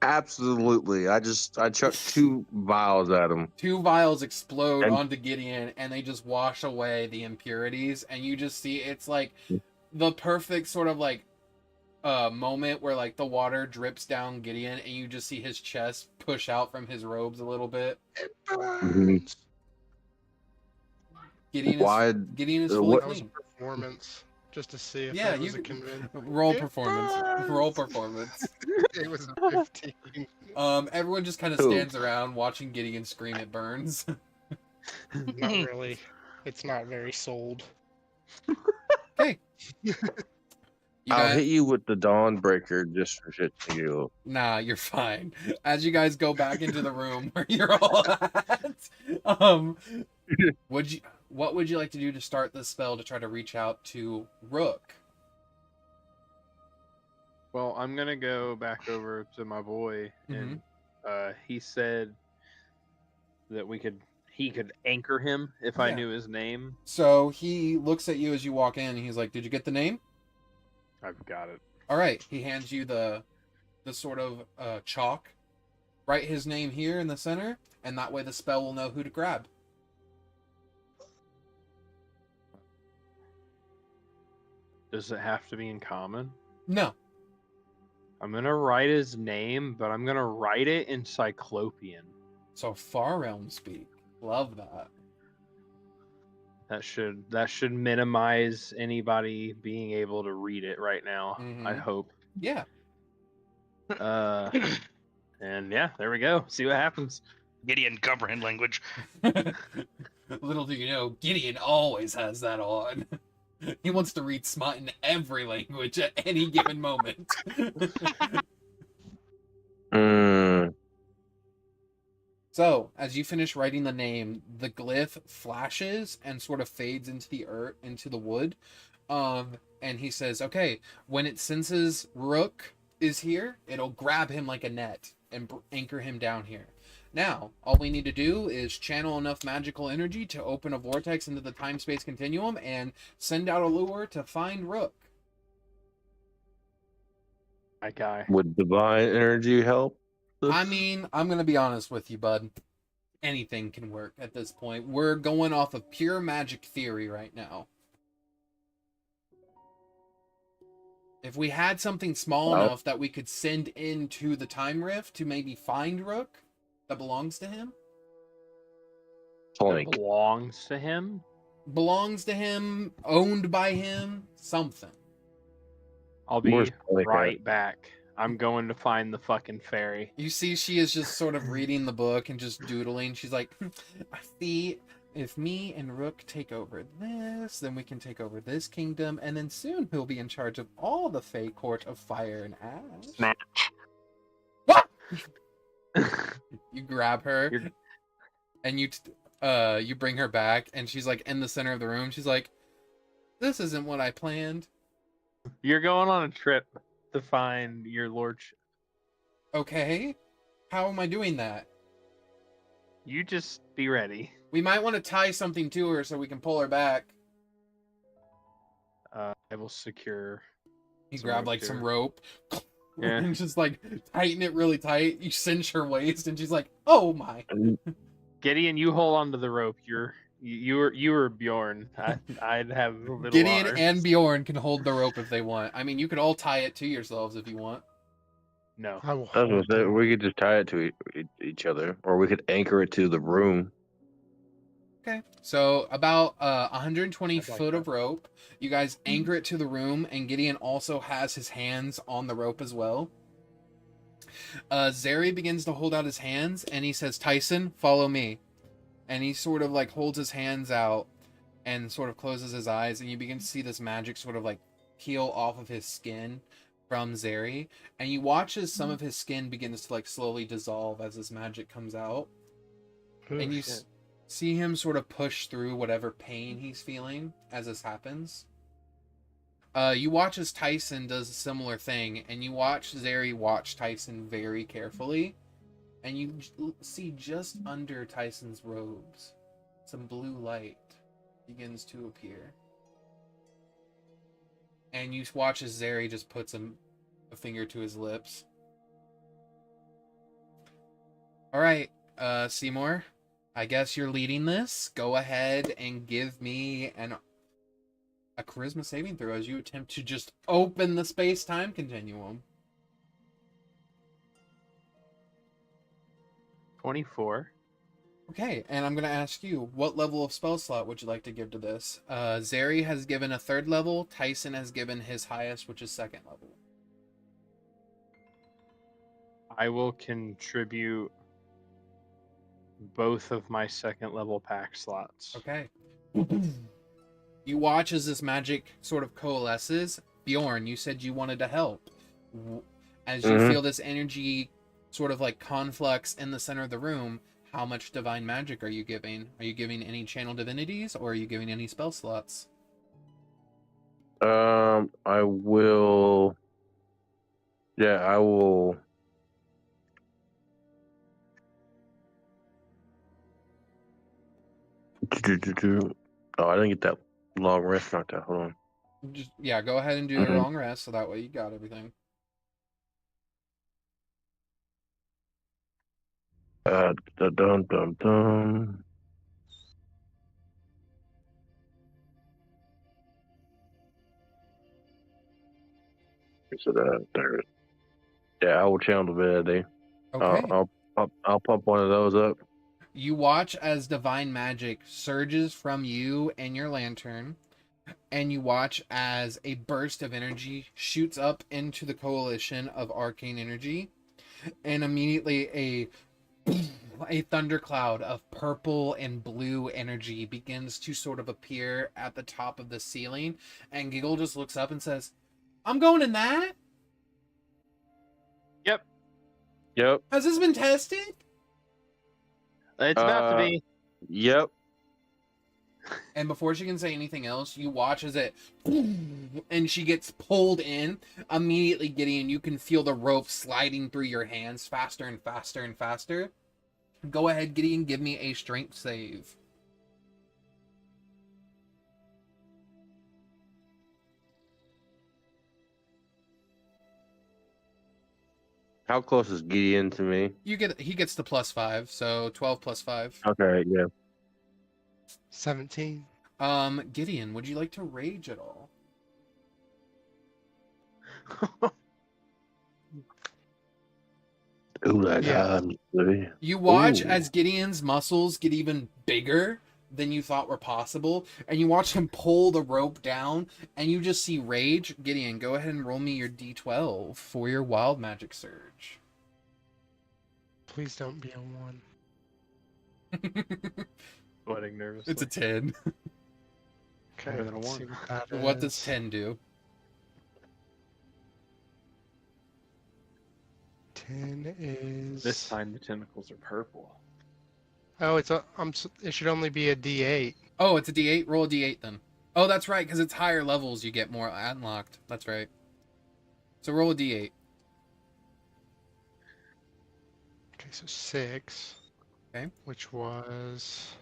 Absolutely. I chucked 2 vials at him. 2 vials explode And- onto Gideon, and they just wash away the impurities, and you just see it's like the perfect sort of like moment where like the water drips down Gideon, and you just see his chest push out from his robes a little bit. Gideon is fully what- That was a clean. performance, just to see if Yeah, that was you a convince. roll It performance. was. Roll performance. It was a 15. Everyone just kind of Who? stands around watching Gideon scream at Burns. Not really. It's not very sold. Hey, you I'll guys, hit you with the Dawnbreaker just for shit to you. nah, you're fine. As you guys go back into the room where you're all at, what would you like to do to start this spell to try to reach out to Rook? Well, I'm gonna go back over to my boy, and he said that he could anchor him if I Yeah. knew his name. So he looks at you as you walk in, and he's like, "Did you get the name?" I've got it. All right. He hands you the sort of chalk. Write his name here in the center, and that way the spell will know who to grab. Does it have to be in common? No. I'm gonna write his name, but I'm gonna write it in Cyclopian. So Far Realm speak. Love that. That should minimize anybody being able to read it right now. I Mhm. hope. Yeah. And yeah, there we go. See what happens. Gideon comprehend language. Little do you know, Gideon always has that on. He wants to read smut in every language at any given moment. So, as you finish writing the name, the glyph flashes and sort of fades into the wood. And he says, "Okay, when it senses Rook, is here, it'll grab him like a net and anchor him down here. Now, all we need to do is channel enough magical energy to open a vortex into the time-space continuum and send out a lure to find Rook. My guy. Would divine energy help? I mean, I'm going to be honest with you, bud. Anything can work at this point. We're going off of pure magic theory right now. If we had something small enough that we could send into the time rift to maybe find Rook that belongs to him. Plank. Belongs to him. Belongs to him, owned by him, something. I'll be Where's Plank right back. I'm going to find the fucking fairy. You see, she is just sort of reading the book and just doodling. She's like, I see, if me and Rook take over this, then we can take over this kingdom, and then soon he'll be in charge of all the Fey Court of Fire and Ash. Snatch. What? You grab her, You're- and you bring her back, and she's like in the center of the room. She's like, this isn't what I planned. You're going on a trip to find your lordship. Okay, how am I doing that? You just be ready. We might want to tie something to her so we can pull her back. I will secure. You Some grab rope like to some her. rope Yeah. and just like tighten it really tight. You cinch her waist, and she's like, "Oh my!" Gideon, you hold on to the rope. You were Bjorn. I'd have a little Gideon arms. and Bjorn can hold the rope if they want. I mean, you could all tie it to yourselves if you want. No. I was gonna say, we could just tie it to each other, or we could anchor it to the room. Okay. So about 120 I'd like foot of that. rope. You guys anchor it to the room, and Gideon also has his hands on the rope as well. Zeri begins to hold out his hands, and he says, "Tyson, follow me." And he sort of like holds his hands out and sort of closes his eyes, and you begin to see this magic sort of like peel off of his skin from Zeri, and you watch as some of his skin begins to like slowly dissolve as his magic comes out, and you see him sort of push through whatever pain he's feeling as this happens. You watch as Tyson does a similar thing, and you watch Zeri watch Tyson very carefully. And you see just under Tyson's robes, some blue light begins to appear. And you watch as Zeri just puts a finger to his lips. Alright, Simour, I guess you're leading this. Go ahead and give me a charisma saving throw as you attempt to just open the space-time continuum. 24. Okay, and I'm going to ask you, what level of spell slot would you like to give to this? Zeri has given a 3rd level, Tyson has given his highest, which is 2nd level. I will contribute both of my 2nd level pack slots. Okay. You watch as this magic sort of coalesces. Bjorn, you said you wanted to help. As you feel this energy sort of like conflux in the center of the room, how much divine magic are you giving? Are you giving any channel divinities, or are you giving any spell slots? I will. Yeah, I will. Oh, I didn't get that long rest knocked out. Hold on. Just, yeah, go ahead and do the long rest, so that way you got everything. Dun dun dun. So there. Yeah, I will channel divinity. Okay. I'll pump one of those up. You watch as divine magic surges from you and your lantern, and you watch as a burst of energy shoots up into the coalition of arcane energy, and immediately a thundercloud of purple and blue energy begins to sort of appear at the top of the ceiling, and Giggle just looks up and says, "I'm going in that? Yep. Has this been tested?" It's about to be. Yep. And before she can say anything else, you watch as it and she gets pulled in. Immediately, Gideon, you can feel the rope sliding through your hands faster and faster and faster. Go ahead, Gideon, give me a strength save. How close is Gideon to me? He gets the +5, so 12 plus 5. Okay, yeah. 17. Gideon, would you like to rage at all? Ooh, that Yeah. You watch Ooh. as Gideon's muscles get even bigger than you thought were possible, and you watch him pull the rope down, and you just see rage. Gideon, go ahead and roll me your d12 for your wild magic surge. Please don't be a 1. Sweating nervously. It's a 10. Okay, Better than a let's 1. see what that What does is. 10 do? 10 is. This time the tentacles are purple. Oh, it should only be a D8. Oh, it's a d8? Roll a d8 then. Oh, that's right, because it's higher levels you get more unlocked. That's right. So roll a d8. Okay, so 6. Okay. Which was.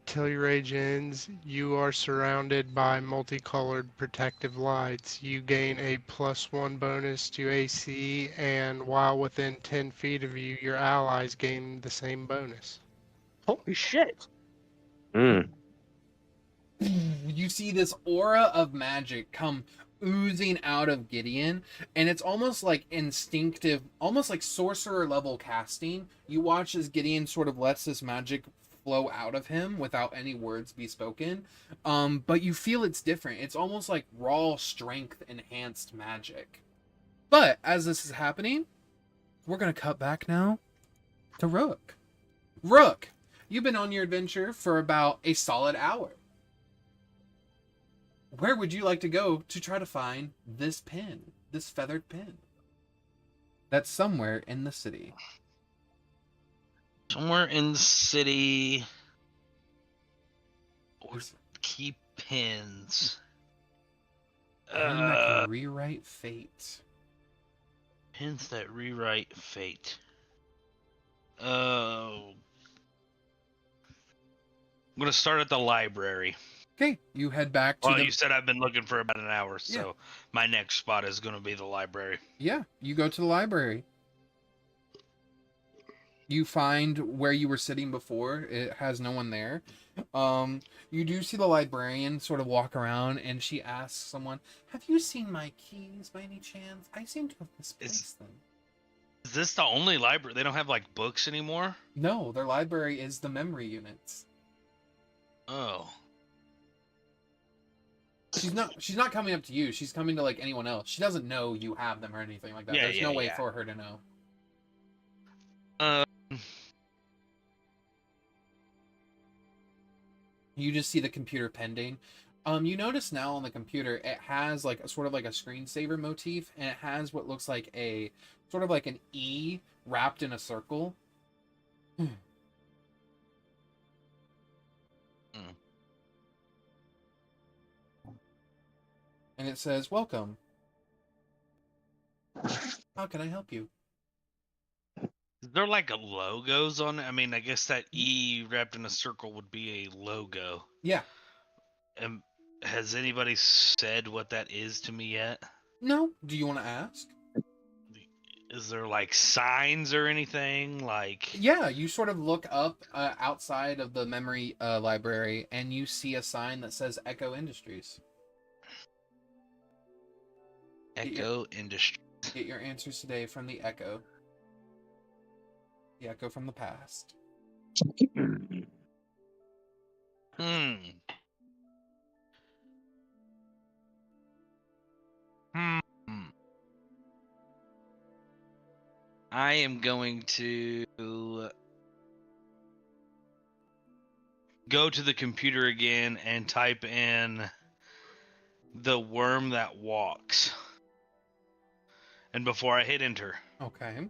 Till your rage ends, you are surrounded by multicolored protective lights. You gain a +1 bonus to AC, and while within 10 feet of you, your allies gain the same bonus. Holy shit! Mm. You see this aura of magic come oozing out of Gideon, and it's almost like instinctive, almost like sorcerer level casting. You watch as Gideon sort of lets this magic flow out of him without any words be spoken, but you feel it's different. It's almost like raw strength enhanced magic. But as this is happening, we're gonna cut back now to Rook. Rook, you've been on your adventure for about a solid hour. Where would you like to go to try to find this pin, this feathered pin? That's somewhere in the city. Somewhere in the city. Or This key pins. pin that can rewrite fate. Pins that rewrite fate. Oh. I'm gonna start at the library. Okay, you head back to Well, the... you said I've been looking for about an hour, so my next spot is gonna be the library. Yeah, you go to the library. You find where you were sitting before. It has no one there. You do see the librarian sort of walk around, and she asks someone, "Have you seen my keys by any chance? I seem to have misplaced them." Is this the only library? They don't have like books anymore? No, their library is the memory units. Oh. She's not coming up to you. She's coming to like anyone else. She doesn't know you have them or anything like that. Yeah, There's yeah, no way yeah. for her to know. You just see the computer pending. You notice now on the computer it has like a sort of like a screensaver motif, and it has what looks like a sort of like an E wrapped in a circle. And it says, "Welcome. How can I help you?" Is there like a logos on it? I mean, I guess that E wrapped in a circle would be a logo. Yeah. Has anybody said what that is to me yet? No. Do you want to ask? Is there like signs or anything? Like Yeah, you sort of look up outside of the memory library, and you see a sign that says Echo Industries. Echo Industry. Get your answers today from the Echo. The Echo from the past. Hmm. I am going to go to the computer again and type in the worm that walks. And before I hit enter, Okay.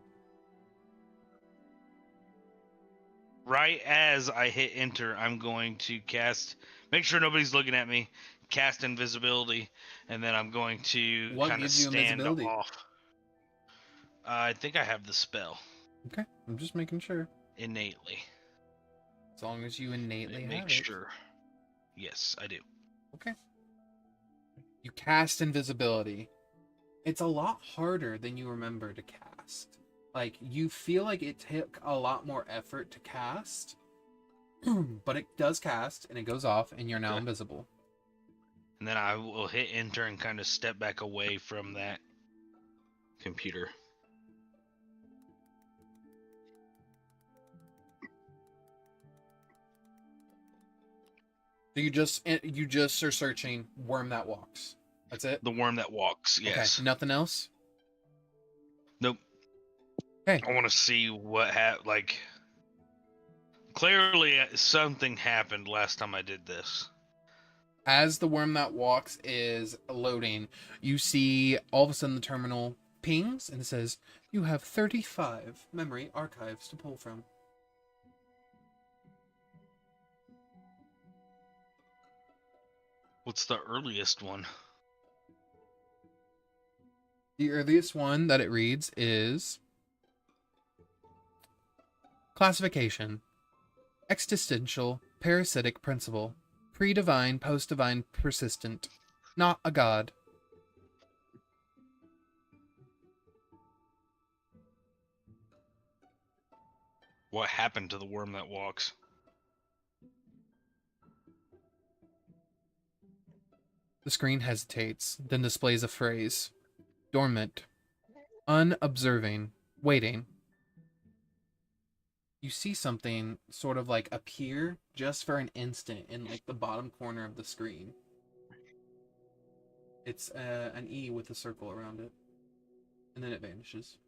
Right as I hit enter, I'm going to cast. Make sure nobody's looking at me. Cast invisibility, and then I'm going to What kind of gives you stand invisibility? off. I think I have the spell Okay, I'm just making sure. innately. As long as you innately Make have it. sure. Yes, I do. Okay. You cast invisibility. It's a lot harder than you remember to cast. Like, you feel like it took a lot more effort to cast, but it does cast, and it goes off, and you're now Okay. invisible. And then I will hit enter and kind of step back away from that computer. So you just are searching worm that walks. That's it? The worm that walks, yes. Okay, nothing else? Nope. Okay. I want to see what like. Clearly, something happened last time I did this. As the worm that walks is loading, you see all of a sudden the terminal pings and it says, you have 35 memory archives to pull from. What's the earliest one? The earliest one that it reads is classification: existential, parasitic principle, pre-divine, post-divine, persistent, not a god. What happened to the worm that walks? The screen hesitates, then displays a phrase: dormant, unobserving, waiting. You see something sort of like appear just for an instant in like the bottom corner of the screen. It's an E with a circle around it, and then it vanishes.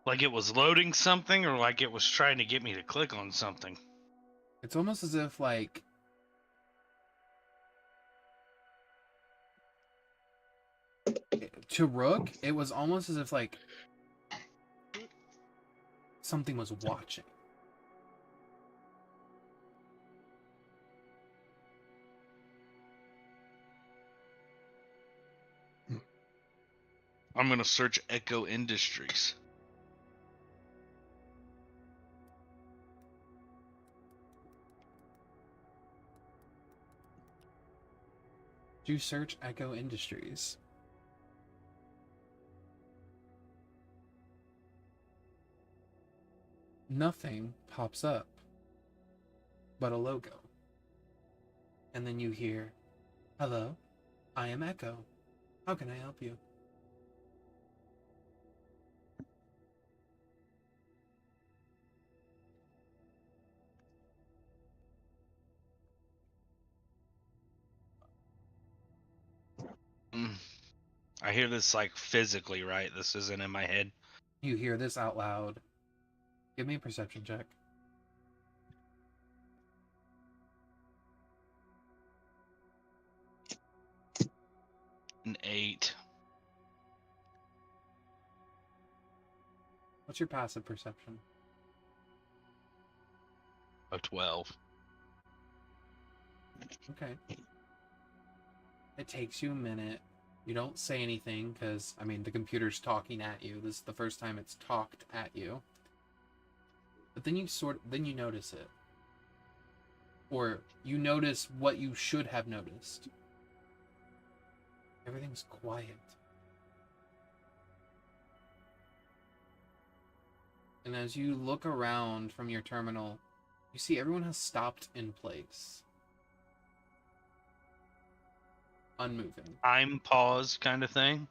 Like it was loading something, or like it was trying to get me to click on something? It's almost as if like to Rook, it was almost as if like something was watching. I'm gonna search Echo Industries. Do search Echo Industries. Nothing pops up but a logo. And then you hear, "Hello, I am Echo. How can I help you?" I hear this like physically, right? This isn't in my head. You hear this out loud. Give me a perception check. An 8. What's your passive perception? A 12. Okay. It takes you a minute. You don't say anything because, I mean, the computer's talking at you. This is the first time it's talked at you. But then you notice it. Or you notice what you should have noticed. Everything's quiet. And as you look around from your terminal, you see everyone has stopped in place. Unmoving. I'm pause kind of thing.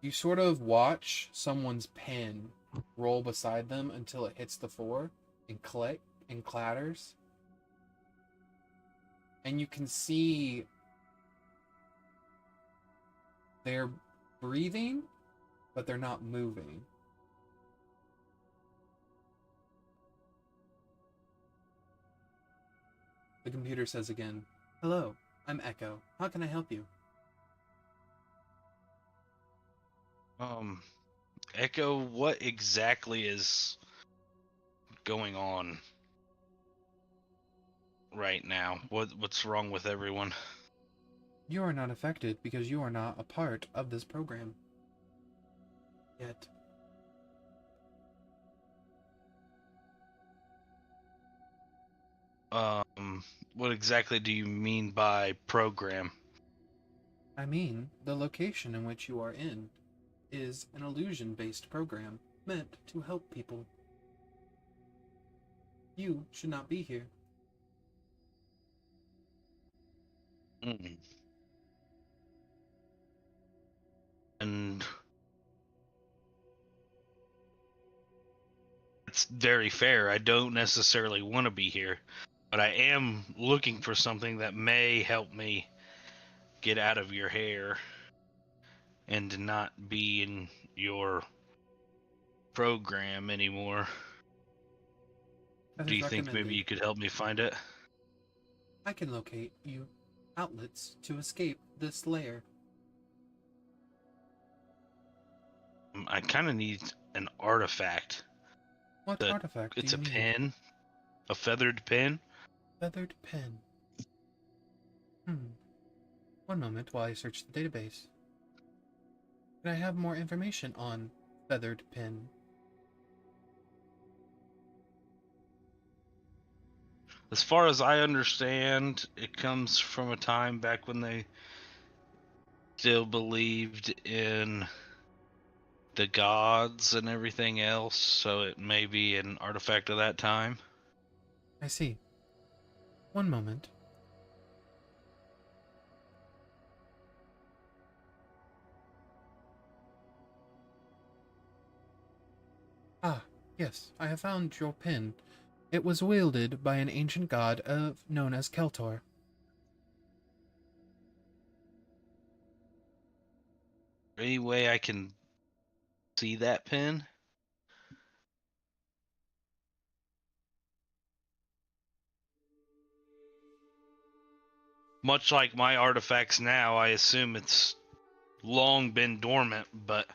You sort of watch someone's pen roll beside them until it hits the floor and click and clatters. And you can see they're breathing, but they're not moving. The computer says again, Hello, I'm Echo. How can I help you? Echo, what exactly is going on right now? What's wrong with everyone? You are not affected because you are not a part of this program. Yet. What exactly do you mean by program? I mean, the location in which you are in is an illusion-based program meant to help people. You should not be here. Mm. And it's very fair. I don't necessarily want to be here, but I am looking for something that may help me get out of your hair and to not be in your program anymore. That Do is you think maybe recommended. you could help me find it? I can locate you outlets to escape this lair. I kind of need an artifact. What artifact do It's you a need? pen, a feathered pen. Feathered pen. One moment while I search the database. Can I have more information on feathered pen? As far as I understand, it comes from a time back when they still believed in the gods and everything else, so it may be an artifact of that time. I see. One moment. Ah, yes, I have found your pin. It was wielded by an ancient god known as Keltor. Any way I can see that pin? Much like my artifacts now, I assume it's long been dormant, but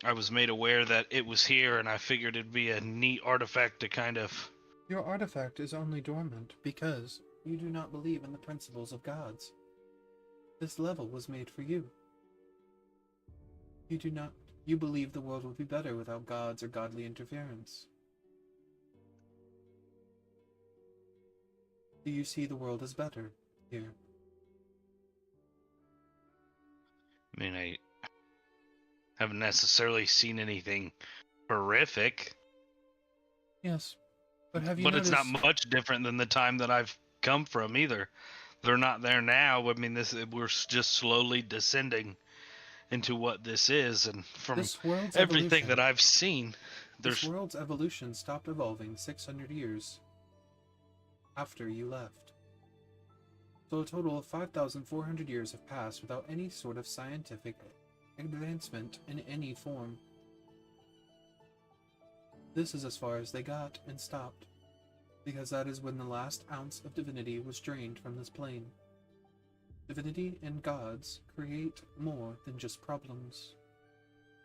I was made aware that it was here, and I figured it'd be a neat artifact to kind of... Your artifact is only dormant because you do not believe in the principles of gods. This level was made for you. You believe the world would be better without gods or godly interference. Do you see the world as better here? I mean, I haven't necessarily seen anything horrific. Yes, but have you But noticed... it's not much different than the time that I've come from either. They're not there now. I mean, we're just slowly descending into what this is, and from This world's everything evolution... that I've seen, This there's world's evolution stopped evolving 600 years after you left. So a total of 5,400 years have passed without any sort of scientific advancement in any form. This is as far as they got and stopped, because that is when the last ounce of divinity was drained from this plane. Divinity and gods create more than just problems.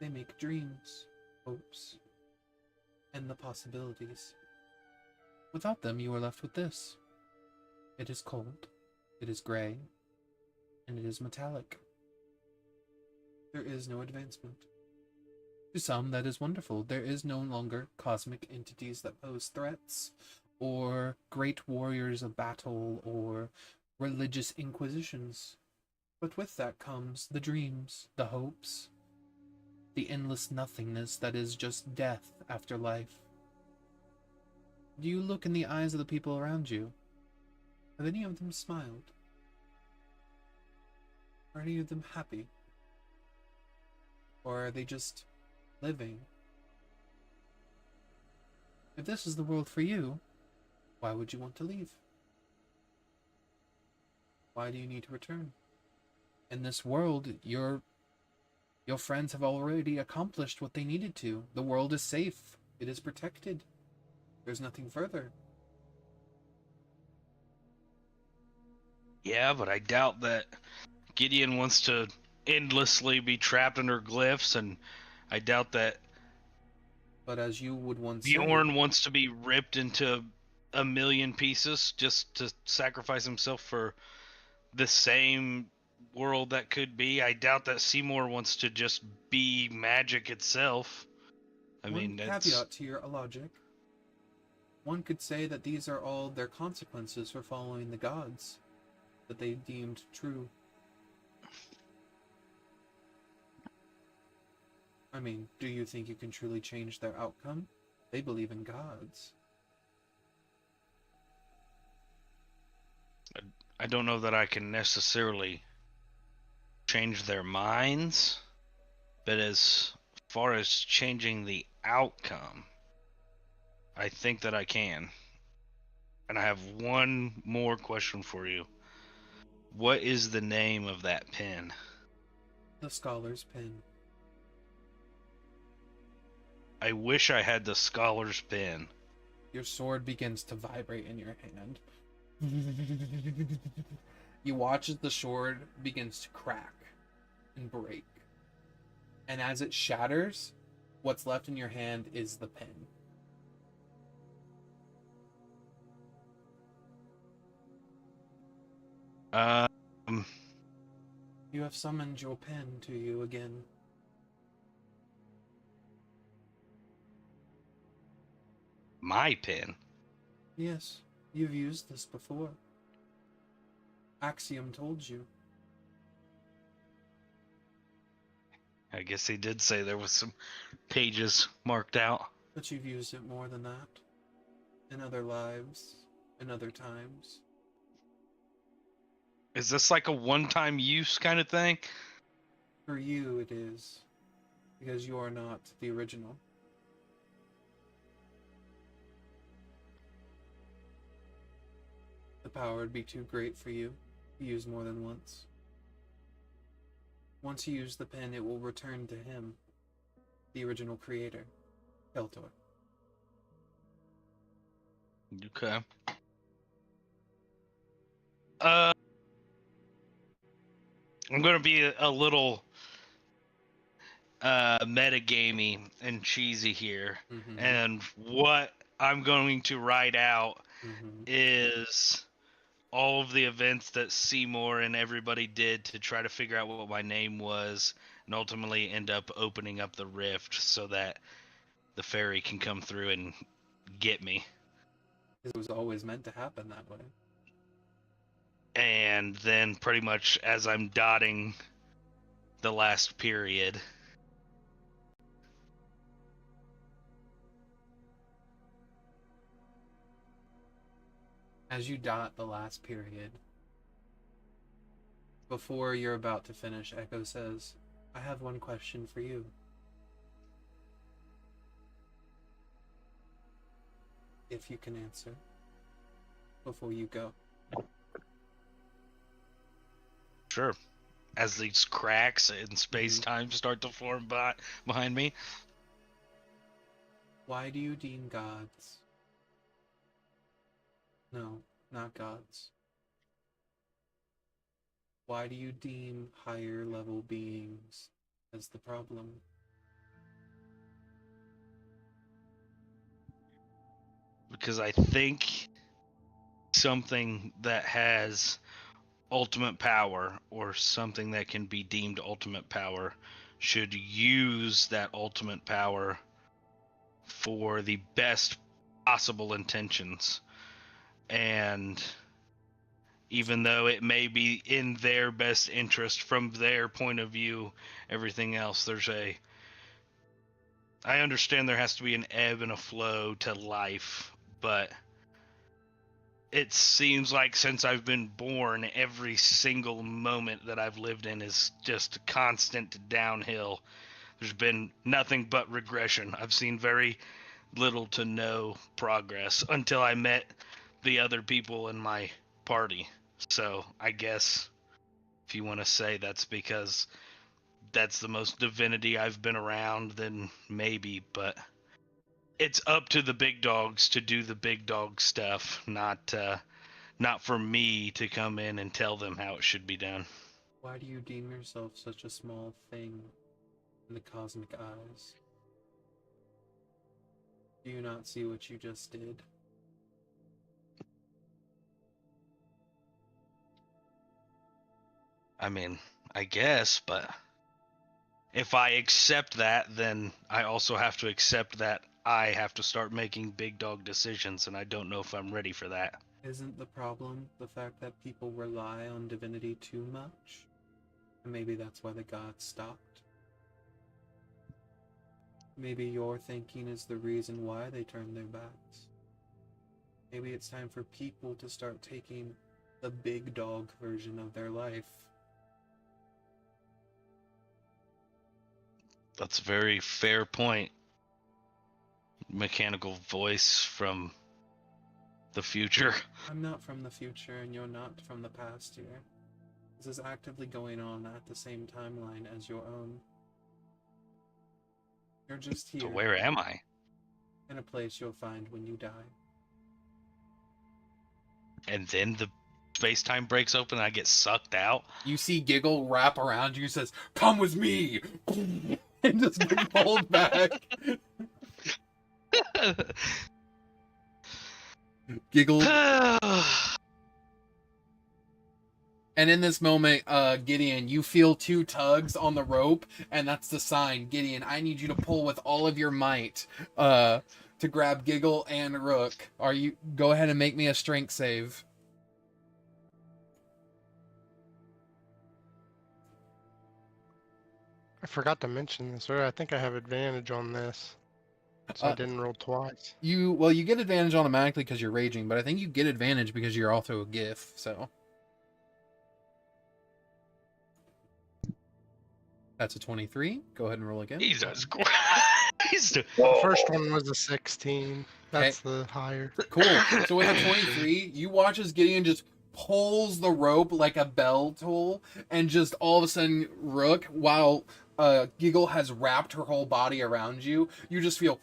They make dreams, hopes, and the possibilities. Without them, you are left with this. It is cold, it is gray, and it is metallic. There is no advancement. To some, that is wonderful. There is no longer cosmic entities that pose threats, or great warriors of battle, or religious inquisitions. But with that comes the dreams, the hopes, the endless nothingness that is just death after life. Do you look in the eyes of the people around you? Have any of them smiled? Are any of them happy? Or are they just living? If this is the world for you, why would you want to leave? Why do you need to return? In this world, your friends have already accomplished what they needed to. The world is safe. It is protected. There's nothing further. Yeah, but I doubt that Gideon wants to endlessly be trapped under glyphs, and I doubt that But as you would once say, Bjorn wants to be ripped into a million pieces just to sacrifice himself for the same world that could be. I doubt that Simour wants to just be magic itself. I one mean, that's caveat to your logic. One could say that these are all their consequences for following the gods that they deemed true. I mean, do you think you can truly change their outcome? They believe in gods. I don't know that I can necessarily change their minds, but as far as changing the outcome, I think that I can. And I have one more question for you. What is the name of that pen? The scholar's pin. I wish I had the scholar's pen. Your sword begins to vibrate in your hand. You watch as the sword begins to crack and break. And as it shatters, what's left in your hand is the pen. You have summoned your pen to you again. My pen? Yes, you've used this before. Axiom told you. I guess he did say there was some pages marked out. But you've used it more than that. In other lives, in other times. Is this like a one-time use kind of thing? For you, it is. Because you are not the original. The power would be too great for you to use more than once. Once you use the pen, it will return to him, the original creator, Keltor. Okay. I'm gonna be a little metagamey and cheesy here, Mm-hmm. and what I'm going to write out Mm-hmm. is all of the events that Seymour and everybody did to try to figure out what my name was, and ultimately end up opening up the rift so that the fairy can come through and get me. It was always meant to happen that way. And then pretty much as I'm dotting the last period, As you dot the last period, before you're about to finish, Echo says, I have one question for you. If you can answer, before you go. sure, as these cracks in space-time start to form behind me. Why do you deem gods? No, not gods. Why do you deem higher level beings as the problem? Because I think something that has ultimate power, or something that can be deemed ultimate power, should use that ultimate power for the best possible intentions. And even though it may be in their best interest from their point of view, everything else, I understand there has to be an ebb and a flow to life, but it seems like since I've been born, every single moment that I've lived in is just constant downhill. There's been nothing but regression. I've seen very little to no progress until I met the other people in my party. So I guess if you want to say that's because that's the most divinity I've been around, then maybe, but it's up to the big dogs to do the big dog stuff, not not for me to come in and tell them how it should be done. Why do you deem yourself such a small thing in the cosmic eyes? Do you not see what you just did? I mean, I guess, but if I accept that, then I also have to accept that I have to start making big dog decisions, and I don't know if I'm ready for that. Isn't the problem the fact that people rely on divinity too much? And maybe that's why the gods stopped? Maybe your thinking is the reason why they turned their backs. Maybe it's time for people to start taking the big dog version of their life. That's a very fair point. Mechanical voice from the future. I'm not from the future, and you're not from the past here. This is actively going on at the same timeline as your own. You're just here, So where am I? in a place you'll find when you die. And then the space-time breaks open and I get sucked out? You see Giggle wrap around you, says, "Come with me!" and just get pulled back. Giggle. And in this moment, Gideon, you feel two tugs on the rope, and that's the sign. Gideon, I need you to pull with all of your might to grab Giggle and Rook. Go ahead and make me a strength save. I forgot to mention this earlier. I think I have advantage on this. So I didn't roll twice. You get advantage automatically because you're raging, but I think you get advantage because you're also a Giff, so. That's a 23. Go ahead and roll again. Jesus Christ! The first one was a 16. That's the higher. Cool. So with a 23, you watch as Gideon just pulls the rope like a bell tool, and just all of a sudden, Rook, while Giggle has wrapped her whole body around you, you just feel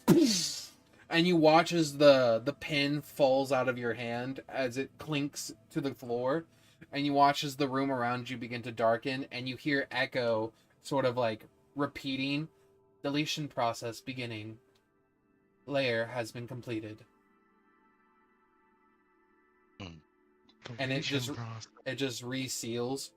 and you watch as the pin falls out of your hand as it clinks to the floor, and you watch as the room around you begin to darken, and you hear Echo sort of like repeating, "Deletion process beginning. Layer has been completed." And it just reseals.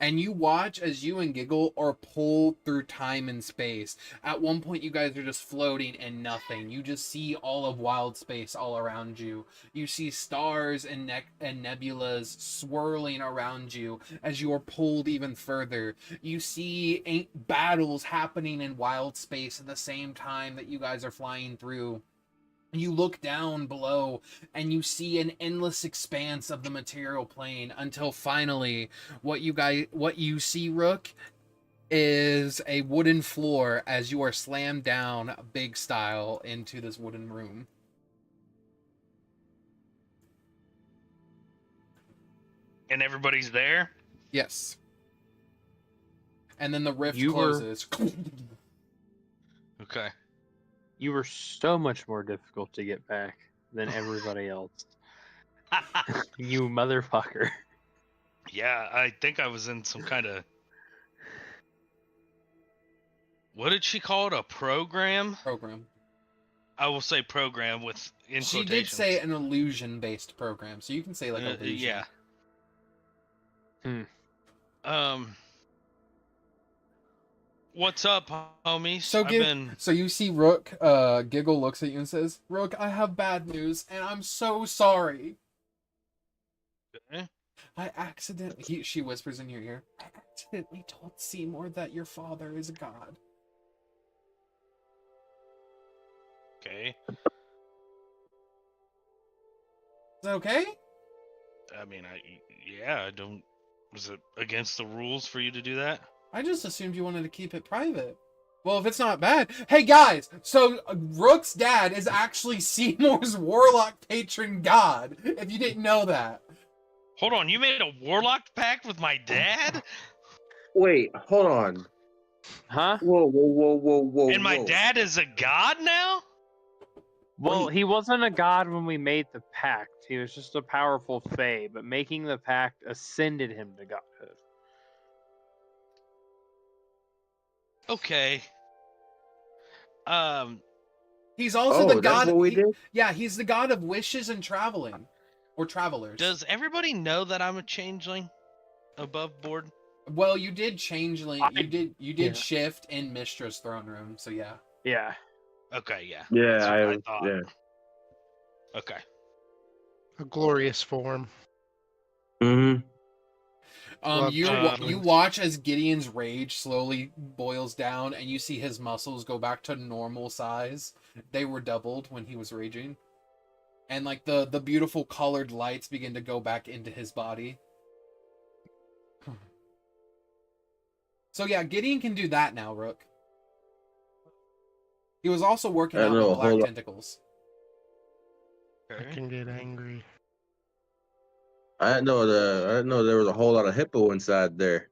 And you watch as you and Giggle are pulled through time and space. At one point, you guys are just floating in nothing. You just see all of wild space all around you. You see stars and nebulas swirling around you as you are pulled even further. You see battles happening in wild space at the same time that you guys are flying through. You look down below and you see an endless expanse of the material plane until finally what you see, Rook, is a wooden floor as you are slammed down big style into this wooden room. And everybody's there? Yes. And then the rift You closes. Okay. You were so much more difficult to get back than everybody else. You motherfucker. Yeah, I think I was in some kind of... What did she call it? A program? Program. I will say program with in She did quotations. say an illusion-based program, so you can say like illusion. Yeah. What's up, homies? So you see Rook, Giggle looks at you and says, "Rook, I have bad news, and I'm so sorry. Okay. I accidentally," she whispers in your ear, "I accidentally told Simour that your father is a god." Okay. Is that okay? I mean, I don't... Was it against the rules for you to do that? I just assumed you wanted to keep it private. Well, if it's not bad. Hey, guys, so Rook's dad is actually Seymour's Warlock patron god, if you didn't know that. Hold on, you made a Warlock pact with my dad? Wait, hold on. Huh? Whoa. And my dad is a god now? Well, Wait. he wasn't a god when we made the pact. He was just a powerful fae, but making the pact ascended him to godhood. Okay. Um, He's also the Oh, that's god. what we did? Yeah, he's the god of wishes and traveling, or travelers. does everybody know that I'm a changeling above board? Well, you did changeling. I- You did yeah. shift in Mistress throne room. So yeah. Yeah. Okay, yeah. Yeah, That's what I I thought. yeah. Okay. A glorious form. Mm-hmm. Love You changelings. watch as Gideon's rage slowly boils down, and you see his muscles go back to normal size. They were doubled when he was raging, and like the beautiful colored lights begin to go back into his body. So yeah, Gideon can do that now, Rook. He was also working I out know, with black hold on. tentacles. I can get angry. I didn't know there was a whole lot of hippo inside there.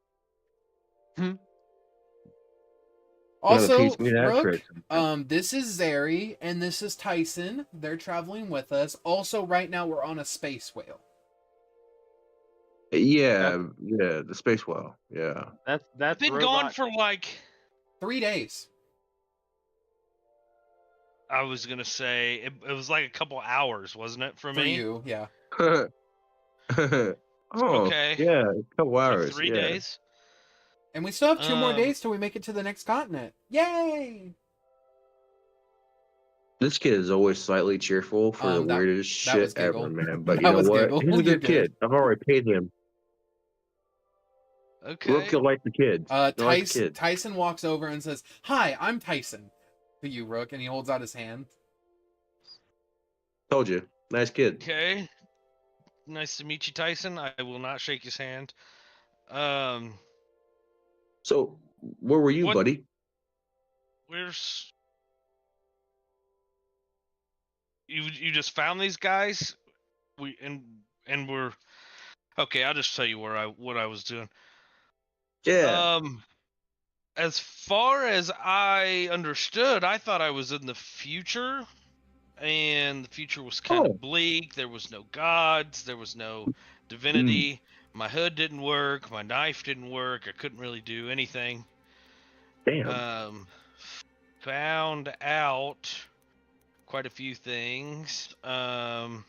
Also, teach me that Rook, trick. this is Zeri, and this is Tyson. They're traveling with us. Also, right now, we're on a space whale. Yeah, yeah, the space whale. Yeah. That's Been robot. gone for like 3 days. I was gonna say it was like a couple hours, wasn't it, for For me? you, yeah. Oh, Okay. yeah, a couple Like hours. 3 yeah. days. And we still have 2 more Um, days till we make it to the next continent. Yay! This kid is always slightly cheerful for the That- weirdest that was shit ever, Giggle. man. But That you know was what? Giggle. He's a You're good good. kid. I've already paid him. Okay. Rook, you'll like the kid. You'll like the Tyson, kid. Tyson walks over and says, "Hi, I'm Tyson." To you, Rook, and he holds out his hand. Told you. Nice kid. Okay. Nice to meet you, Tyson. I will not shake his hand. So, where were you, What- buddy? Where's you just found these guys? We're okay. I'll just tell you what I was doing. Yeah. As far as I understood, I thought I was in the future, and the future was kind Oh. of bleak. There was no gods. There was no divinity. My hood didn't work. My knife didn't work. I couldn't really do anything. Damn. Found out quite a few things. And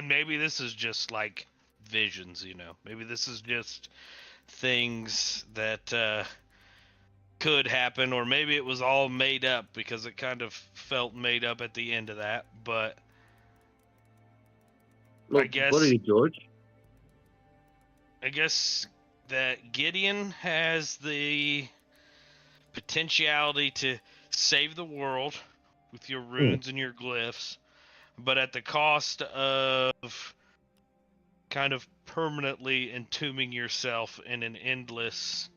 maybe this is just like visions, you know. Maybe this is just things that could happen, or maybe it was all made up, because it kind of felt made up at the end of that. But Look, guess- What are you, George? I guess that Gideon has the potentiality to save the world with your runes and your glyphs, but at the cost of kind of permanently entombing yourself in an endless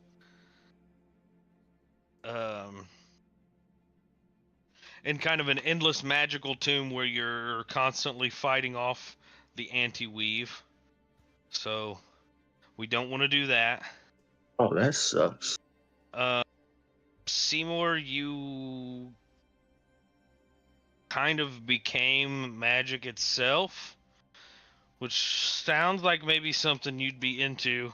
in kind of an endless magical tomb where you're constantly fighting off the anti-weave. So we don't want to do that. Oh, that sucks. Seymour, you kind of became magic itself, which sounds like maybe something you'd be into,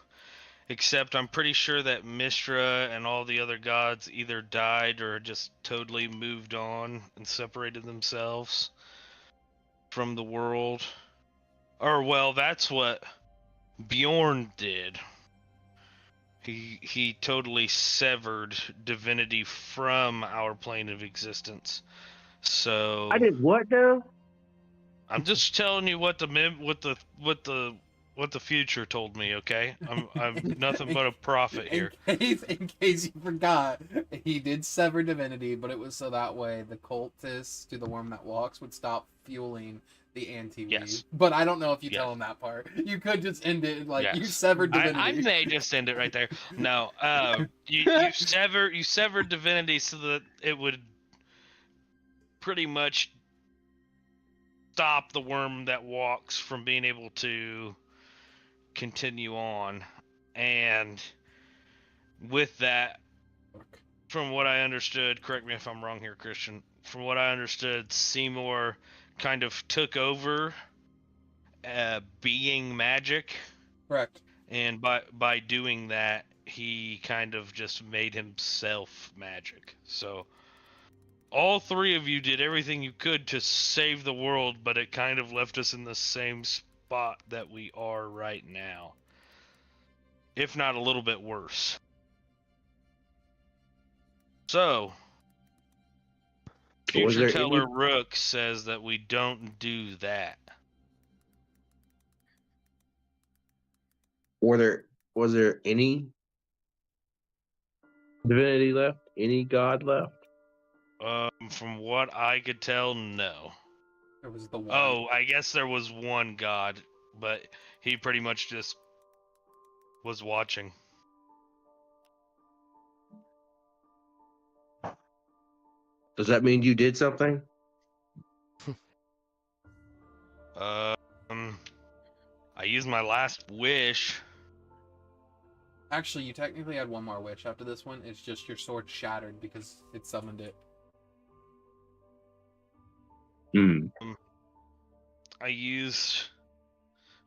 except I'm pretty sure that Mistra and all the other gods either died or just totally moved on and separated themselves from the world. Or, well, that's what Bjorn did. He totally severed divinity from our plane of existence. So I did what now? I'm just telling you what the future told me. Okay, I'm nothing but a prophet here. In case you forgot, he did sever divinity, but it was so that way the cultists to the worm that walks would stop fueling the anti-weave. Yes. But I don't know if you Yeah. tell him that part. You could just end it like you Yes. severed divinity. I may just end it right there. No, you severed divinity so that it would pretty much stop the worm that walks from being able to continue on. And with that, from what I understood, correct me if I'm wrong here, Christian, from what I understood, Seymour kind of took over being magic, Correct. and by doing that, he kind of just made himself magic. So all three of you did everything you could to save the world, but it kind of left us in the same spot that we are right now, if not a little bit worse. So, Was Future there Teller any- Rook says that we don't do that. Was there any divinity left? Any god left? From what I could tell, no. It was the one. Oh, I guess there was one god, but he pretty much just was watching. Does that mean you did something? I used my last wish. Actually, you technically had one more wish after this one. It's just your sword shattered because it summoned it. Hmm. I used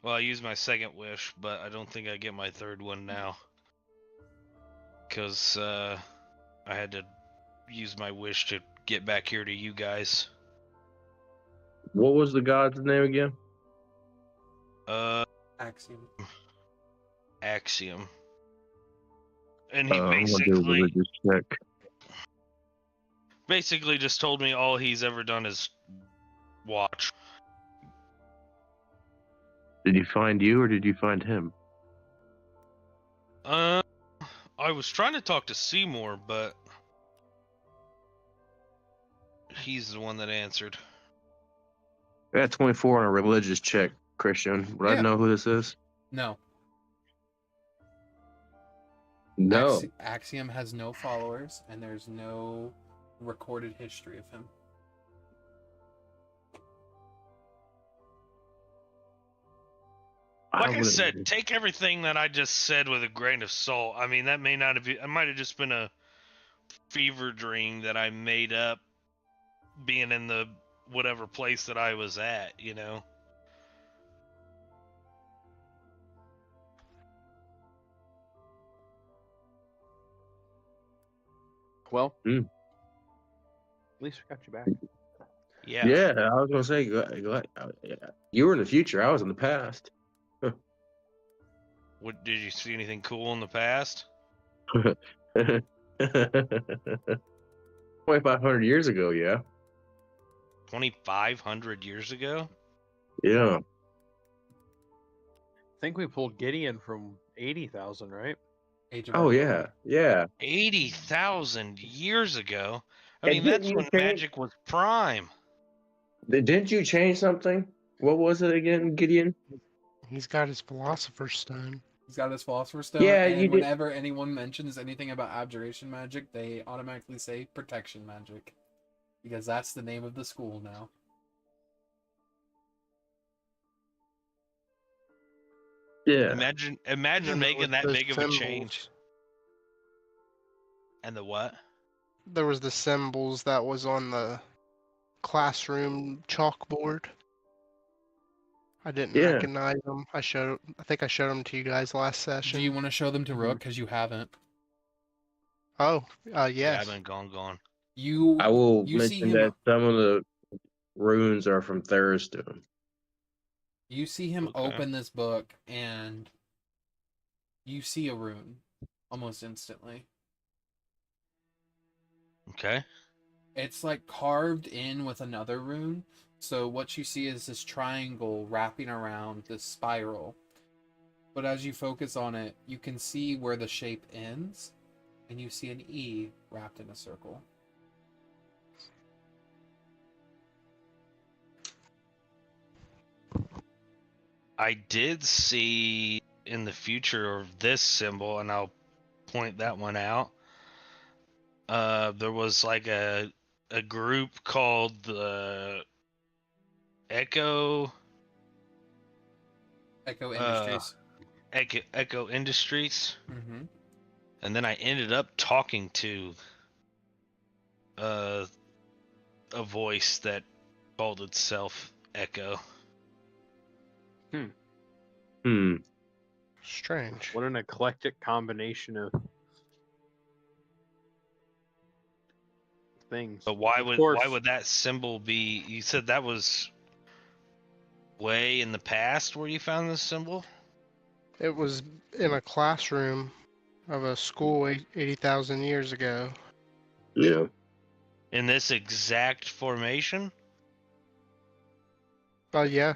my second wish, but I don't think I get my third one now. Because I had to use my wish to get back here to you guys. What was the god's name again? Axiom. Axiom. And he I'm gonna do a religious check. basically just told me all he's ever done is watch. Did he find you or did you find him? I was trying to talk to Seymour, but he's the one that answered. I got 24 on a religious check, Christian. Would I Yeah. know who this is? No. No. Axiom has no followers, and there's no recorded history of him. Like I wouldn't- said, take everything that I just said with a grain of salt. I mean, that may not have. It might have just been a fever dream that I made up, being in the whatever place that I was at. You know. Well, Hmm. at least we got you back. Yeah. Yeah, I was gonna say, you were in the future. I was in the past. What did you see anything cool in the past? 2,500 years ago, yeah. 2,500 years ago? Yeah. I think we pulled Gideon from 80,000, right? Age of Oh, Empire. yeah. 80,000 years ago? I And mean, didn't that's you when change- magic was prime. Didn't you change something? What was it again, Gideon? He's got his philosopher's stone. He's got his Philosopher's Stone, Yeah, and you did- whenever anyone mentions anything about abjuration magic, they automatically say protection magic. Because that's the name of the school now. Yeah. Imagine And then there making was that the big of a symbols. change. And the what? There was the symbols that was on the classroom chalkboard. I didn't Yeah. recognize them. I think I showed them to you guys last Do session. you want to show them to Rook? Because you haven't. Oh, Yeah, yes. I've been gone. You I will you see mention him that some of the runes are from Thurston. you see him Okay. open this book, and you see a rune almost instantly. Okay. It's like carved in with another rune. So what you see is this triangle wrapping around this spiral. But as you focus on it, you can see where the shape ends, and you see an E wrapped in a circle. I did see in the future of this symbol, and I'll point that one out. There was like a group called the Echo Echo Industries. Echo Industries, Mm-hmm. and then I ended up talking to a a voice that called itself Echo. Strange. What an eclectic combination of things. But why Of would course. that symbol be? You said that was way in the past where you found this symbol? It was in a classroom of a school 80,000 years ago. Yeah. In this exact formation? Yeah.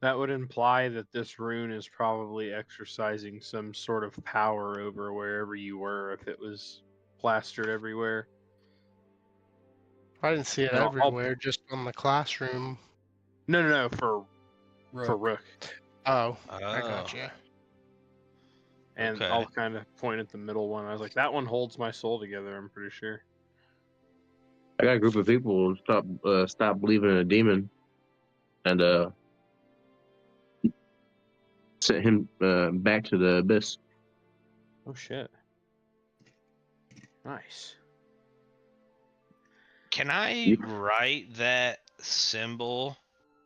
That would imply that this rune is probably exercising some sort of power over wherever you were if it was plastered everywhere. I didn't see it No, I'll- everywhere, just on the classroom. No, for Rook. Rook. Oh, I Oh. gotcha. And Okay. I'll kind of point at the middle one. I was like, that one holds my soul together, I'm pretty sure. I got a group of people who stop believing in a demon, and sent him back to the abyss. Oh, shit. Nice. Can I write that symbol?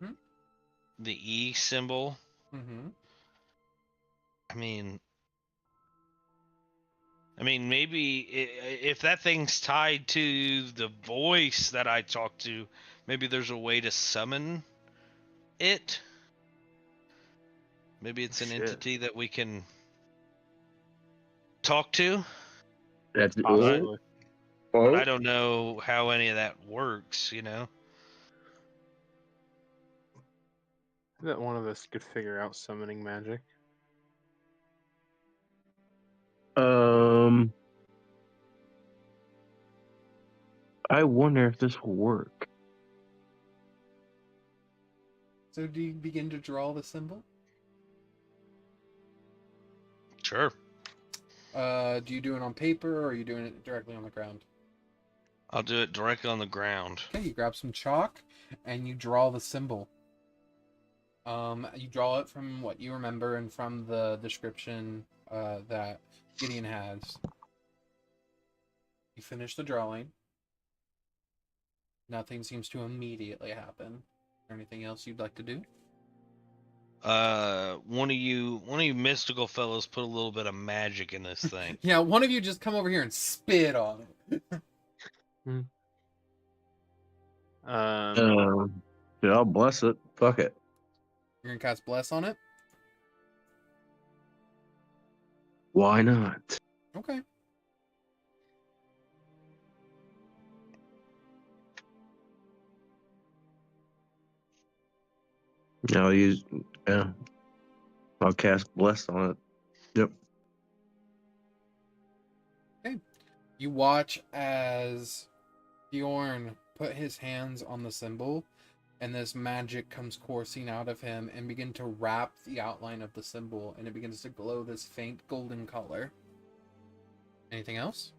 Hmm? The E symbol? Mm-hmm. I mean, maybe if that thing's tied to the voice that I talk to, maybe there's a way to summon it. Maybe it's an Shit. entity that we can talk to. That's Possibly. But I don't know how any of that works, you know? I bet one of us could figure out summoning magic. I wonder if this will work. So do you begin to draw the symbol? Sure. Do you do it on paper or are you doing it directly on the ground? I'll do it directly on the ground. Okay, you grab some chalk and you draw the symbol. You draw it from what you remember and from the description that Gideon has. You finish the drawing. Nothing seems to immediately happen. Is there anything else you'd like to do? One of you mystical fellows put a little bit of magic in this thing. Yeah, one of you just come over here and spit on it. Yeah, I'll bless it. Fuck it. You're gonna cast Bless on it? Why not? Okay. I'll use. Yeah. I'll cast bless on it. Yep. You watch as Bjorn put his hands on the symbol, and this magic comes coursing out of him and begin to wrap the outline of the symbol, and it begins to glow this faint golden color. Anything else?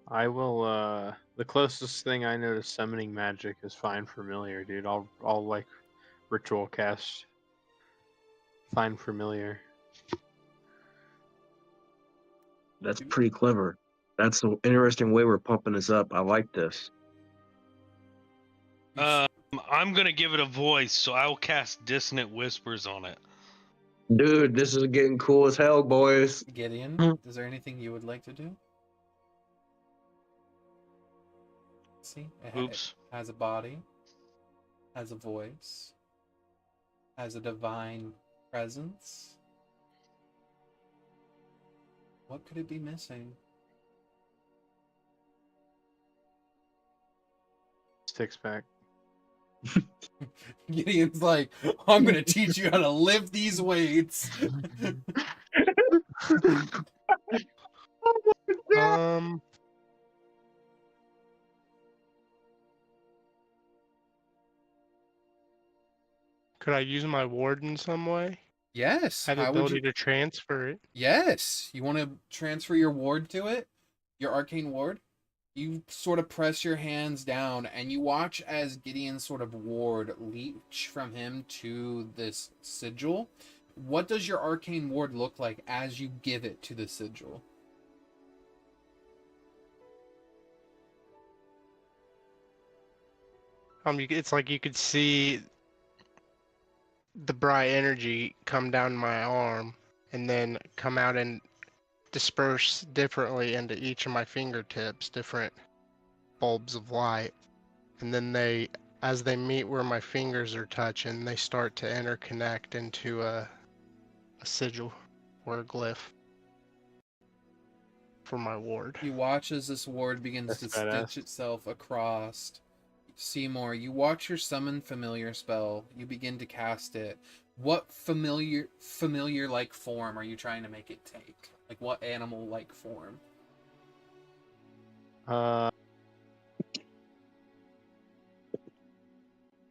I will. The closest thing I know to summoning magic is Find Familiar, dude. I'll like ritual cast Find Familiar. That's pretty clever. That's an interesting way we're pumping this up. I like this. I'm gonna give it a voice, so I will cast Dissonant Whispers on it. Dude, this is getting cool as hell, boys. Gideon, is there anything you would like to do? See? Oops. It has a body, has a voice, has a divine presence. What could it be missing? Sticks back. Gideon's like, I'm gonna teach you how to lift these weights. Could I use my ward in some way? Yes. I have the How would ability you? to transfer it. Yes. You want to transfer your ward to it? Your arcane ward? You sort of press your hands down and you watch as Gideon's sort of ward leach from him to this sigil, what does your arcane ward look like as you give it to the sigil? It's like you could see the bright energy come down my arm and then come out and disperse differently into each of my fingertips, different bulbs of light. And then as they meet where my fingers are touching, they start to interconnect into a sigil or a glyph for my ward. You watch as this ward begins That's to badass. stitch itself across. Seymour, you watch your summon familiar spell. You begin to cast it. What familiar like form are you trying to make it take? Like what animal like form?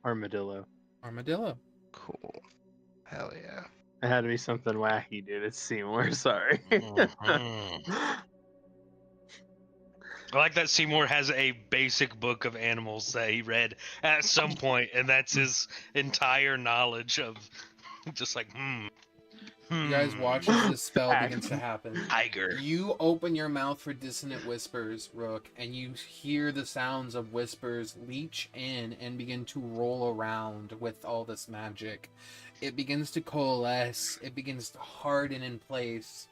Armadillo. Armadillo. Cool. Hell yeah. It had to be something wacky, dude. It's Seymour. Sorry. Mhm. I like that Seymour has a basic book of animals that he read at some point, and that's his entire knowledge of just like, You guys watch as this spell begins to happen. tiger. You open your mouth for dissonant whispers, Rook, and you hear the sounds of whispers leach in and begin to roll around with all this magic. It begins to coalesce, it begins to harden in place.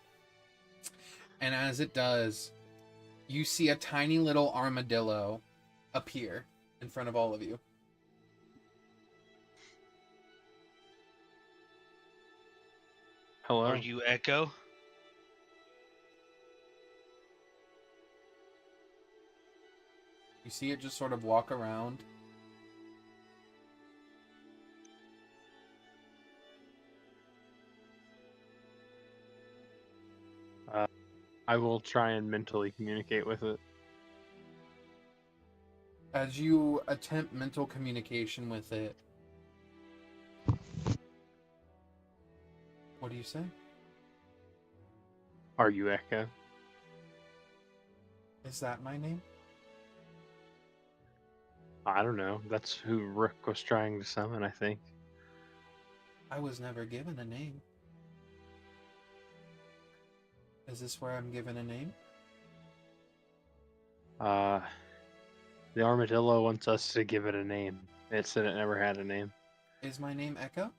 And as it does, you see a tiny little armadillo appear in front of all of you. Hello. Are you Echo? You see it just sort of walk around. I will try and mentally communicate with it. As you attempt mental communication with it, what do you say? Are you Echo? Is that my name? I don't know. That's who Rook was trying to summon, I think. I was never given a name. Is this where I'm given a name? The armadillo wants us to give it a name. It said it never had a name. Is my name Echo?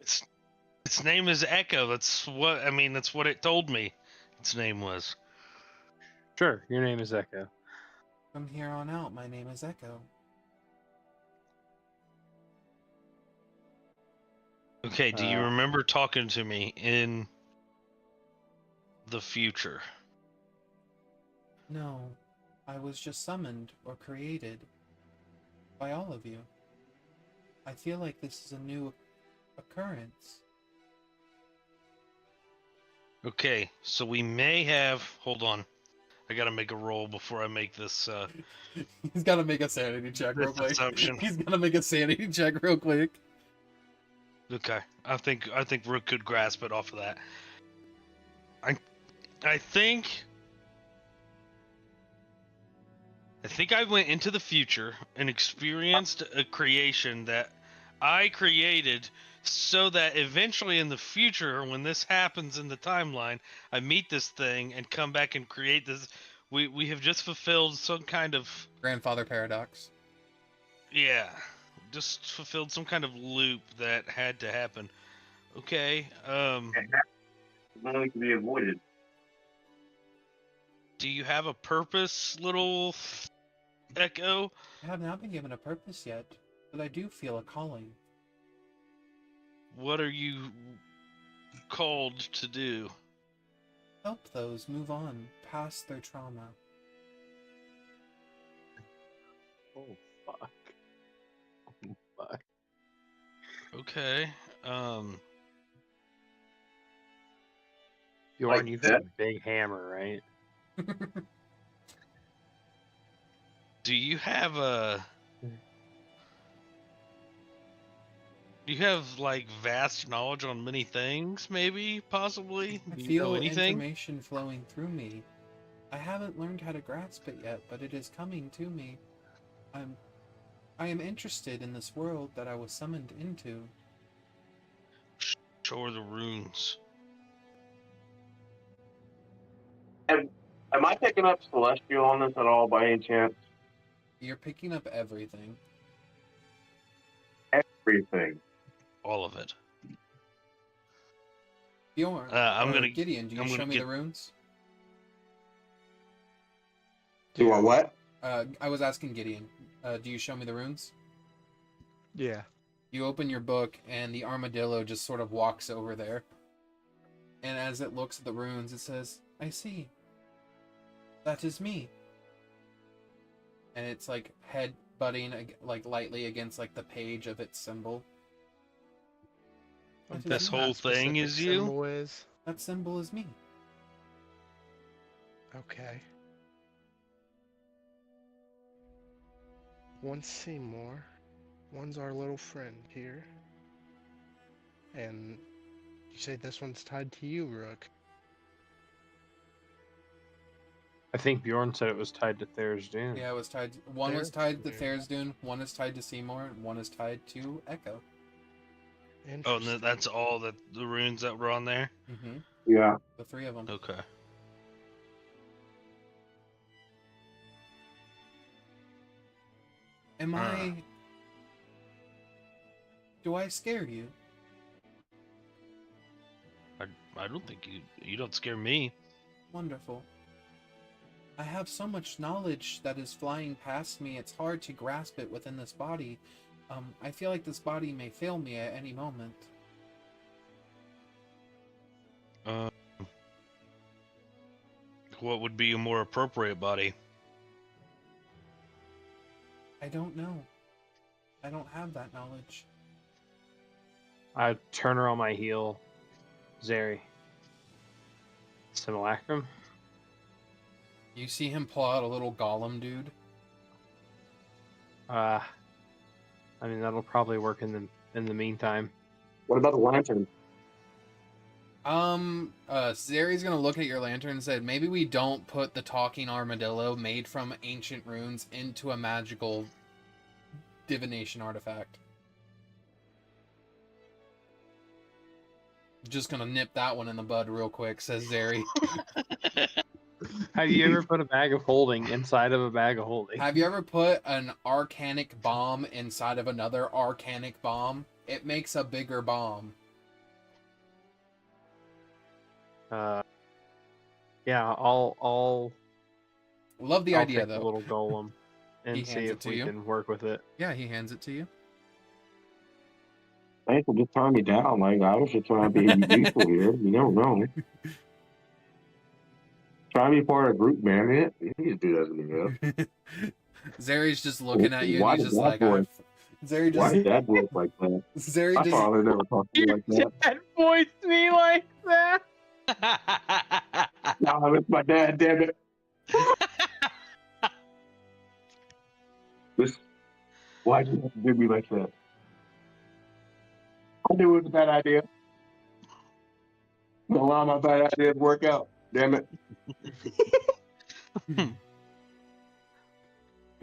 Its name is Echo. That's what it told me. Its name was. Sure, your name is Echo. From here on out, my name is Echo. Okay, do you remember talking to me in the future? No, I was just summoned or created by all of you. I feel like this is a new occurrence. Okay, so we may have. Hold on. I gotta make a roll before I make this. He's got to make a sanity check real This quick. assumption. He's got to make a sanity check real quick. Okay, I think Rook could grasp it off of that. I think I went into the future and experienced a creation that I created so that eventually in the future, when this happens in the timeline, I meet this thing and come back and create this. We have just fulfilled some kind of Grandfather paradox. just fulfilled some kind of loop that had to happen. Okay, Only to be avoided. do you have a purpose, little Echo? I have not been given a purpose yet, but I do feel a calling. What are you called to do? Help those move on past their trauma. Oh, fuck. Oh, fuck. Okay. Bjorn, Like you've that? got a big hammer, right? Do you have a? Do you have like vast knowledge on many things? Maybe, possibly. I Do you feel know anything? information flowing through me. I haven't learned how to grasp it yet, but it is coming to me. I am interested in this world that I was summoned into. Show her the runes. Am I picking up Celestial on this at all by any chance? You're picking up everything. Everything. All of it. Bjorn, I'm or gonna- Gideon, do you I'm show gonna me get- the runes? Do I what? I was asking Gideon, do you show me the runes? Yeah. You open your book, and the armadillo just sort of walks over there. And as it looks at the runes, it says, I see. That is me. And it's like head butting like lightly against like the page of its symbol. I'm This betting whole that thing specific is you? symbol is. That symbol is me. Okay. One's Seymour. One's our little friend here. And you say this one's tied to you, Rook. I think Bjorn said it was tied to Thayer's Doom. Yeah, it was tied. One was There? tied to Thayer's Dune, one is tied to Seymour, and one is tied to Echo. Oh, and Interesting. that's all the runes that were on there? Mm-hmm. Yeah. The three of them. Okay. Am I... Do I scare you? I don't think you don't scare me. Wonderful. I have so much knowledge that is flying past me, it's hard to grasp it within this body. I feel like this body may fail me at any moment. What would be a more appropriate body? I don't know. I don't have that knowledge. I turn her on my heel. Zeri. Simulacrum? You see him pull out a little golem dude. I mean, that'll probably work in the meantime. What about the lantern? Zeri's gonna look at your lantern and said, maybe we don't put the talking armadillo made from ancient runes into a magical divination artifact. Just gonna nip that one in the bud real quick, says Zeri. Have you ever put a bag of holding inside of a bag of holding? Have you ever put an arcanic bomb inside of another arcanic bomb? It makes a bigger bomb. Yeah, I'll Love the I'll idea take the though. little golem He and see hands it if to we you? can work with it. Yeah, he hands it to you. Thanks for just turning me down. Like, I was just trying to be useful here. You don't know. Try to be part of a group, man. You can do that to me, Zeri's just looking at you Why and he's did just that like, boy- Zeri Why just, did that look like that? Zeri My just, father never talked to me like that. Dad voiced me like that. No, it's my dad, damn it. Why'd you have to do me like that? I knew it was a bad idea. Don't allow my bad idea to work out. Damn it.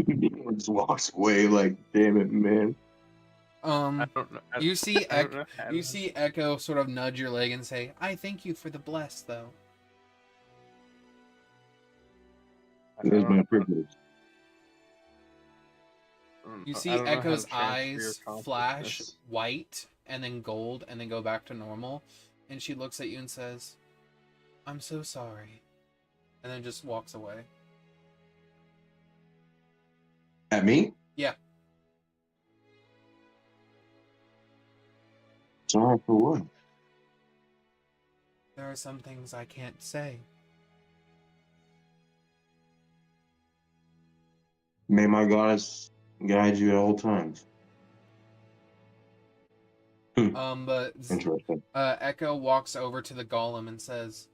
He just walks away like, damn it, man. I don't know. you see I don't know how you to- see Echo sort of nudge your leg and say, I thank you for the bless, though. I It is don't my know- privilege. You I see don't know how to Echo's transfer your eyes flash consciousness. white and then gold and then go back to normal. And she looks at you and says, I'm so sorry. And then just walks away. At me? Yeah. Sorry for what? There are some things I can't say. May my goddess guide you at all times. But Interesting. Echo walks over to the golem and says,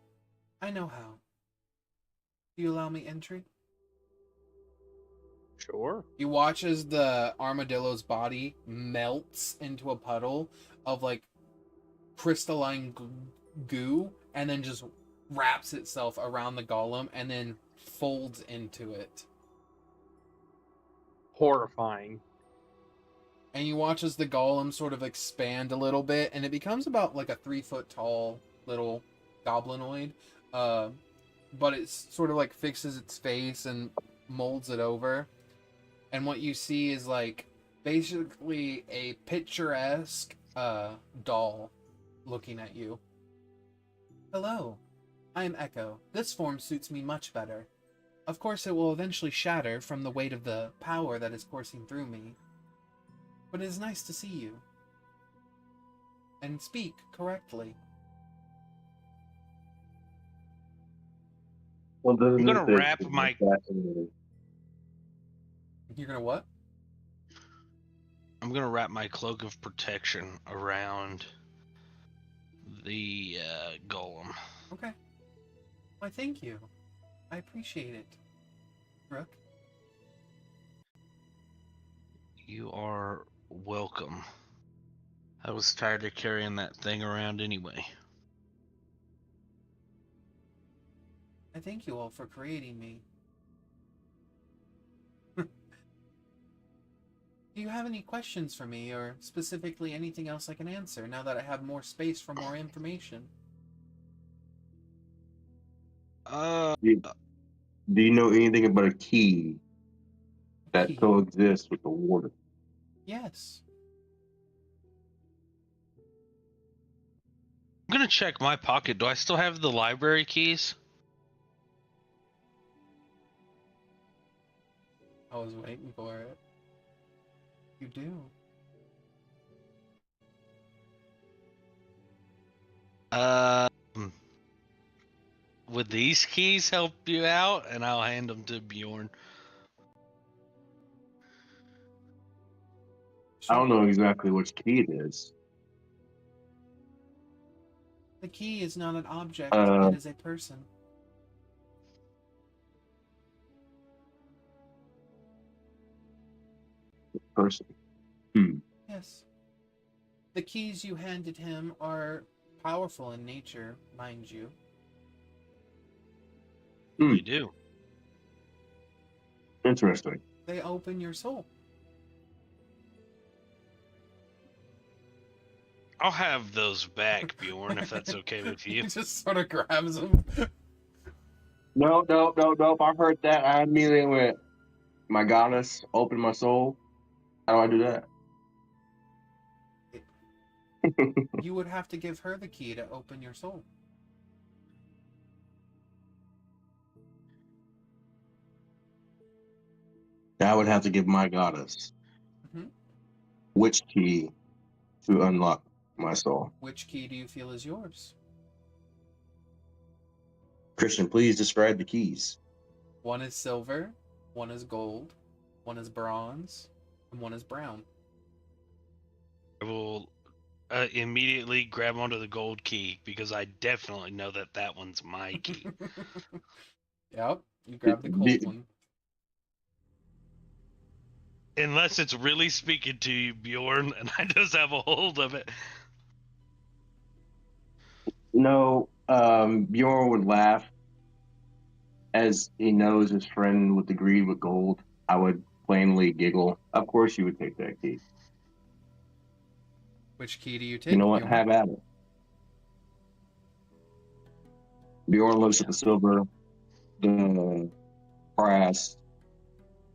I know how. Do you allow me entry? Sure. You watch as the armadillo's body melts into a puddle of like crystalline goo and then just wraps itself around the golem and then folds into it. Horrifying. And you watch as the golem sort of expand a little bit, and it becomes about like a 3-foot tall little goblinoid. But it sort of like fixes its face and molds it over. And what you see is like basically a picturesque doll looking at you. Hello, I am Echo. This form suits me much better. Of course, it will eventually shatter from the weight of the power that is coursing through me. But it is nice to see you. And speak correctly. Well, I'm gonna wrap my. You're gonna what? I'm gonna wrap my cloak of protection around the golem. Okay. Why, thank you. I appreciate it. Rook? You are welcome. I was tired of carrying that thing around anyway. I thank you all for creating me. Do you have any questions for me, or specifically anything else I can answer, now that I have more space for more information? Do you know anything about a key that Key? coexists with the water? Yes. I'm gonna check my pocket. Do I still have the library keys? I was waiting for it. You do. Would these keys help you out? And I'll hand them to Bjorn. I don't know exactly which key it is. The key is not an object, Uh, it is a person. Person. Yes. The keys you handed him are powerful in nature, mind you. We do. Interesting. They open your soul. I'll have those back, Bjorn, if that's okay with you. He just sort of grabs them. No. If I heard that, I immediately went, my goddess, open my soul. How do I do that? You would have to give her the key to open your soul. I would have to give my goddess Mhm. which key to unlock my soul. Which key do you feel is yours? Christian, please describe the keys. One is silver, one is gold, one is bronze, and one is brown. I will immediately grab onto the gold key because I definitely know that that one's my key. Yep, you grab the gold one. Unless it's really speaking to you, Bjorn, and I just have a hold of it. No, Bjorn would laugh as he knows his friend would agree with gold. I would plainly giggle. Of course you would take that key. Which key do you take? You know what? Bjorn? Have at it. Bjorn looks at the silver, the brass,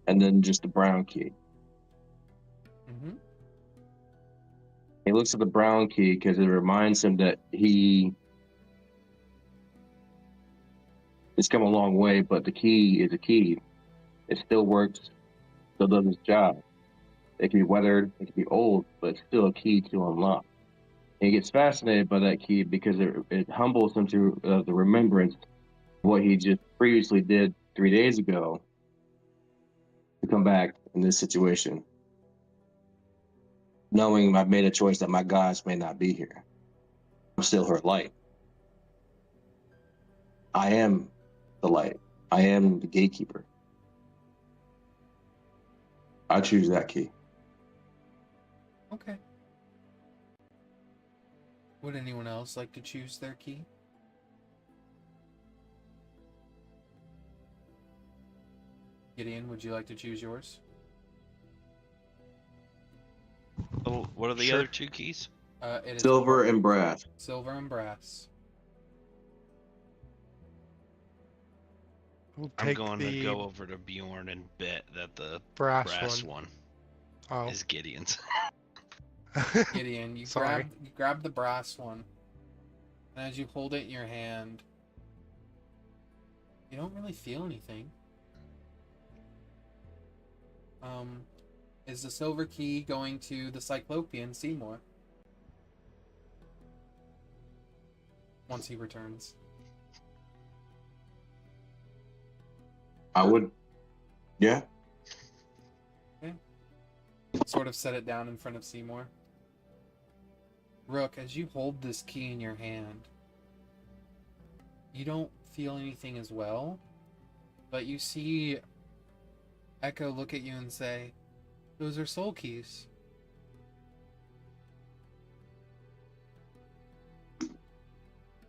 and then just the brown key. Mm-hmm. He looks at the brown key because it reminds him that he has come a long way, but the key is a key. It still works, still does its job. It can be weathered, it can be old, but it's still a key to unlock. And he gets fascinated by that key because it humbles him to the remembrance of what he just previously did 3 days ago to come back in this situation. Knowing I've made a choice that my gods may not be here. I'm still her light. I am the light. I am the gatekeeper. I choose that key. Okay. Would anyone else like to choose their key? Gideon, would you like to choose yours? What are the Sure. other two keys? It is Silver and brass. silver and brass. We'll I'm take going to the go over to Bjorn and bet that the brass, brass one. one Oh. is Gideon's. Gideon, you Sorry. grab the brass one, and as you hold it in your hand, you don't really feel anything. Is the silver key going to the Cyclopian Simour? Once he returns. I would. Yeah. Sort of set it down in front of Seymour. Rook, as you hold this key in your hand, you don't feel anything as well, but you see Echo look at you and say, "Those are soul keys."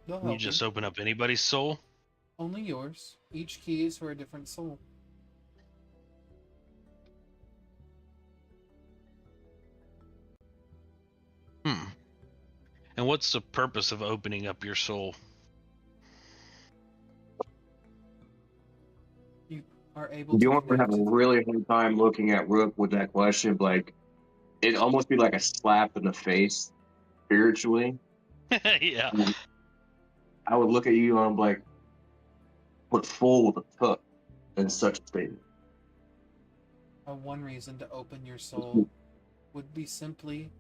They'll You help just you. open up anybody's soul? Only yours. Each key is for a different soul. And what's the purpose of opening up your soul? You are able to You want to have connect. a really hard time looking at Rook with that question. Like, it'd almost be like a slap in the face spiritually. Yeah. I would look at you and I'm like, put full with a tuck in such a statement. One reason to open your soul would be simply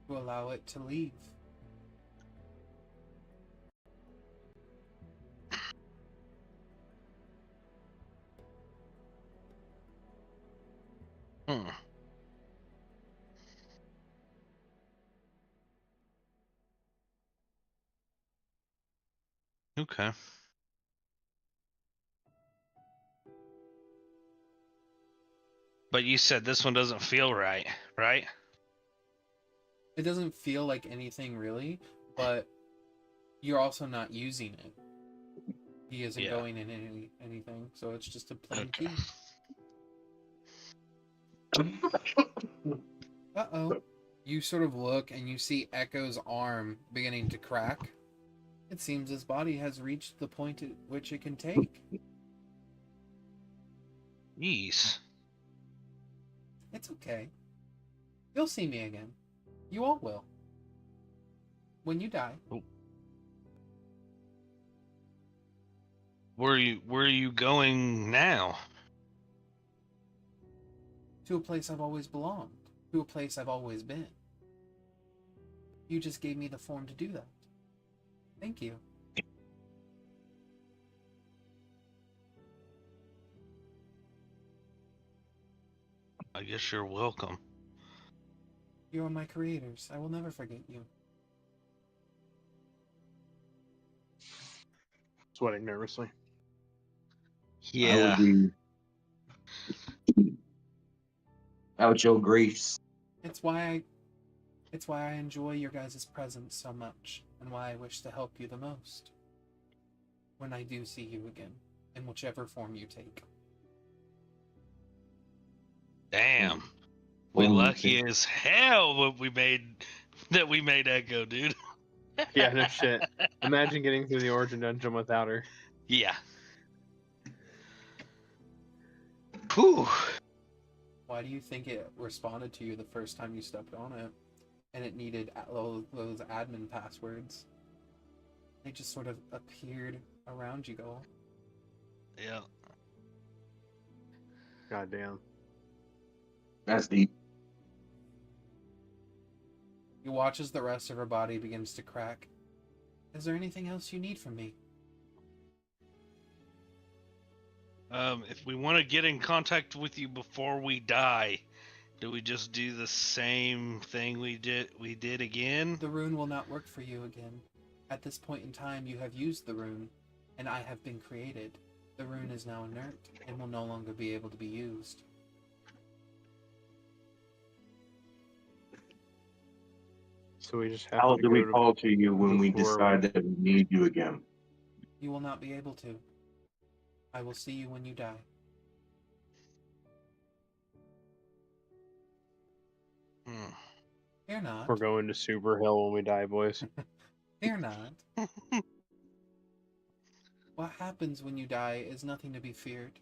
to allow it to leave. Hmm. Okay. But you said this one doesn't feel right, right? It doesn't feel like anything really, but you're also not using it. He isn't Yeah. going in anything, so it's just a plain Okay. key. Uh-oh. You sort of look and you see Echo's arm beginning to crack. It seems his body has reached the point at which it can take. Jeez. It's okay. You'll see me again. You all will. When you die. Where are you going now? To a place I've always belonged. To a place I've always been. You just gave me the form to do that. Thank you. I guess you're welcome. You are my creators. I will never forget you. Sweating nervously. I would be out your grace. It's why I enjoy your guys' presence so much, and why I wish to help you the most. When I do see you again, in whichever form you take. Damn. We Well, lucky as hell what we made Echo, dude. Yeah, no shit. Imagine getting through the origin dungeon without her. Yeah. Whew. Why do you think it responded to you the first time you stepped on it? And it needed those admin passwords. They just sort of appeared around you all. Yeah. Goddamn. That's deep. You watch as the rest of her body begins to crack. Is there anything else you need from me? If we want to get in contact with you before we die, do we just do the same thing we did again? The rune will not work for you again. At this point in time, you have used the rune, and I have been created. The rune is now inert, and will no longer be able to be used. So we just have How to do we go to call to you when we before decide that we need you again? You will not be able to. I will see you when you die. Fear not. We're going to Super Hill when we die, boys. Fear not. What happens when you die is nothing to be feared.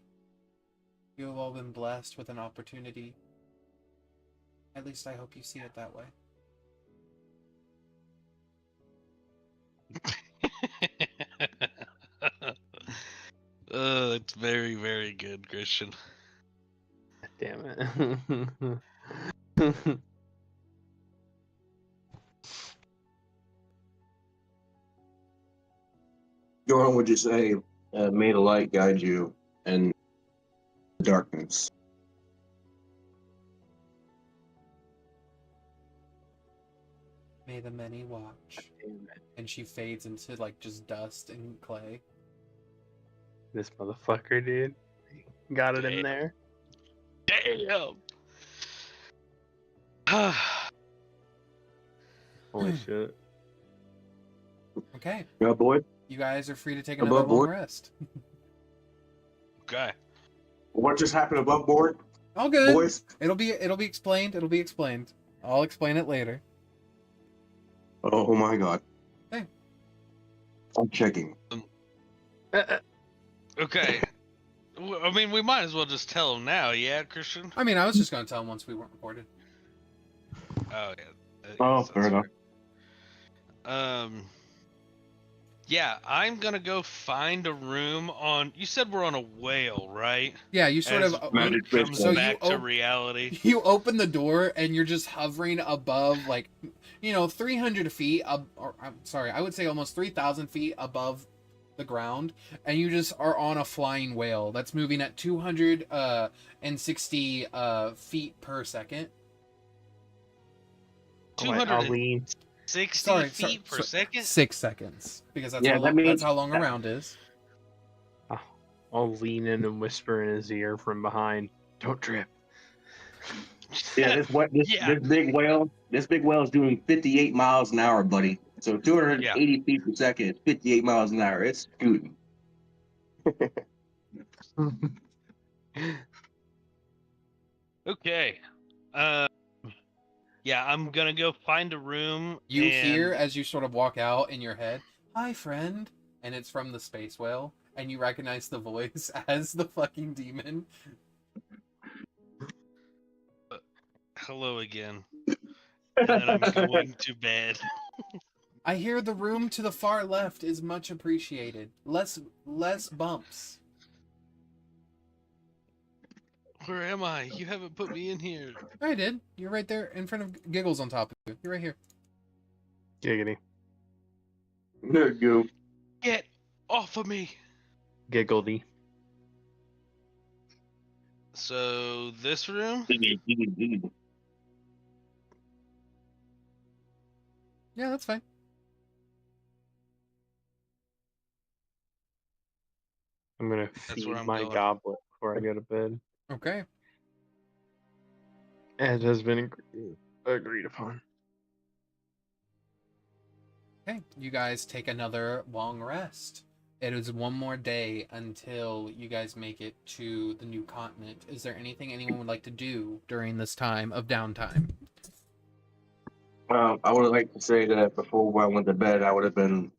You have all been blessed with an opportunity. At least I hope you see it that way. It's very, very good, Christian. Damn it. Bjorn, would you say, may the light guide you in the darkness? May the many watch. Damn it. And she fades into like just dust and clay. This motherfucker, dude. Got it in Damn. there. Damn. Holy shit. Okay, Yeah, boy. you guys are free to take Above another long board? rest. Okay. What just happened above board, All good. boys? It'll be explained. It'll be explained. I'll explain it later. Oh my god. Hey. I'm checking. Okay. I mean, we might as well just tell him now, yeah, Christian? I mean, I was just gonna tell him once we weren't recorded. Oh, yeah. Oh, Yes, fair that's enough. Yeah, I'm gonna go find a room on. You said we're on a whale, right? Yeah, you sort As of Magic comes Fish So you back to op- reality. you open the door and you're just hovering above, like, 300 feet. Or I'm sorry, I would say almost 3,000 feet above the ground, and you just are on a flying whale that's moving at 260 feet per second. Alright, I'll lean. 260 feet per second? 6 seconds, because that's Yeah, how that that's means- how long a round is. I'll lean in and whisper in his ear from behind. Don't trip. Yeah, this Yeah. big whale is doing 58 miles an hour, buddy. So 280 feet per second is 58 miles an hour. It's scooting. Okay. Yeah, I'm gonna go find a room. You and... hear as you sort of walk out in your head, "Hi, friend," and it's from the space whale, and you recognize the voice as the fucking demon. Hello again. And then I'm going to bed. I hear the room to the far left is much appreciated. Less bumps. Where am I? You haven't put me in here. I did. You're right there in front of Giggles on top of you. You're right here. Giggity. There you go. Get off of me. Giggledy. So, this room? Yeah, that's fine. I'm gonna That's feed where I'm my going. goblet before I go to bed. Okay. As has been agreed upon. Okay. You guys take another long rest. It is one more day until you guys make it to the new continent. Is there anything anyone would like to do during this time of downtime? I would like to say that before I went to bed, I would have been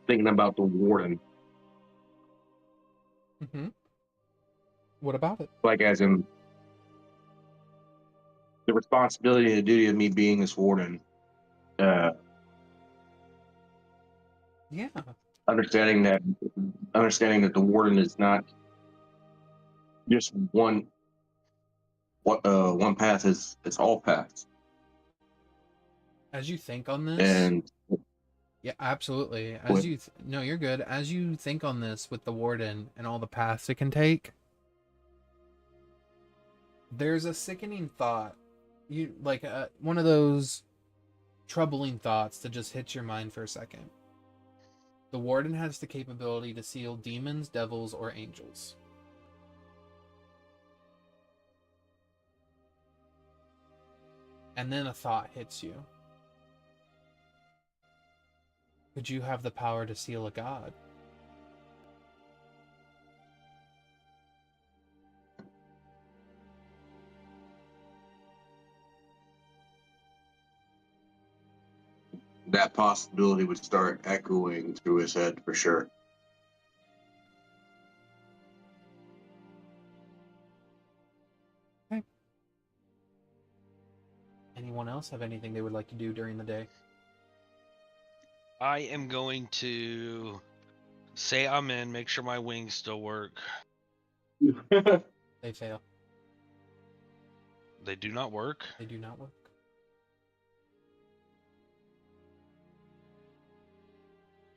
thinking about the warden, Mm-hmm. What about it? like as in the responsibility and the duty of me being this warden. Yeah. Understanding that the warden is not just one path, it's all paths. As you think on this, And yeah, absolutely. As What? you no, you're good. As you think on this with the warden and all the paths it can take, there's a sickening thought. You like one of those troubling thoughts that just hits your mind for a second. The warden has the capability to seal demons, devils, or angels. And then a thought hits you. Could you have the power to seal a god? that possibility would start echoing through his head for sure. Anyone else have anything they would like to do during the day? I am going to say I'm in, make sure my wings still work. They fail. They do not work. They do not work.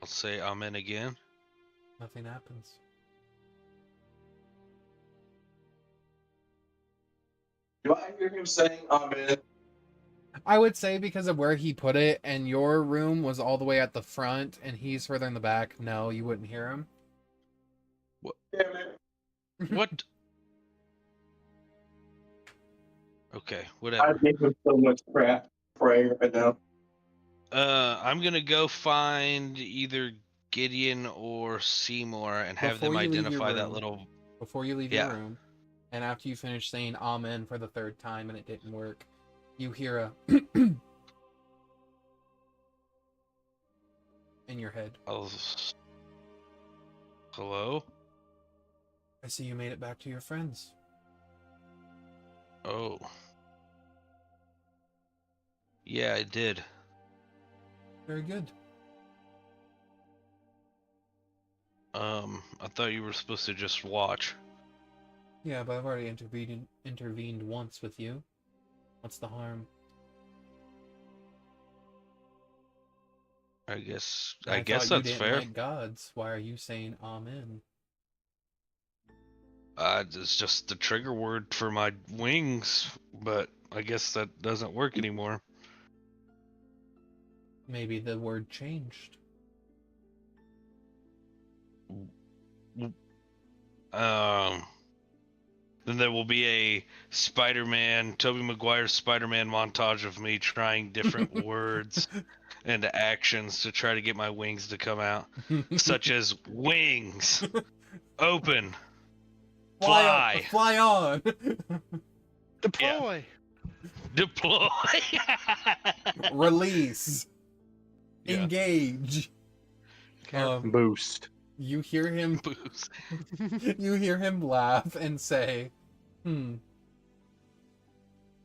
I'll say I'm in again. Nothing happens. Do I hear him saying amen? I would say because of where he put it, and your room was all the way at the front, and he's further in the back. No, you wouldn't hear him. Damn it. What? Okay, I whatever. give him so much crap praying right now. I'm gonna go find either Gideon or Seymour and have them Before you leave your identify that room. little. Before you leave Yeah. your room, and after you finish saying amen for the third time and it didn't work, you hear a in your head. Hello? I see you made it back to your friends. Oh. Yeah, I did. Very good. I thought you were supposed to just watch. Yeah, but I've already intervened once with you. What's the harm? I guess I guess thought you that's didn't fair. like gods. Why are you saying amen? It's just the trigger word for my wings, but I guess that doesn't work anymore. Maybe the word changed. Then there will be a Tobey Maguire Spider-Man montage of me trying different words and actions to try to get my wings to come out, such as wings, open, fly, Fly on. Deploy. deploy. Release. Yeah. Engage. Boost. You hear him. Boost. You hear him laugh and say,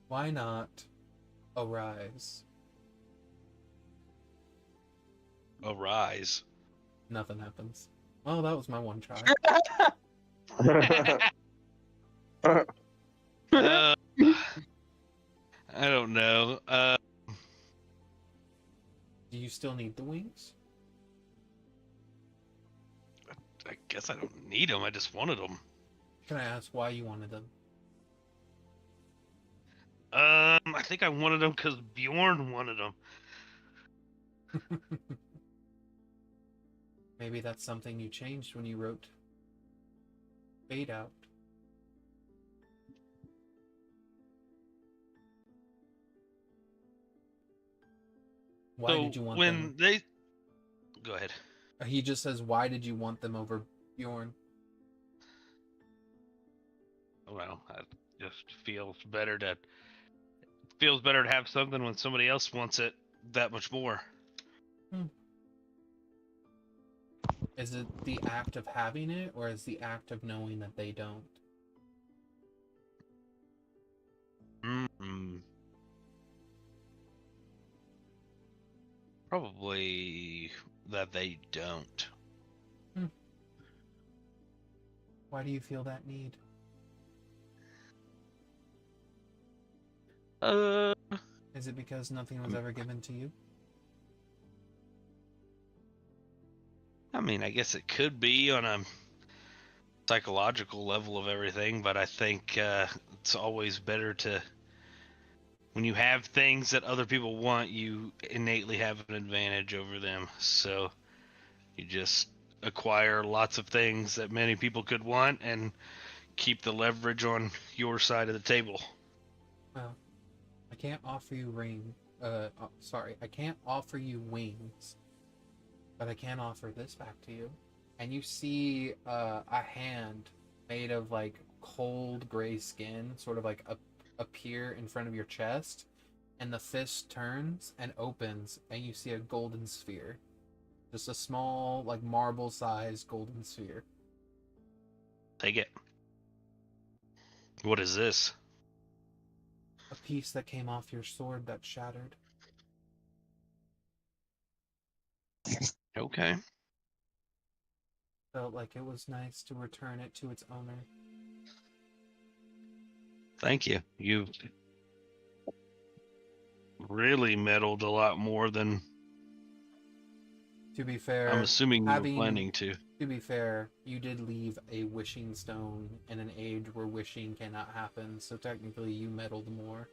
why not arise? Arise. Nothing happens. Oh, that was my one try. I don't know. Do you still need the wings? I guess I don't need them. I just wanted them. Can I ask why you wanted them? I think I wanted them because Bjorn wanted them. Maybe that's something you changed when you wrote Fade Out. Why did you want them? Go ahead. He just says, why did you want them over Bjorn? Well, it just feels better to have something when somebody else wants it that much more. Is it the act of having it, or is the act of knowing that they don't? Probably that they don't. Why do you feel that need? Is it because nothing was ever given to you? I mean, I guess it could be on a psychological level of everything, but I think it's always better to, when you have things that other people want, you innately have an advantage over them. So you just acquire lots of things that many people could want and keep the leverage on your side of the table. Well, I can't offer you I can't offer you wings, but I can offer this back to you. And you see a hand made of like cold gray skin, sort of like appear in front of your chest, and the fist turns and opens, and you see a golden sphere. Just a small, like marble-sized golden sphere. Take it. What is this? A piece that came off your sword that shattered. Okay. Felt like it was nice to return it to its owner. Thank you. You've really meddled a lot more than To be fair, I'm assuming you were having- planning to. To be fair, you did leave a wishing stone in an age where wishing cannot happen, so technically you meddled more.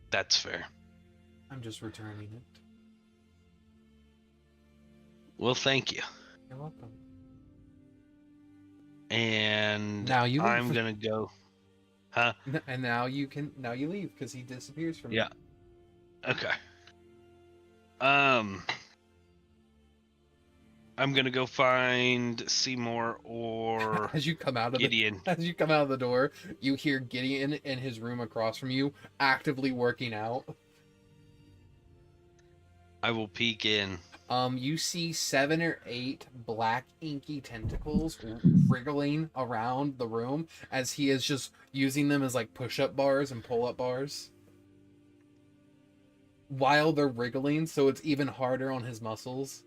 That's fair. I'm just returning it. Well, thank you. You're welcome. And Now you leave. I'm gonna go. Huh? And now you leave because he disappears from Yeah. you. Okay. I'm gonna go find Simour or As you come out of Gideon. As you come out of the door, you hear Gideon in his room across from you actively working out. I will peek in. You see 7 or 8 black inky tentacles wriggling around the room as he is just using them as like push-up bars and pull-up bars. While they're wriggling, so it's even harder on his muscles.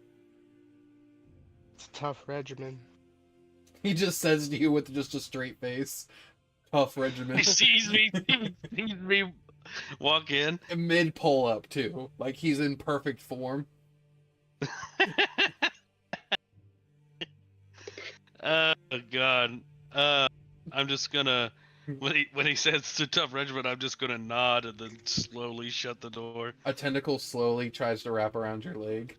It's a tough regimen. He just says to you with just a straight face, "Tough regimen." He sees me walk in. Mid pull-up too, like he's in perfect form. Oh God. I'm just gonna when he says it's a tough regiment, I'm just gonna nod and then slowly shut the door. A tentacle slowly tries to wrap around your leg.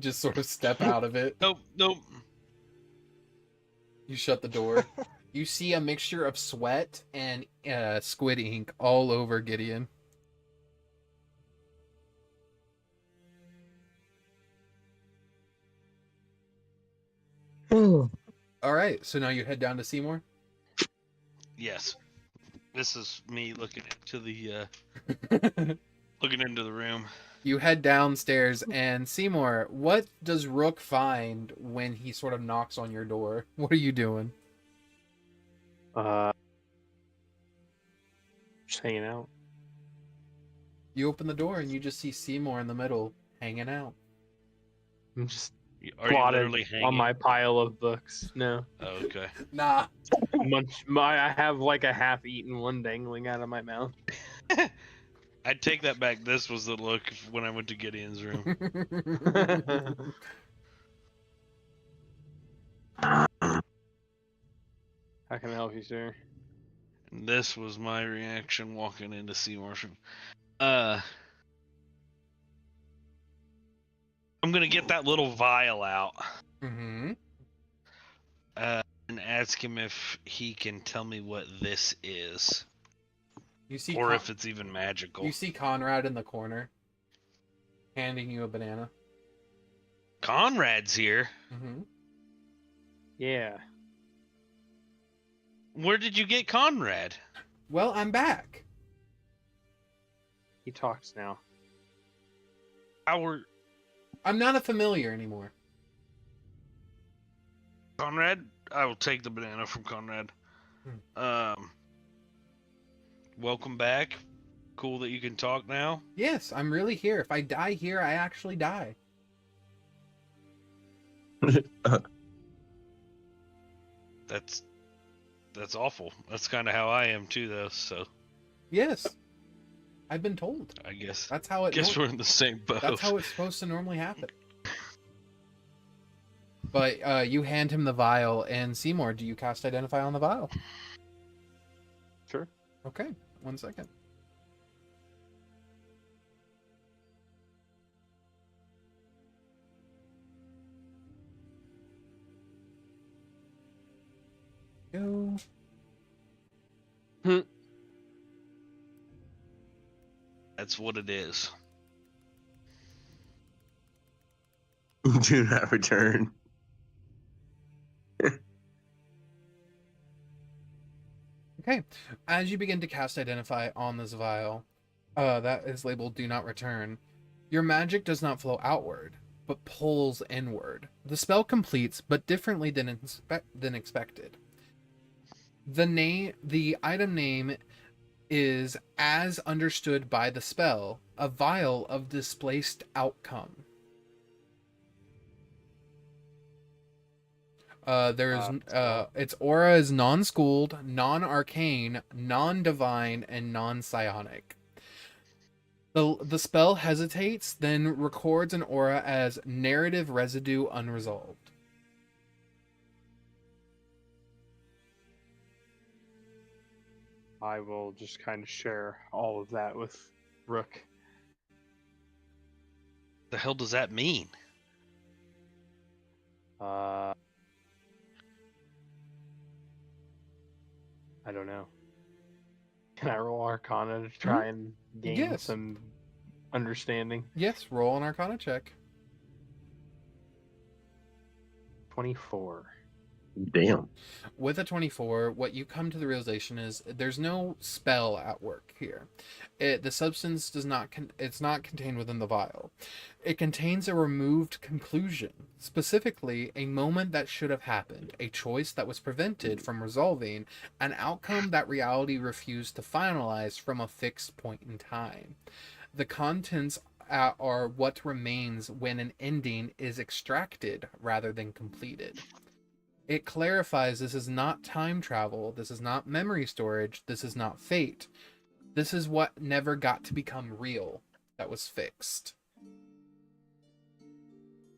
Just sort of step out of it. Nope. You shut the door. You see a mixture of sweat and squid ink all over Gideon. Alright, so now you head down to Simour? Yes. This is me looking into the looking into the room. You head downstairs, and Simour, what does Rook find when he sort of knocks on your door? What are you doing? Just hanging out. You open the door, and you just see Simour in the middle, hanging out. I'm just Are you plotted literally hanging? on my pile of books. No. Oh, okay. Nah. I have like a half-eaten one dangling out of my mouth. I take that back. This was the look when I went to Gideon's room. How can I help you, sir? And this was my reaction walking into Simour's room. I'm gonna get that little vial out Mm-hmm. and ask him if he can tell me what this is, You see, or if it's even magical. you see Conrad in the corner, handing you a banana. Conrad's here. Mm-hmm. Yeah. Where did you get Conrad? Well, I'm back. He talks now. I'm not a familiar anymore. Conrad? I will take the banana from Conrad. Welcome back. Cool that you can talk now. Yes, I'm really here. If I die here, I actually die. That's awful. That's kind of how I am too, though. So Yes. I've been told. I guess That's how it. guess we're in the same boat. That's how it's supposed to normally happen. But you hand him the vial, and Simour, do you cast Identify on the vial? Sure. Okay, 1 second. Go. That's what it is. Do not return. Okay. As you begin to cast Identify on this vial, that is labeled Do Not Return, your magic does not flow outward, but pulls inward. The spell completes, but differently than expected. The item name is as understood by the spell, a vial of displaced outcome. Its aura is non-schooled, non-arcane, non-divine, and non-psionic. The spell hesitates, then records an aura as narrative residue unresolved. I will just kind of share all of that with Rook. The hell does that mean? I don't know. Can I roll Arcana to try and gain Yes. some understanding? Yes, roll an Arcana check. 24. Damn. With a 24, what you come to the realization is there's no spell at work here. The substance does not it's not contained within the vial. It contains a removed conclusion, specifically a moment that should have happened, a choice that was prevented from resolving, an outcome that reality refused to finalize from a fixed point in time. The contents are what remains when an ending is extracted rather than completed. It clarifies this is not time travel, this is not memory storage, this is not fate. This is what never got to become real, that was fixed.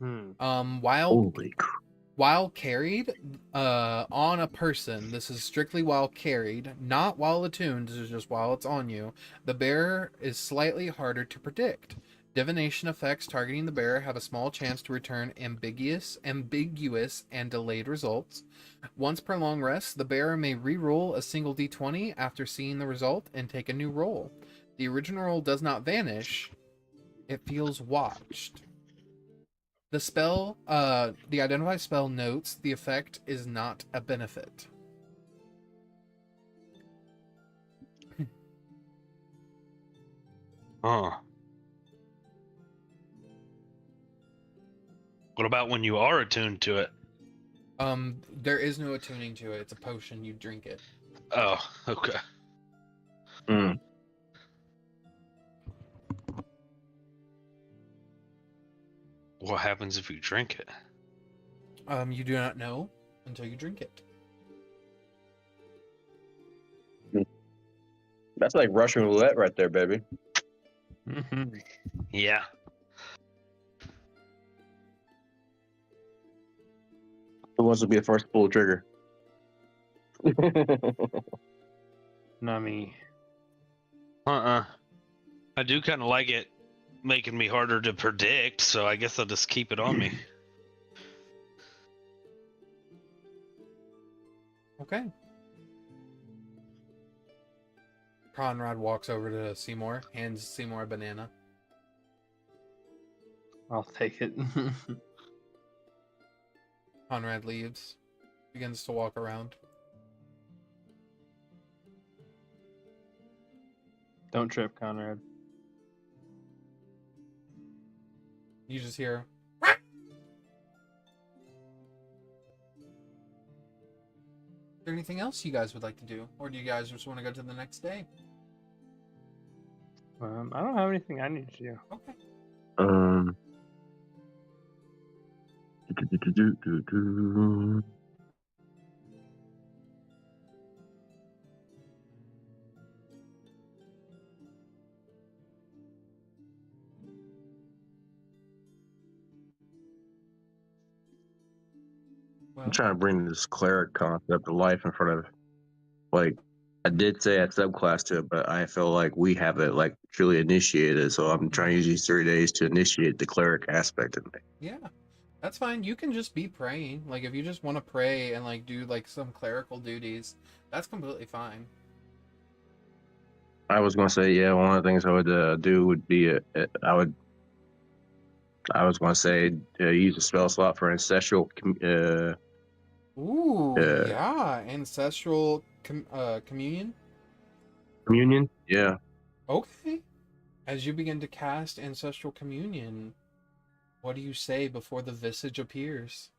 Holy crap. While carried on a person, this is strictly while carried, not while attuned, this is just while it's on you, the bearer is slightly harder to predict. Divination effects targeting the bearer have a small chance to return ambiguous and delayed results. Once per long rest, the bearer may re-roll a single d20 after seeing the result and take a new roll. The original roll does not vanish. It feels watched. The spell, the Identify spell notes the effect is not a benefit. Huh. What about when you are attuned to it? There is no attuning to it. It's a potion. You drink it. Oh, okay. Mm. What happens if you drink it? You do not know until you drink it. That's like Russian roulette right there, baby. Yeah. Who wants to be the first to pull the trigger? Not me. I do kind of like it making me harder to predict, so I guess I'll just keep it on me. Okay. Conrad walks over to Simour, hands Simour a banana. I'll take it. Conrad leaves, begins to walk around. Don't trip, Conrad. You just hear. Is there anything else you guys would like to do? Or do you guys just want to go to the next day? I don't have anything I need to do. Okay. I'm trying to bring this cleric concept to life in front of, like, I did say a subclass to it, but I feel like we have it like truly initiated. So I'm trying to use these 3 days to initiate the cleric aspect of me. Yeah, that's fine. You can just be praying. Like, if you just want to pray and like do like some clerical duties, that's completely fine. I was going to say, yeah, one of the things I would do would be I was going to say use a spell slot for ancestral Ooh, Yeah. yeah. Ancestral communion. Communion? Yeah. Okay. As you begin to cast Ancestral Communion, what do you say before the visage appears?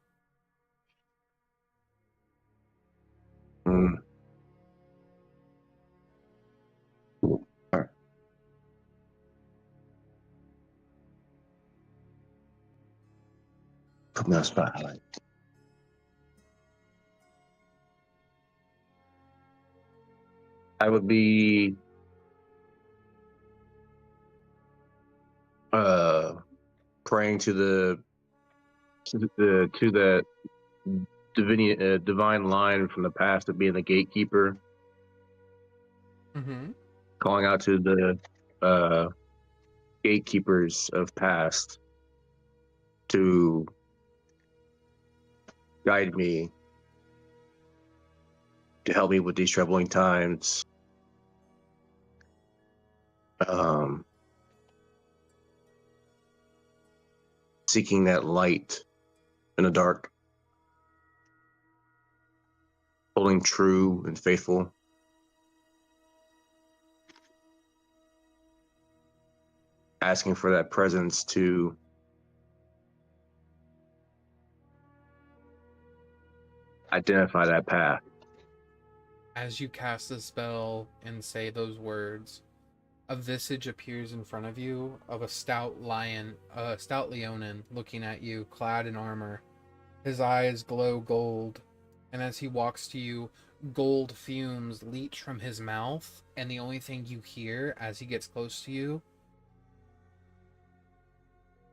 Mm. All right. Put me on the spotlight. I would be praying to that divine line from the past of being the gatekeeper, Mm-hmm. calling out to the gatekeepers of past to guide me, to help me with these troubling times. Seeking that light in the dark, holding true and faithful. Asking for that presence to identify that path. As you cast the spell and say those words, a visage appears in front of you of a stout leonin looking at you, clad in armor. His eyes glow gold, and as he walks to you, gold fumes leach from his mouth, and the only thing you hear as he gets close to you,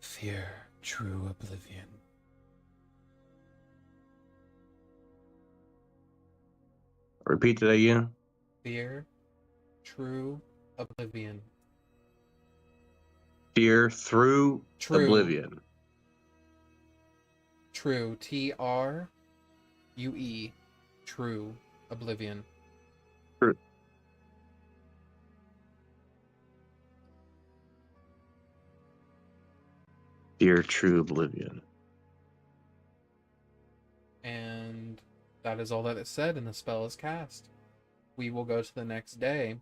fear true oblivion. Repeat that again. Fear true oblivion. Fear through True. oblivion. True. TRUE. True oblivion. True. Fear true oblivion. And that is all that is said, and the spell is cast. We will go to the next day,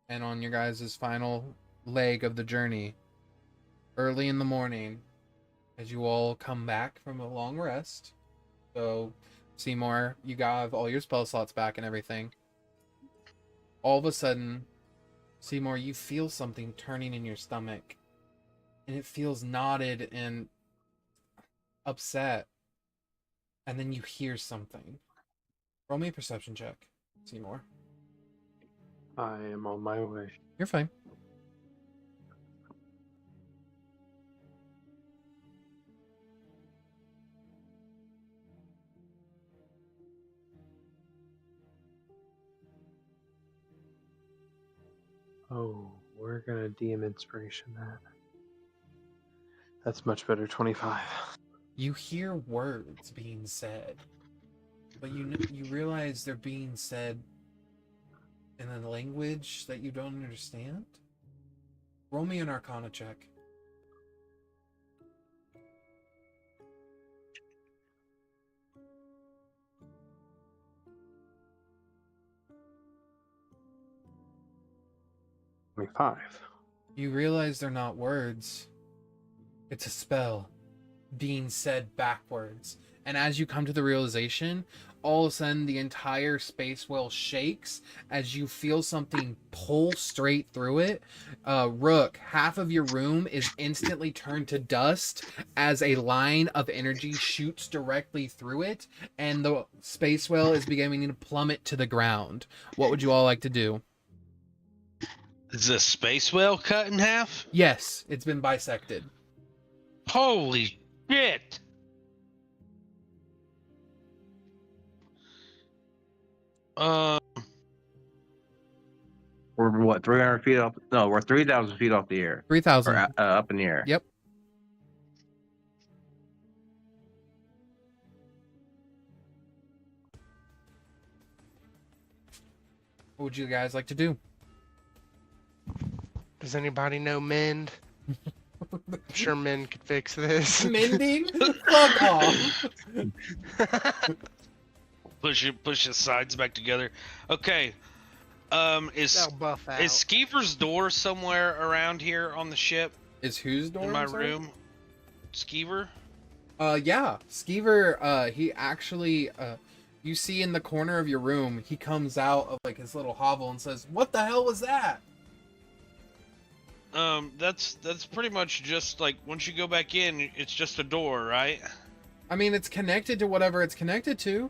and on your guys' final leg of the journey, early in the morning, as you all come back from a long rest. So, Seymour, you got all your spell slots back and everything. All of a sudden, Seymour, you feel something turning in your stomach, and it feels knotted and upset. And then you hear something. Roll me a perception check, Seymour. I am on my way. You're fine. Oh, we're gonna DM inspiration that. That's much better. 25. You hear words being said, but you realize they're being said in a language that you don't understand. Roll me an Arcana check. Five. You realize they're not words. It's a spell being said backwards. And as you come to the realization, all of a sudden the entire space well shakes as you feel something pull straight through it. Rook, half of your room is instantly turned to dust as a line of energy shoots directly through it, and the space well is beginning to plummet to the ground. What would you all like to do? Is the space whale cut in half? Yes, it's been bisected. Holy shit! We're what, 300 feet off? No, we're 3,000 feet off the air. 3,000. Or up in the air. Yep. What would you guys like to do? Does anybody know Mend? I'm sure Mend could fix this. Mending? Fuck off. push his sides back together. Okay. Is That'll buff out. Skeever's door somewhere around here on the ship Is whose door? in my I'm sorry? room? Skeever? Yeah. Skeever, he actually, you see in the corner of your room, he comes out of like his little hovel and says, "What the hell was that?" That's pretty much just like once you go back in, it's just a door, right? I mean, it's connected to whatever it's connected to.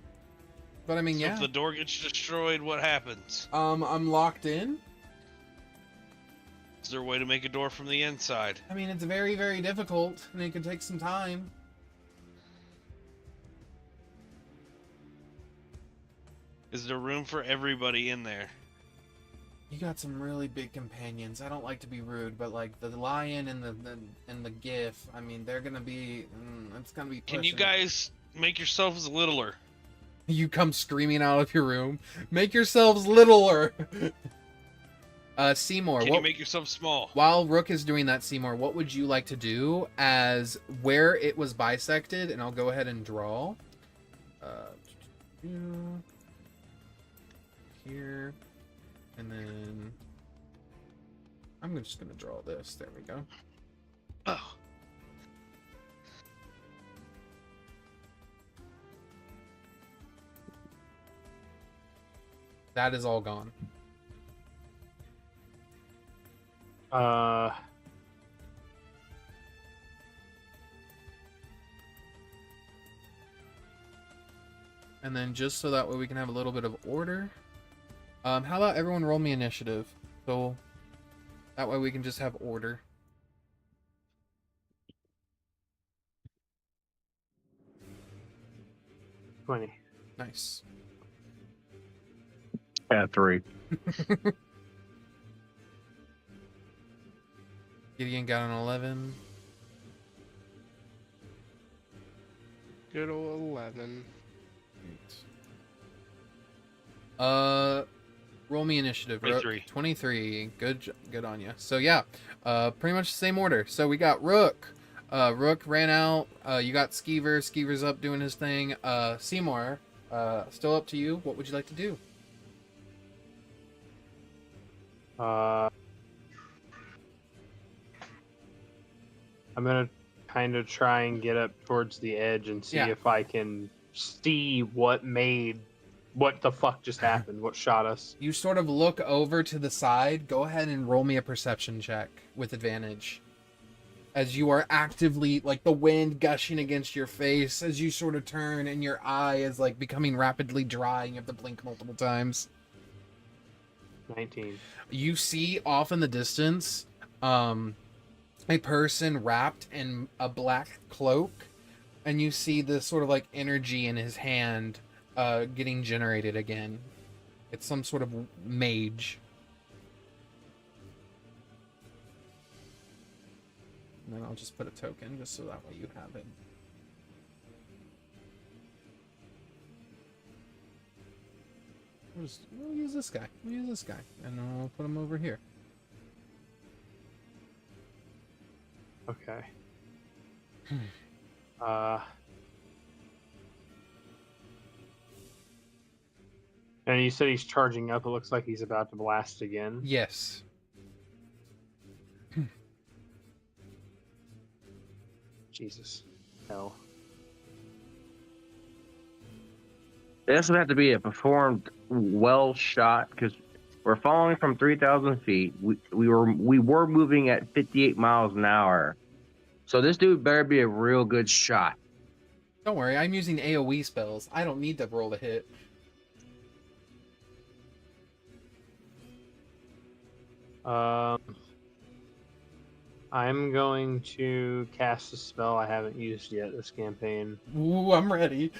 But I mean, So yeah. if the door gets destroyed, what happens? I'm locked in. Is there a way to make a door from the inside? I mean, it's very, very difficult, and it can take some time. Is there room for everybody in there? You got some really big companions. I don't like to be rude, but like the lion and the Giff, I mean, they're gonna be. It's gonna be. Can you pushing it. guys make yourselves littler? You come screaming out of your room. Make yourselves littler. Seymour, Can you make yourself small? while Rook is doing that, Seymour, what would you like to do as where it was bisected? And I'll go ahead and draw. Here, and then I'm just gonna draw this. There we go. Oh. That is all gone. And then just so that way we can have a little bit of order. How about everyone roll me initiative? So that way we can just have order. 20. Nice. Yeah, 3. Gideon got an 11. Good old 11. Roll me initiative. Rook. 23. 23. Good on you. So yeah, pretty much the same order. So we got Rook. Rook ran out. You got Skeever. Skeever's up doing his thing. Seymour, still up to you. What would you like to do? I'm gonna kind of try and get up towards the edge and see Yeah. if I can see what the fuck just happened, what shot us. You sort of look over to the side. Go ahead and roll me a perception check with advantage. As you are actively, like, the wind gushing against your face, as you sort of turn and your eye is, like, becoming rapidly dry and you have to blink multiple times. 19. You see off in the distance, a person wrapped in a black cloak, and you see this sort of, like, energy in his hand getting generated again. It's some sort of mage. And then I'll just put a token just so that way you have it. We'll use this guy. We'll use this guy. And then we'll put him over here. Okay. And you said he's charging up. It looks like he's about to blast again. Yes. Jesus. No. It doesn't have to be a performed well shot because we're falling from 3,000 feet. We were moving at 58 miles an hour, so this dude better be a real good shot. Don't worry, I'm using AoE spells. I don't need to roll a hit. I'm going to cast a spell I haven't used yet this campaign. Ooh, I'm ready.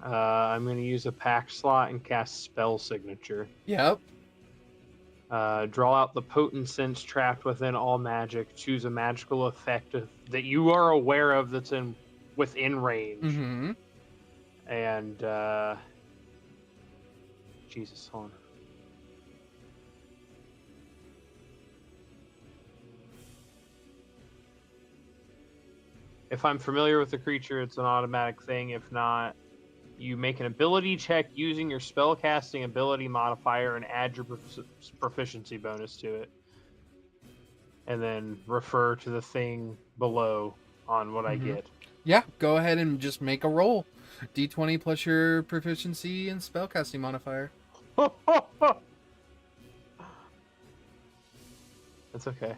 I'm going to use a pact slot and cast Spell Signature. Yep. Draw out the potent sense trapped within all magic. Choose a magical effect that you are aware of that's within range. Mm-hmm. And Jesus, hold on. If I'm familiar with the creature, it's an automatic thing. If not, You make an ability check using your spellcasting ability modifier and add your proficiency bonus to it. And then refer to the thing below on what I get. Yeah, go ahead and just make a roll. D20 plus your proficiency and spellcasting modifier. That's okay.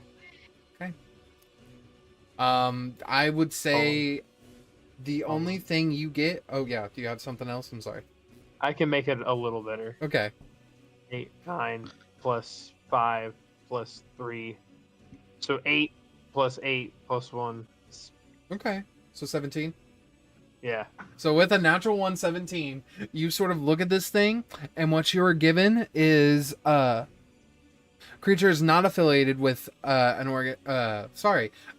Okay. I would say the only thing you get... Oh, yeah. Do you have something else? I'm sorry. I can make it a little better. Okay. 8, 9, plus 5, plus 3. So 8, plus 8, plus 1. Okay. So 17? Yeah. So with a natural 117, you sort of look at this thing, and what you are given is creature is not affiliated with I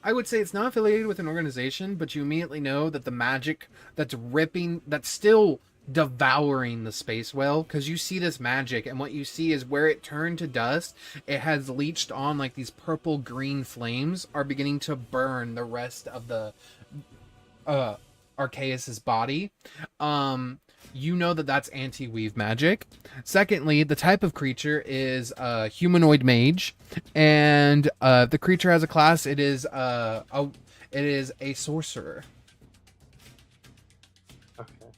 would say it's not affiliated with an organization, but you immediately know that the magic that's still devouring the space well, because you see this magic, and what you see is where it turned to dust, it has leached on like these purple green flames are beginning to burn the rest of the Arceus's body. You know that that's anti-weave magic. Secondly, the type of creature is a humanoid mage, and the creature has a class. It is a sorcerer. Okay.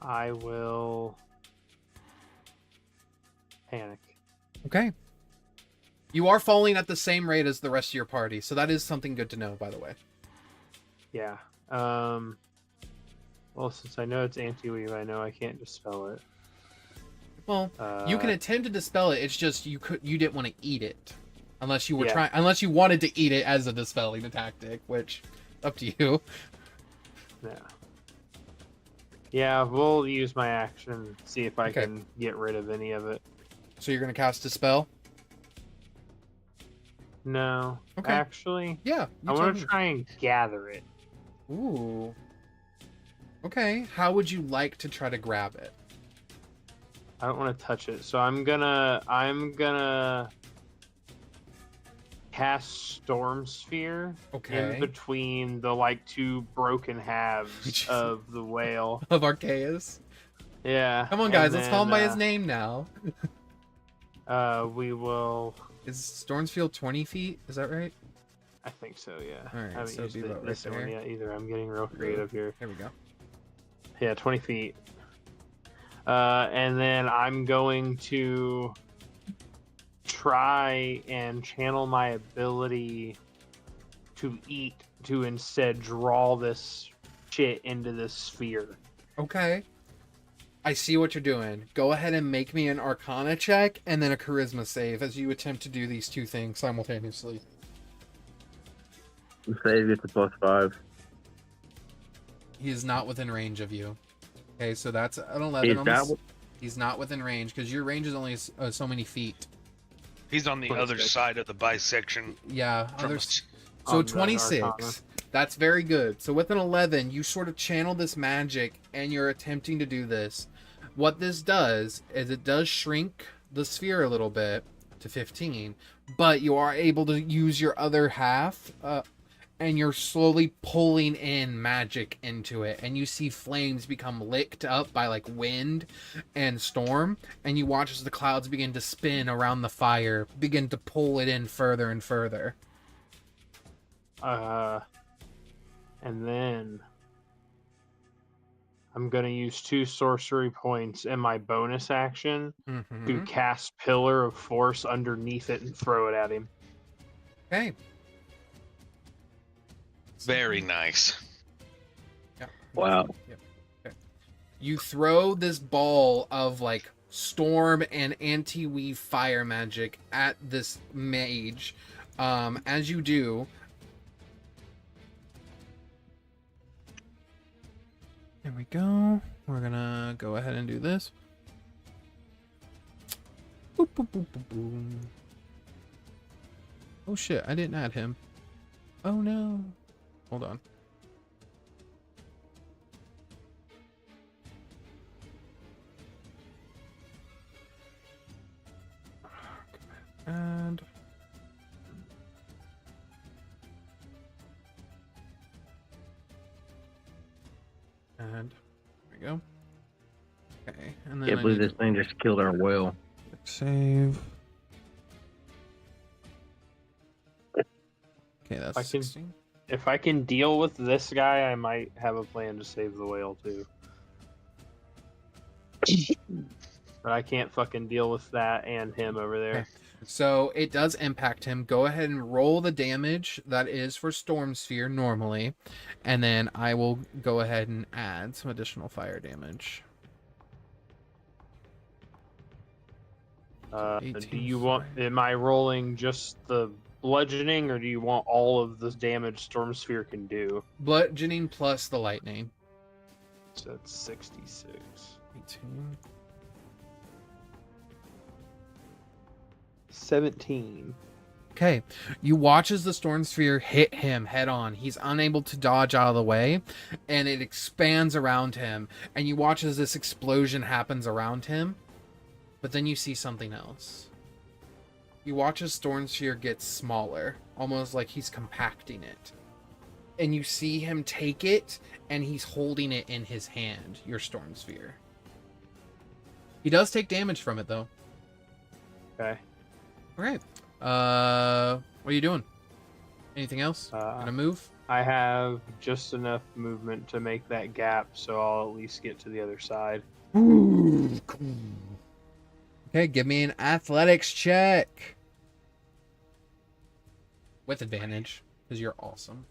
I will panic. Okay. You are falling at the same rate as the rest of your party, so that is something good to know, by the way. Yeah. Well, since I know it's anti-weave, I know I can't dispel it. Well, you can attempt to dispel it. It's just you didn't want to eat it, unless you were unless you wanted to eat it as a dispelling tactic, which up to you. Yeah. Yeah, we'll use my action, see if I can get rid of any of it. So you're gonna cast Dispel? No. Okay. Actually, Yeah. I want to try and gather it. Ooh. Okay. How would you like to try to grab it? I don't want to touch it, so I'm gonna cast Storm Sphere in between the two broken halves of the whale of Arceus. Yeah. Come on, guys, let's call him by his name now. We will. Is Stormsfield 20 feet? Is that right? I think so. Yeah. All right. I haven't So used be about this right one there. yet either. I'm getting real creative here. There we go. Yeah, 20 feet. And then I'm going to try and channel my ability to eat to instead draw this shit into this sphere. Okay. I see what you're doing. Go ahead and make me an Arcana check and then a Charisma save as you attempt to do these two things simultaneously. The save gets a +5. He is not within range of you. Okay, so that's an 11. He's not within range because your range is only so many feet. He's on the other side of the bisection. Yeah. From So 26. That's very good. So with an 11, you sort of channel this magic and you're attempting to do this. What this does is it does shrink the sphere a little bit to 15, but you are able to use your other half and you're slowly pulling in magic into it, and you see flames become licked up by like wind and storm, and you watch as the clouds begin to spin around the fire, begin to pull it in further and further. And then I'm going to use 2 sorcery points in my bonus action to cast Pillar of Force underneath it and throw it at him. Okay. Very nice. Yeah. Wow. Yep. Okay. You throw this ball of like storm and anti-weave fire magic at this mage. As you do, there we go. We're gonna go ahead and do this. Boop, boop, boop, boop, boom. Oh shit, I didn't add him. Oh no. Hold on. And go. Okay, and then Can't believe this thing just killed our whale. save. Okay, that's I can- 16. If I can deal with this guy, I might have a plan to save the whale too. But I can't fucking deal with that and him over there. Okay. So it does impact him. Go ahead and roll the damage that is for Storm Sphere normally, and then I will go ahead and add some additional fire damage. Do 18 you want? fire. Am I rolling just the bludgeoning, or do you want all of the damage Storm Sphere can do? Bludgeoning plus the lightning. So that's 66. 18. 17. Okay, you watch as the Storm Sphere hit him head on. He's unable to dodge out of the way, and it expands around him. And you watch as this explosion happens around him, but then you see something else. You watch as Storm Sphere gets smaller, almost like he's compacting it. And you see him take it, and he's holding it in his hand, your Storm Sphere. He does take damage from it, though. Okay. All right. What are you doing? Anything else? Gonna move? I have just enough movement to make that gap, so I'll at least get to the other side. Okay, give me an athletics check. With advantage, because you're awesome.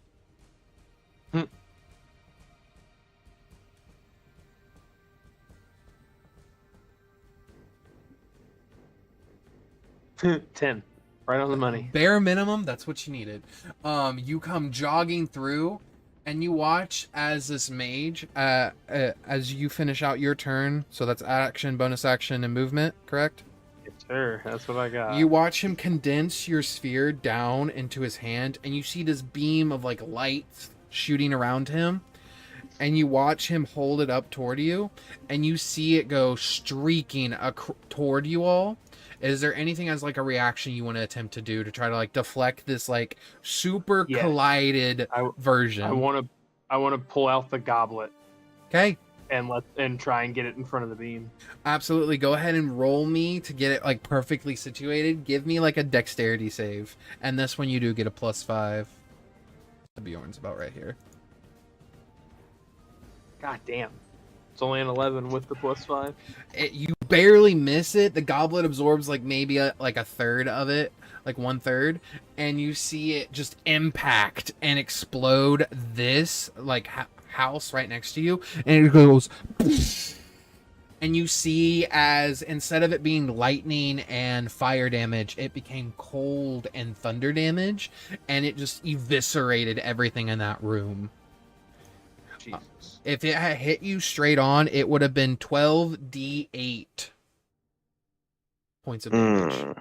10. Right on the money. Bare minimum, that's what you needed. You come jogging through, and you watch as this mage, as you finish out your turn, so that's action, bonus action, and movement, correct? Yes, sir. That's what I got. You watch him condense your sphere down into his hand, and you see this beam of like light shooting around him, and you watch him hold it up toward you, and you see it go streaking toward you all. Is there anything as like a reaction you want to attempt to do to try to like deflect this like super Yes. collided version? I want to pull out the goblet Okay, and try and get it in front of the beam. absolutely. Go ahead and roll me to get it like perfectly situated. Give me like a dexterity save, and this one you do get a +5. The Bjorn's about right here. God damn. It's only an 11 with the +5. You barely miss it. The goblet absorbs like maybe a third of it, like 1/3, and you see it just impact and explode this like house right next to you, and it goes. And you see as instead of it being lightning and fire damage, it became cold and thunder damage, and it just eviscerated everything in that room. Jesus. If it had hit you straight on, it would have been 12d8 points of damage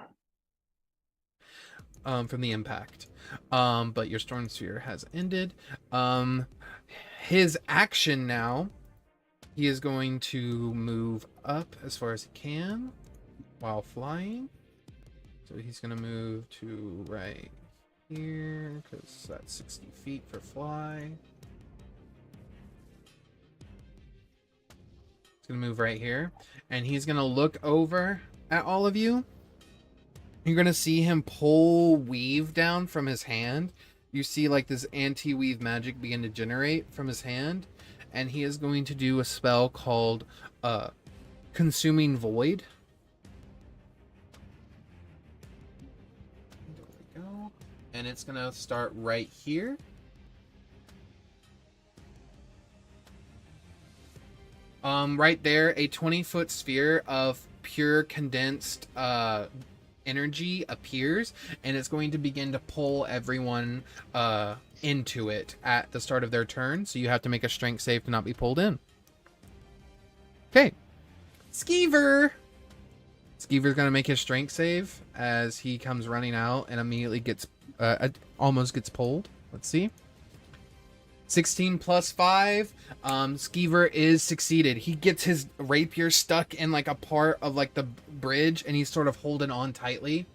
from the impact. But your Storm Sphere has ended. His action now, he is going to move up as far as he can while flying. So he's going to move to right here, because that's 60 feet for fly. He's going to move right here, and he's going to look over at all of you. You're going to see him pull weave down from his hand. You see like this anti-weave magic begin to generate from his hand, and he is going to do a spell called Consuming Void. There we go. And it's going to start right here. Right there, a 20-foot sphere of pure condensed energy appears, and it's going to begin to pull everyone into it at the start of their turn. So you have to make a strength save to not be pulled in. Okay, Skeever. Skeever's gonna make his strength save as he comes running out and immediately gets almost gets pulled. Let's see. 16 plus 5. Skeever is succeeded. He gets his rapier stuck in like a part of like the bridge, and he's sort of holding on tightly.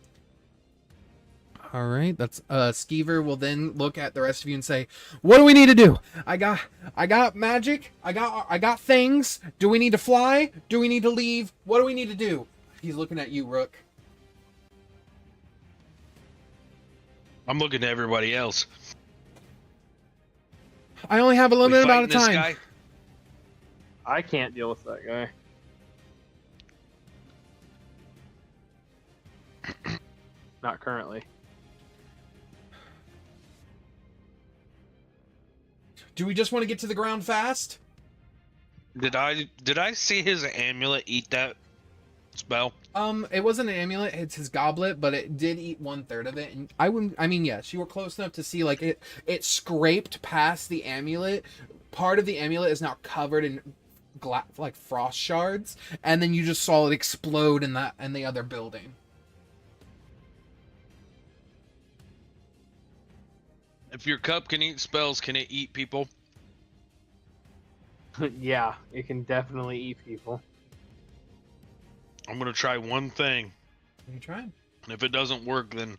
All right, that's Skeever will then look at the rest of you and say, "What do we need to do? I got magic. I got things. Do we need to fly? Do we need to leave? What do we need to do?" He's looking at you, Rook. I'm looking at everybody else. I only have a We limited amount of fighting time. this guy? I can't deal with that guy. Not currently. Do we just want to get to the ground fast? Did I see his amulet eat that spell? It wasn't an amulet, it's his goblet, but it did eat 1/3 of it. And I mean, yes, you were close enough to see, like, it scraped past the amulet. Part of the amulet is now covered in like frost shards, and then you just saw it explode in the other building. If your cup can eat spells, can it eat people? Yeah, it can definitely eat people. I'm gonna try one thing. Are you trying? And if it doesn't work, then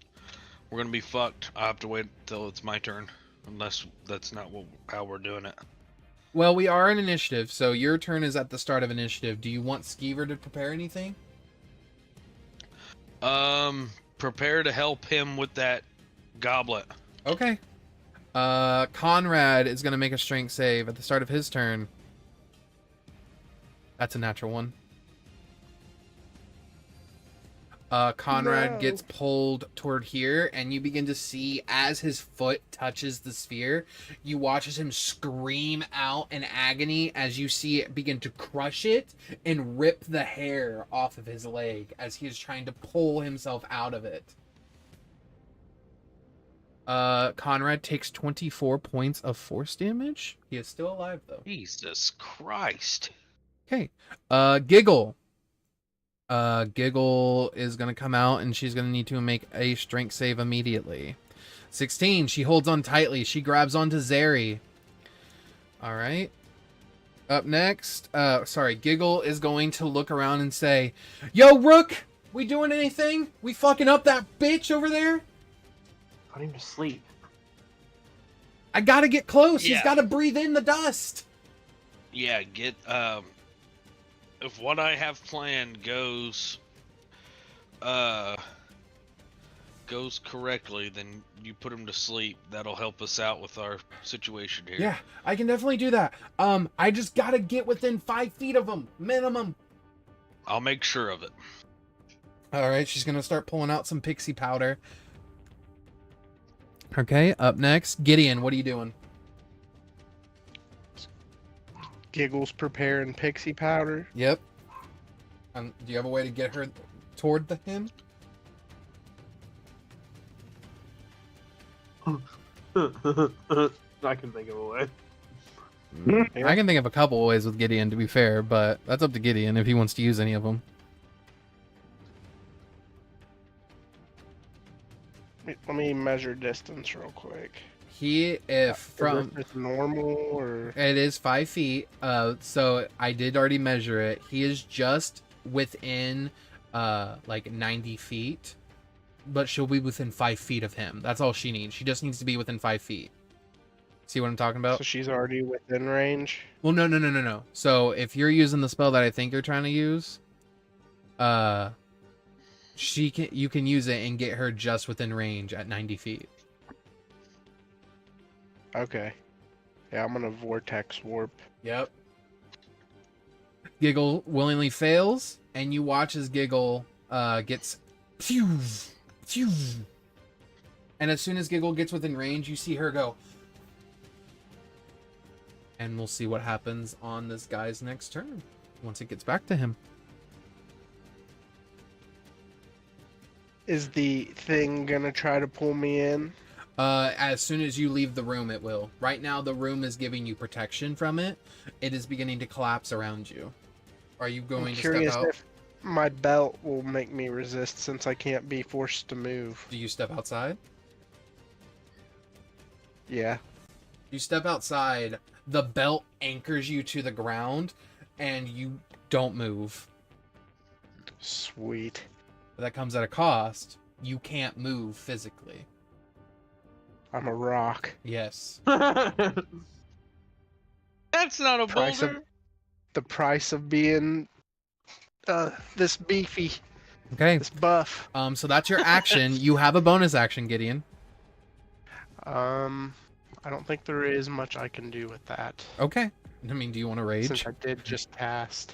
we're gonna be fucked. I have to wait till it's my turn, unless that's not how we're doing it. Well, we are in initiative, so your turn is at the start of initiative. Do you want Skeever to prepare anything? Prepare to help him with that goblet. Okay. Conrad is going to make a strength save at the start of his turn. That's a natural one. Conrad No. gets pulled toward here, and you begin to see as his foot touches the sphere, you watch as him scream out in agony as you see it begin to crush it and rip the hair off of his leg as he is trying to pull himself out of it. Conrad takes 24 points of force damage. He is still alive, though. Jesus Christ. Okay. Giggle. Giggle is going to come out, and she's going to need to make a strength save immediately. 16. She holds on tightly. She grabs onto Zeri. All right. Up next, Giggle is going to look around and say, "Yo, Rook, we doing anything? We fucking up that bitch over there? Put him to sleep. I gotta get close. He's Yeah. gotta breathe in the dust." Yeah, if what I have planned goes correctly, then you put him to sleep. That'll help us out with our situation here. Yeah, I can definitely do that. I just gotta get within 5 feet of him, minimum. I'll make sure of it. All right, she's gonna start pulling out some pixie powder. Okay, up next, Gideon, what are you doing? Giggles preparing pixie powder. Yep. Do you have a way to get her toward him? I can think of a way. I can think of a couple ways with Gideon, to be fair, but that's up to Gideon if he wants to use any of them. Let me measure distance real quick. From Is it normal or it is 5 feet. So I did already measure it. He is just within, like 90 feet, but she'll be within 5 feet of him. That's all she needs. She just needs to be within 5 feet. See what I'm talking about? so she's already within range? Well, no. So if you're using the spell that I think you're trying to use, you can use it and get her just within range at 90 feet. Okay. Yeah, I'm gonna vortex warp. Yep. Giggle willingly fails, and you watch as Giggle gets phew. And as soon as Giggle gets within range, you see her go. And we'll see what happens on this guy's next turn once it gets back to him. Is the thing gonna try to pull me in? As soon as you leave the room, it will. Right now, the room is giving you protection from it. It is beginning to collapse around you. Are you I'm going to curious step out? if my belt will make me resist since I can't be forced to move. Do you step outside? Yeah. You step outside, the belt anchors you to the ground, and you don't move. Sweet. But that comes at a cost. You can't move physically. I'm a rock. Yes. That's not a Price of- boulder. The price of being this beefy, Okay. this buff. So that's your action. You have a bonus action, Gideon. I don't think there is much I can do with that. Okay. I mean, do you want to rage? Since I did just cast.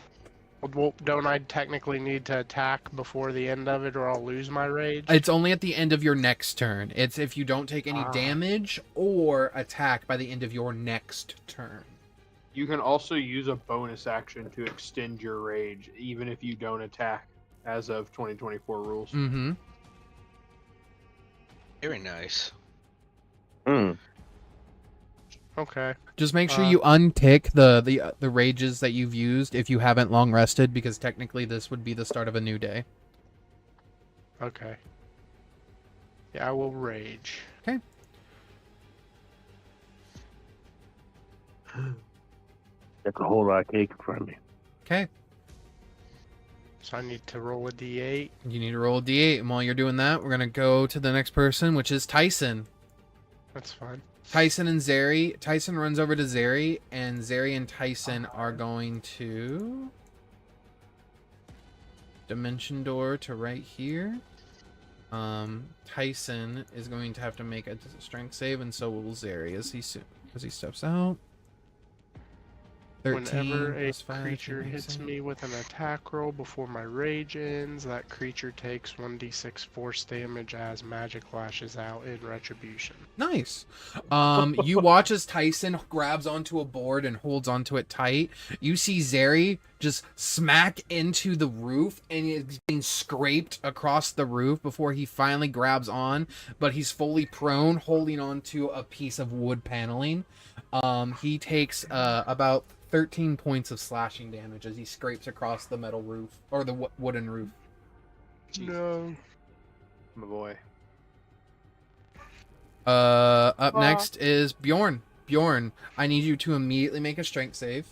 Well, don't I technically need to attack before the end of it or I'll lose my rage? It's only at the end of your next turn. It's if you don't take any damage or attack by the end of your next turn. You can also use a bonus action to extend your rage, even if you don't attack, as of 2024 rules. Mm-hmm. Very nice. Okay. Just make sure you untick the rages that you've used if you haven't long rested, because technically this would be the start of a new day. Okay. Yeah, I will rage. Okay. That's a whole lot of cake in front of me. Okay. So I need to roll a d8. You need to roll a d8, and while you're doing that, we're gonna go to the next person, which is Tyson. That's fine. Tyson and Zeri. Tyson runs over to Zeri, and Zeri and Tyson are going to dimension door to right here. Tyson is going to have to make a strength save, and so will Zeri as he steps out. 13 Whenever a plus 5, creature that makes hits sense. me with an attack roll before my rage ends, that creature takes 1d6 force damage as magic lashes out in retribution. Nice. You watch as Tyson grabs onto a board and holds onto it tight. You see Zeri just smack into the roof, and it's being scraped across the roof before he finally grabs on, but he's fully prone, holding onto a piece of wood paneling. He takes about 13 points of slashing damage as he scrapes across the metal roof, or the wooden roof. No. My boy. Up next is Bjorn. Bjorn, I need you to immediately make a strength save.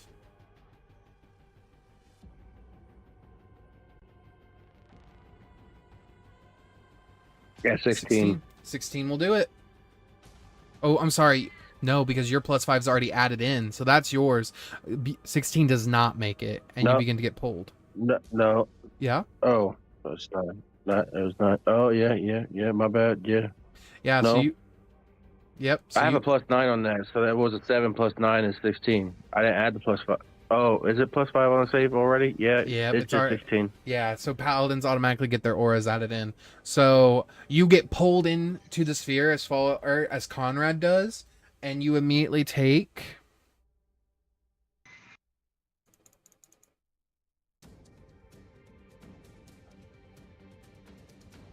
Yeah, 16. 16 will do it. Oh, I'm sorry. No, because your plus 5's already added in, so that's yours. 16 does not make it, and you No. begin to get pulled. No. Yeah? Oh, it's not. It was not. Oh, yeah. My bad. Yeah. Yeah, No. so you... Yep. So I have you- a +9 on that, so that was a 7 plus 9 is 16. I didn't add the +5. Oh, is it +5 on the save already? Yeah. Yeah, it's it's just already- 16. Yeah, so paladins automatically get their auras added in. So you get pulled into the sphere as Conrad does, and you immediately take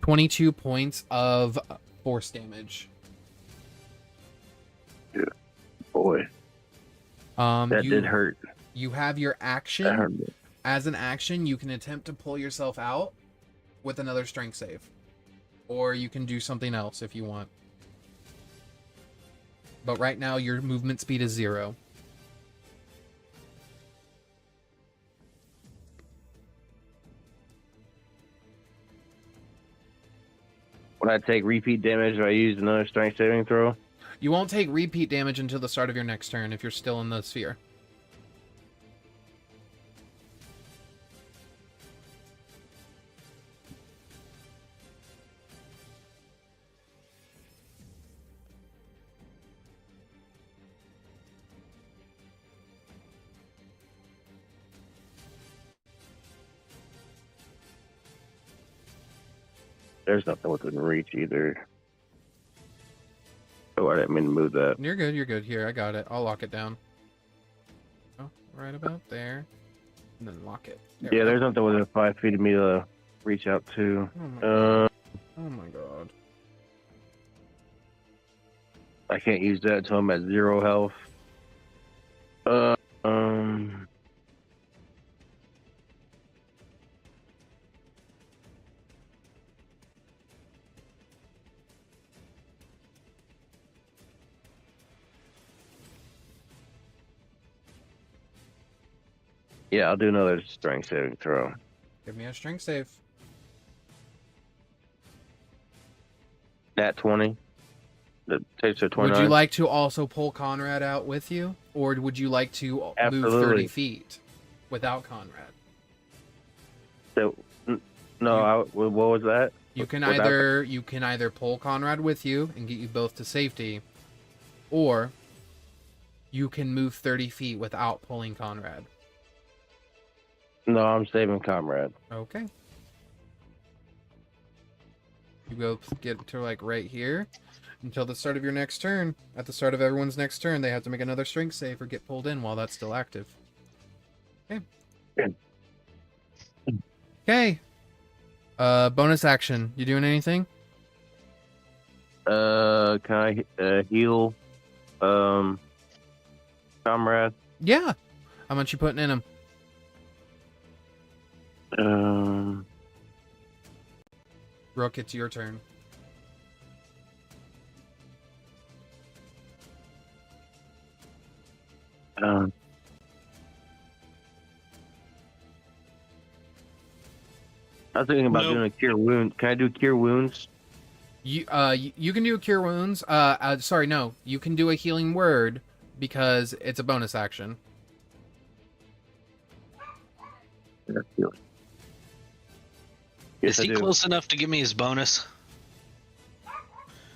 22 points of force damage. Boy, that you, did hurt. You have your That action. hurt me. As an action, you can attempt to pull yourself out with another strength save. Or you can do something else if you want. But right now, your movement speed is 0. Would I take repeat damage if I used another strength saving throw? You won't take repeat damage until the start of your next turn if you're still in the sphere. There's nothing within reach either. Oh, I didn't mean to move that. You're good, you're good. Here, I got it. I'll lock it down. Oh, right about there. And then lock it. There we Yeah, go. there's nothing within 5 feet of me to reach out to. Oh my god. Uh, Oh my god. I can't use that until I'm at 0 health. Um. Yeah, I'll do another strength saving throw. Give me a strength save. Nat 20. That takes a 29. Would you like to also pull Conrad out with you, or would you like to move 30 Absolutely. feet without Conrad? So, no, what was that? You can Without- either pull Conrad with you and get you both to safety, or you can move 30 feet without pulling Conrad. No, I'm saving Comrade. Okay. You go get to like right here until the start of your next turn. At the start of everyone's next turn, they have to make another strength save or get pulled in while that's still active. Okay. Okay. Bonus action. You doing anything? Can I heal Comrade? Yeah. How much you putting in him? Rook, it's your turn. I was thinking about Nope. doing a cure wound. Can I do cure wounds? You can do a cure wounds. Sorry, no. You can do a healing word because it's a bonus action. Is I he do. close enough to give me his bonus?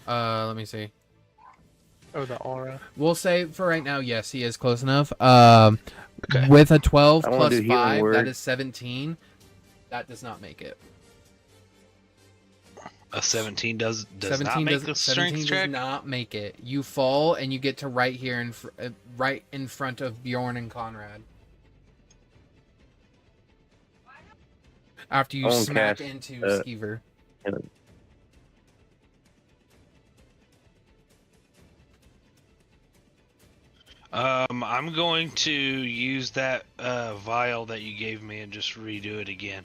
Let me see. Oh, the aura. We'll say for right now, yes, he is close enough. Okay. With a 12 I wanna plus do healing 5, that word. is 17. That does not make it. A 17 does 17 not make does, the 17 strength does check? not make it. You fall and you get to right here right in front of Bjorn and Conrad. After you I won't smack cast, into uh, Skeever. I'm going to use that vial that you gave me and just redo it again.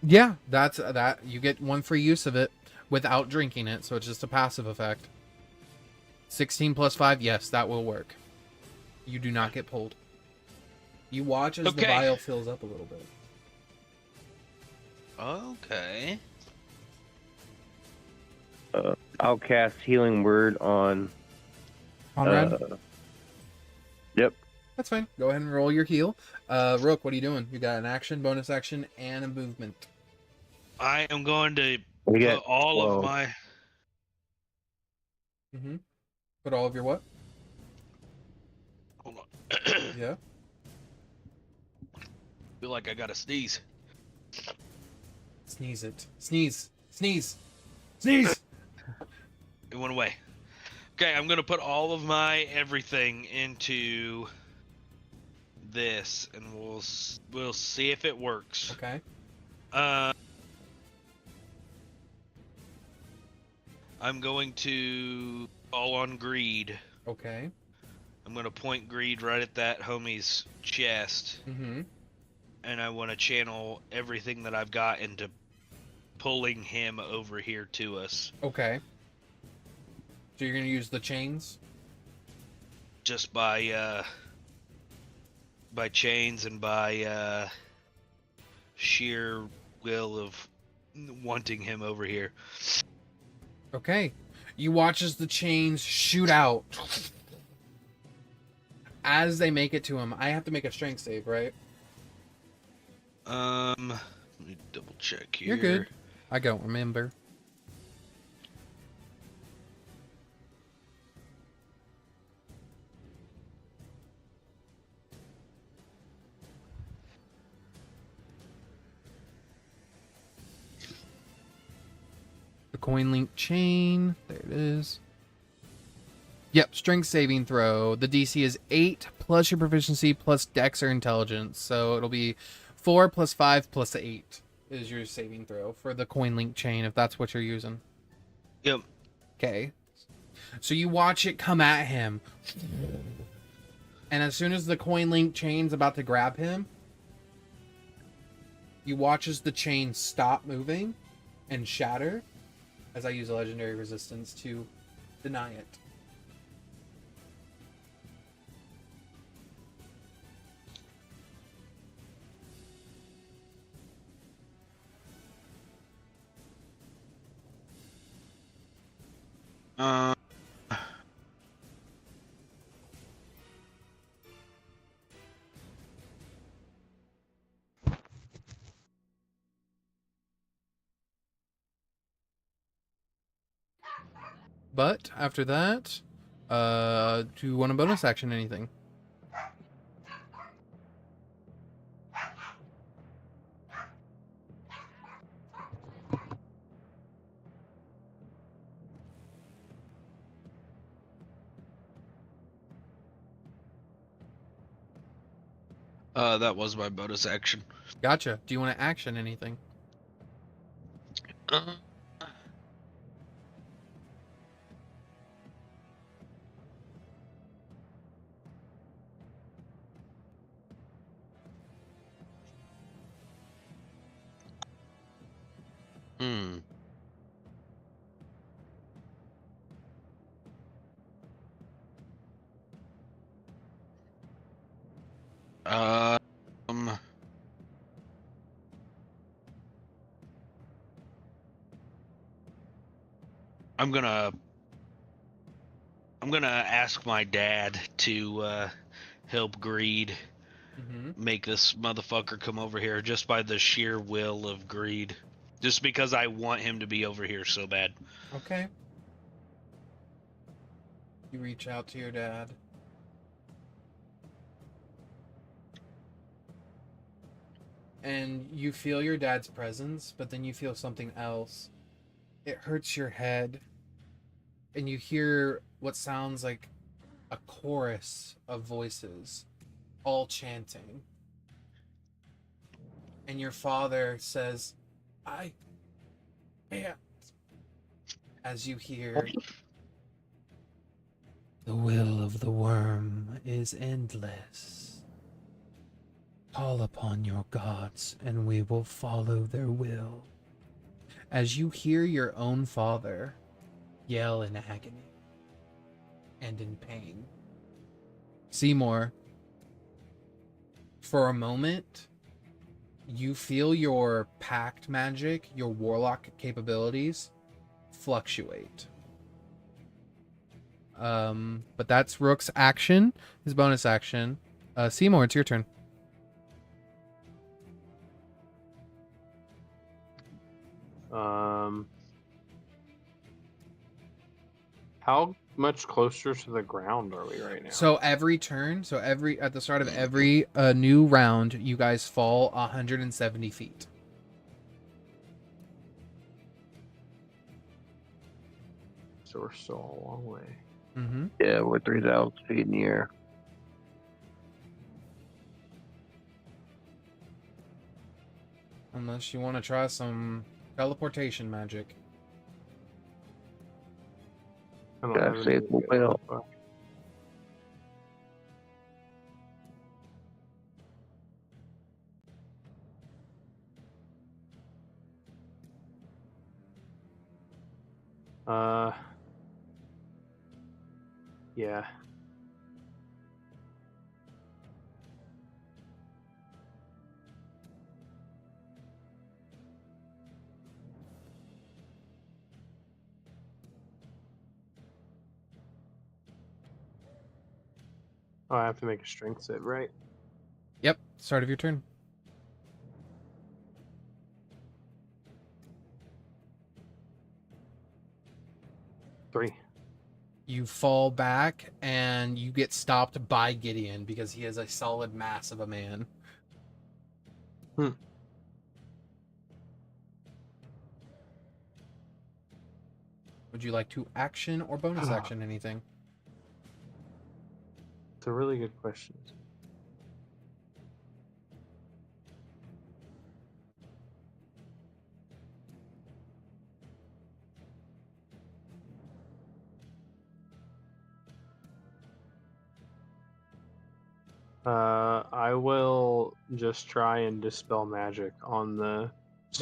Yeah, that's that. You get one free use of it without drinking it, so it's just a passive effect. 16 plus 5, yes, that will work. You do not get pulled. You watch as the Okay. vial fills up a little bit. Okay. I'll cast healing word on. Conrad? Yep. That's fine. Go ahead and roll your heal. Rook, what are you doing? You got an action, bonus action, and a movement. I am going to We put got all 12. of my... Mm-hmm. Put all of your what? Hold on. Yeah. feel like I gotta sneeze. Sneeze it. Sneeze. Sneeze. Sneeze! It went away. Okay, I'm gonna put all of my everything into this, and we'll see if it works. Okay. I'm going to call on greed. Okay. I'm gonna point greed right at that homie's chest, Mm-hmm. and I want to channel everything that I've got into pulling him over here to us. Okay. So you're gonna use the chains? Just by chains and by sheer will of wanting him over here. Okay. You watch as the chains shoot out. As they make it to him, I have to make a strength save, right? Let me double check here. You're good. I don't remember. The coin link chain. There it is. Yep, strength saving throw. The DC is 8 plus your proficiency plus dex or intelligence. So it'll be 4 plus 5 plus 8 is your saving throw for the coin link chain if that's what you're using. Yep. Okay. So you watch it come at him. And as soon as the coin link chain's about to grab him, you watch as the chain stop moving and shatter as I use a legendary resistance to deny it. Uh, But after that, do you want a bonus action anything? that was my bonus action. Gotcha. Do you want to action anything? Uh, hmm. Um. I'm gonna ask my dad to help Greed Mm-hmm. make this motherfucker come over here just by the sheer will of Greed. Just because I want him to be over here so bad. Okay. You reach out to your dad. And you feel your dad's presence, but then you feel something else. It hurts your head. And you hear what sounds like a chorus of voices, all chanting. And your father says, I can't. As you hear, the will of the worm is endless. Call upon your gods, and we will follow their will. As you hear your own father yell in agony and in pain. Simour, for a moment, you feel your pact magic, your warlock capabilities, fluctuate. But that's Rook's action, his bonus action. Simour, it's your turn. How much closer to the ground are we right now? So every turn, at the start of every new round, you guys fall 170 feet. So we're still a long way. Mm-hmm. Yeah, we're 3,000 feet in the air. Unless you want to try some teleportation magic. I don't Gotta have say any it will fail. Yeah. Oh, I have to make a strength save, right? Yep, start of your turn. Three. You fall back and you get stopped by Gideon because he is a solid mass of a man. Would you like to action or bonus action anything? It's a really good question. I will just try and dispel magic on the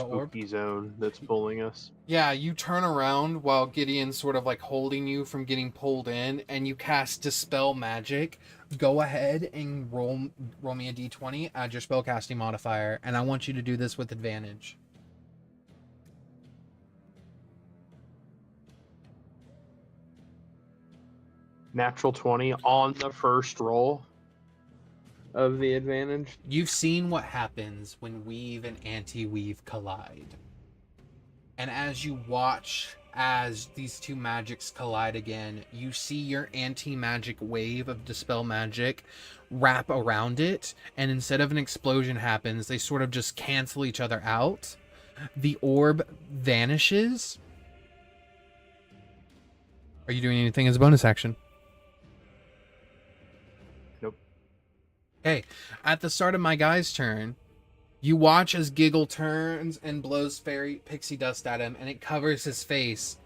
orb? spooky zone that's pulling us. Yeah, you turn around while Gideon's sort of like holding you from getting pulled in, and you cast Dispel Magic. Go ahead and roll me a d20, add your spellcasting modifier, and I want you to do this with advantage. Natural 20 on the first roll of the advantage. You've seen what happens when weave and anti-weave collide. And as you watch as these two magics collide again, you see your anti-magic wave of Dispel Magic wrap around it, and instead of an explosion happens, they sort of just cancel each other out. The orb vanishes. Are you doing anything as a bonus action? Nope. Okay, at the start of my guy's turn, you watch as Giggle turns and blows fairy pixie dust at him, and it covers his face.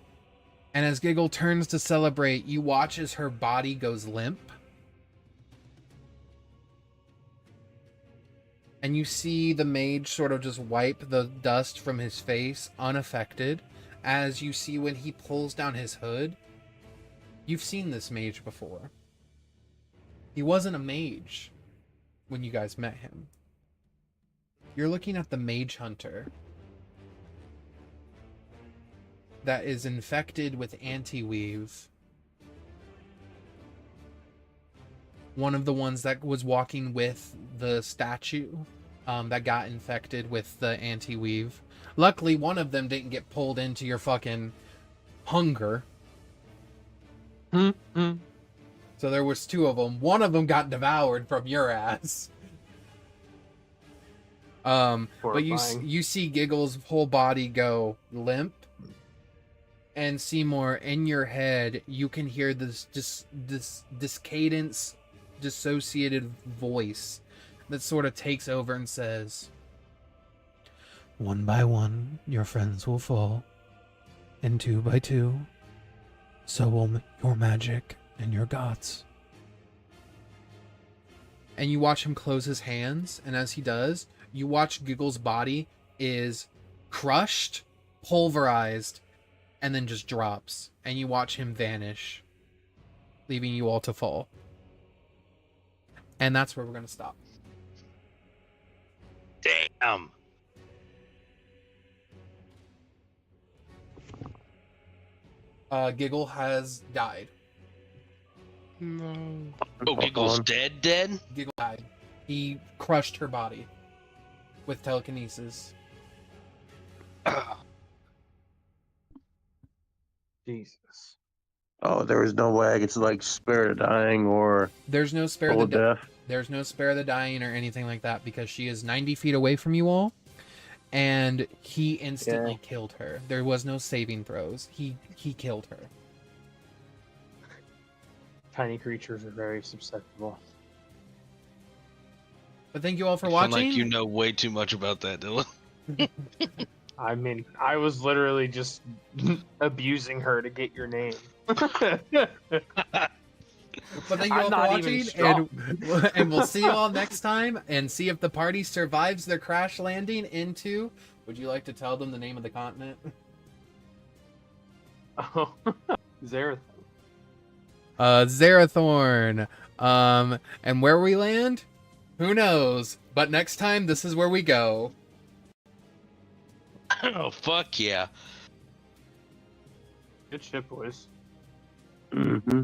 And as Giggle turns to celebrate, you watch as her body goes limp. And you see the mage sort of just wipe the dust from his face, unaffected. As you see when he pulls down his hood, you've seen this mage before. He wasn't a mage when you guys met him. You're looking at the Mage Hunter that is infected with anti-weave. One of the ones that was walking with the statue that got infected with the anti-weave. Luckily, one of them didn't get pulled into your fucking hunger. Mm-hmm. So there was two of them. One of them got devoured from your ass. But you see Giggle's whole body go limp, and Seymour, in your head, you can hear this cadence, dissociated voice that sort of takes over and says, "One by one, your friends will fall, and two by two, so will your magic and your gods." And you watch him close his hands, and as he does, you watch Giggle's body is crushed, pulverized, and then just drops. And you watch him vanish, leaving you all to fall. And that's where we're going to stop. Damn. Giggle has died. No. Oh, Giggle's dead? Giggle died. He crushed her body with telekinesis. Jesus. Oh, there was no way I could like spare the dying or There's no spare full the death. There's no spare the dying or anything like that, because she is 90 feet away from you all, and he instantly killed her. There was no saving throws. He killed her. Tiny creatures are very susceptible. But thank you all for I feel watching. like you know way too much about that, Dylan. I mean, I was literally just abusing her to get your name. But thank you all I'm for not even watching, and we'll see you all next time, and see if the party survives their crash landing into... Would you like to tell them the name of the continent? Oh, Zerath. Zerathorn. And where we land? Who knows? But next time, this is where we go. Oh, fuck yeah. Good shit, boys. Mm-hmm.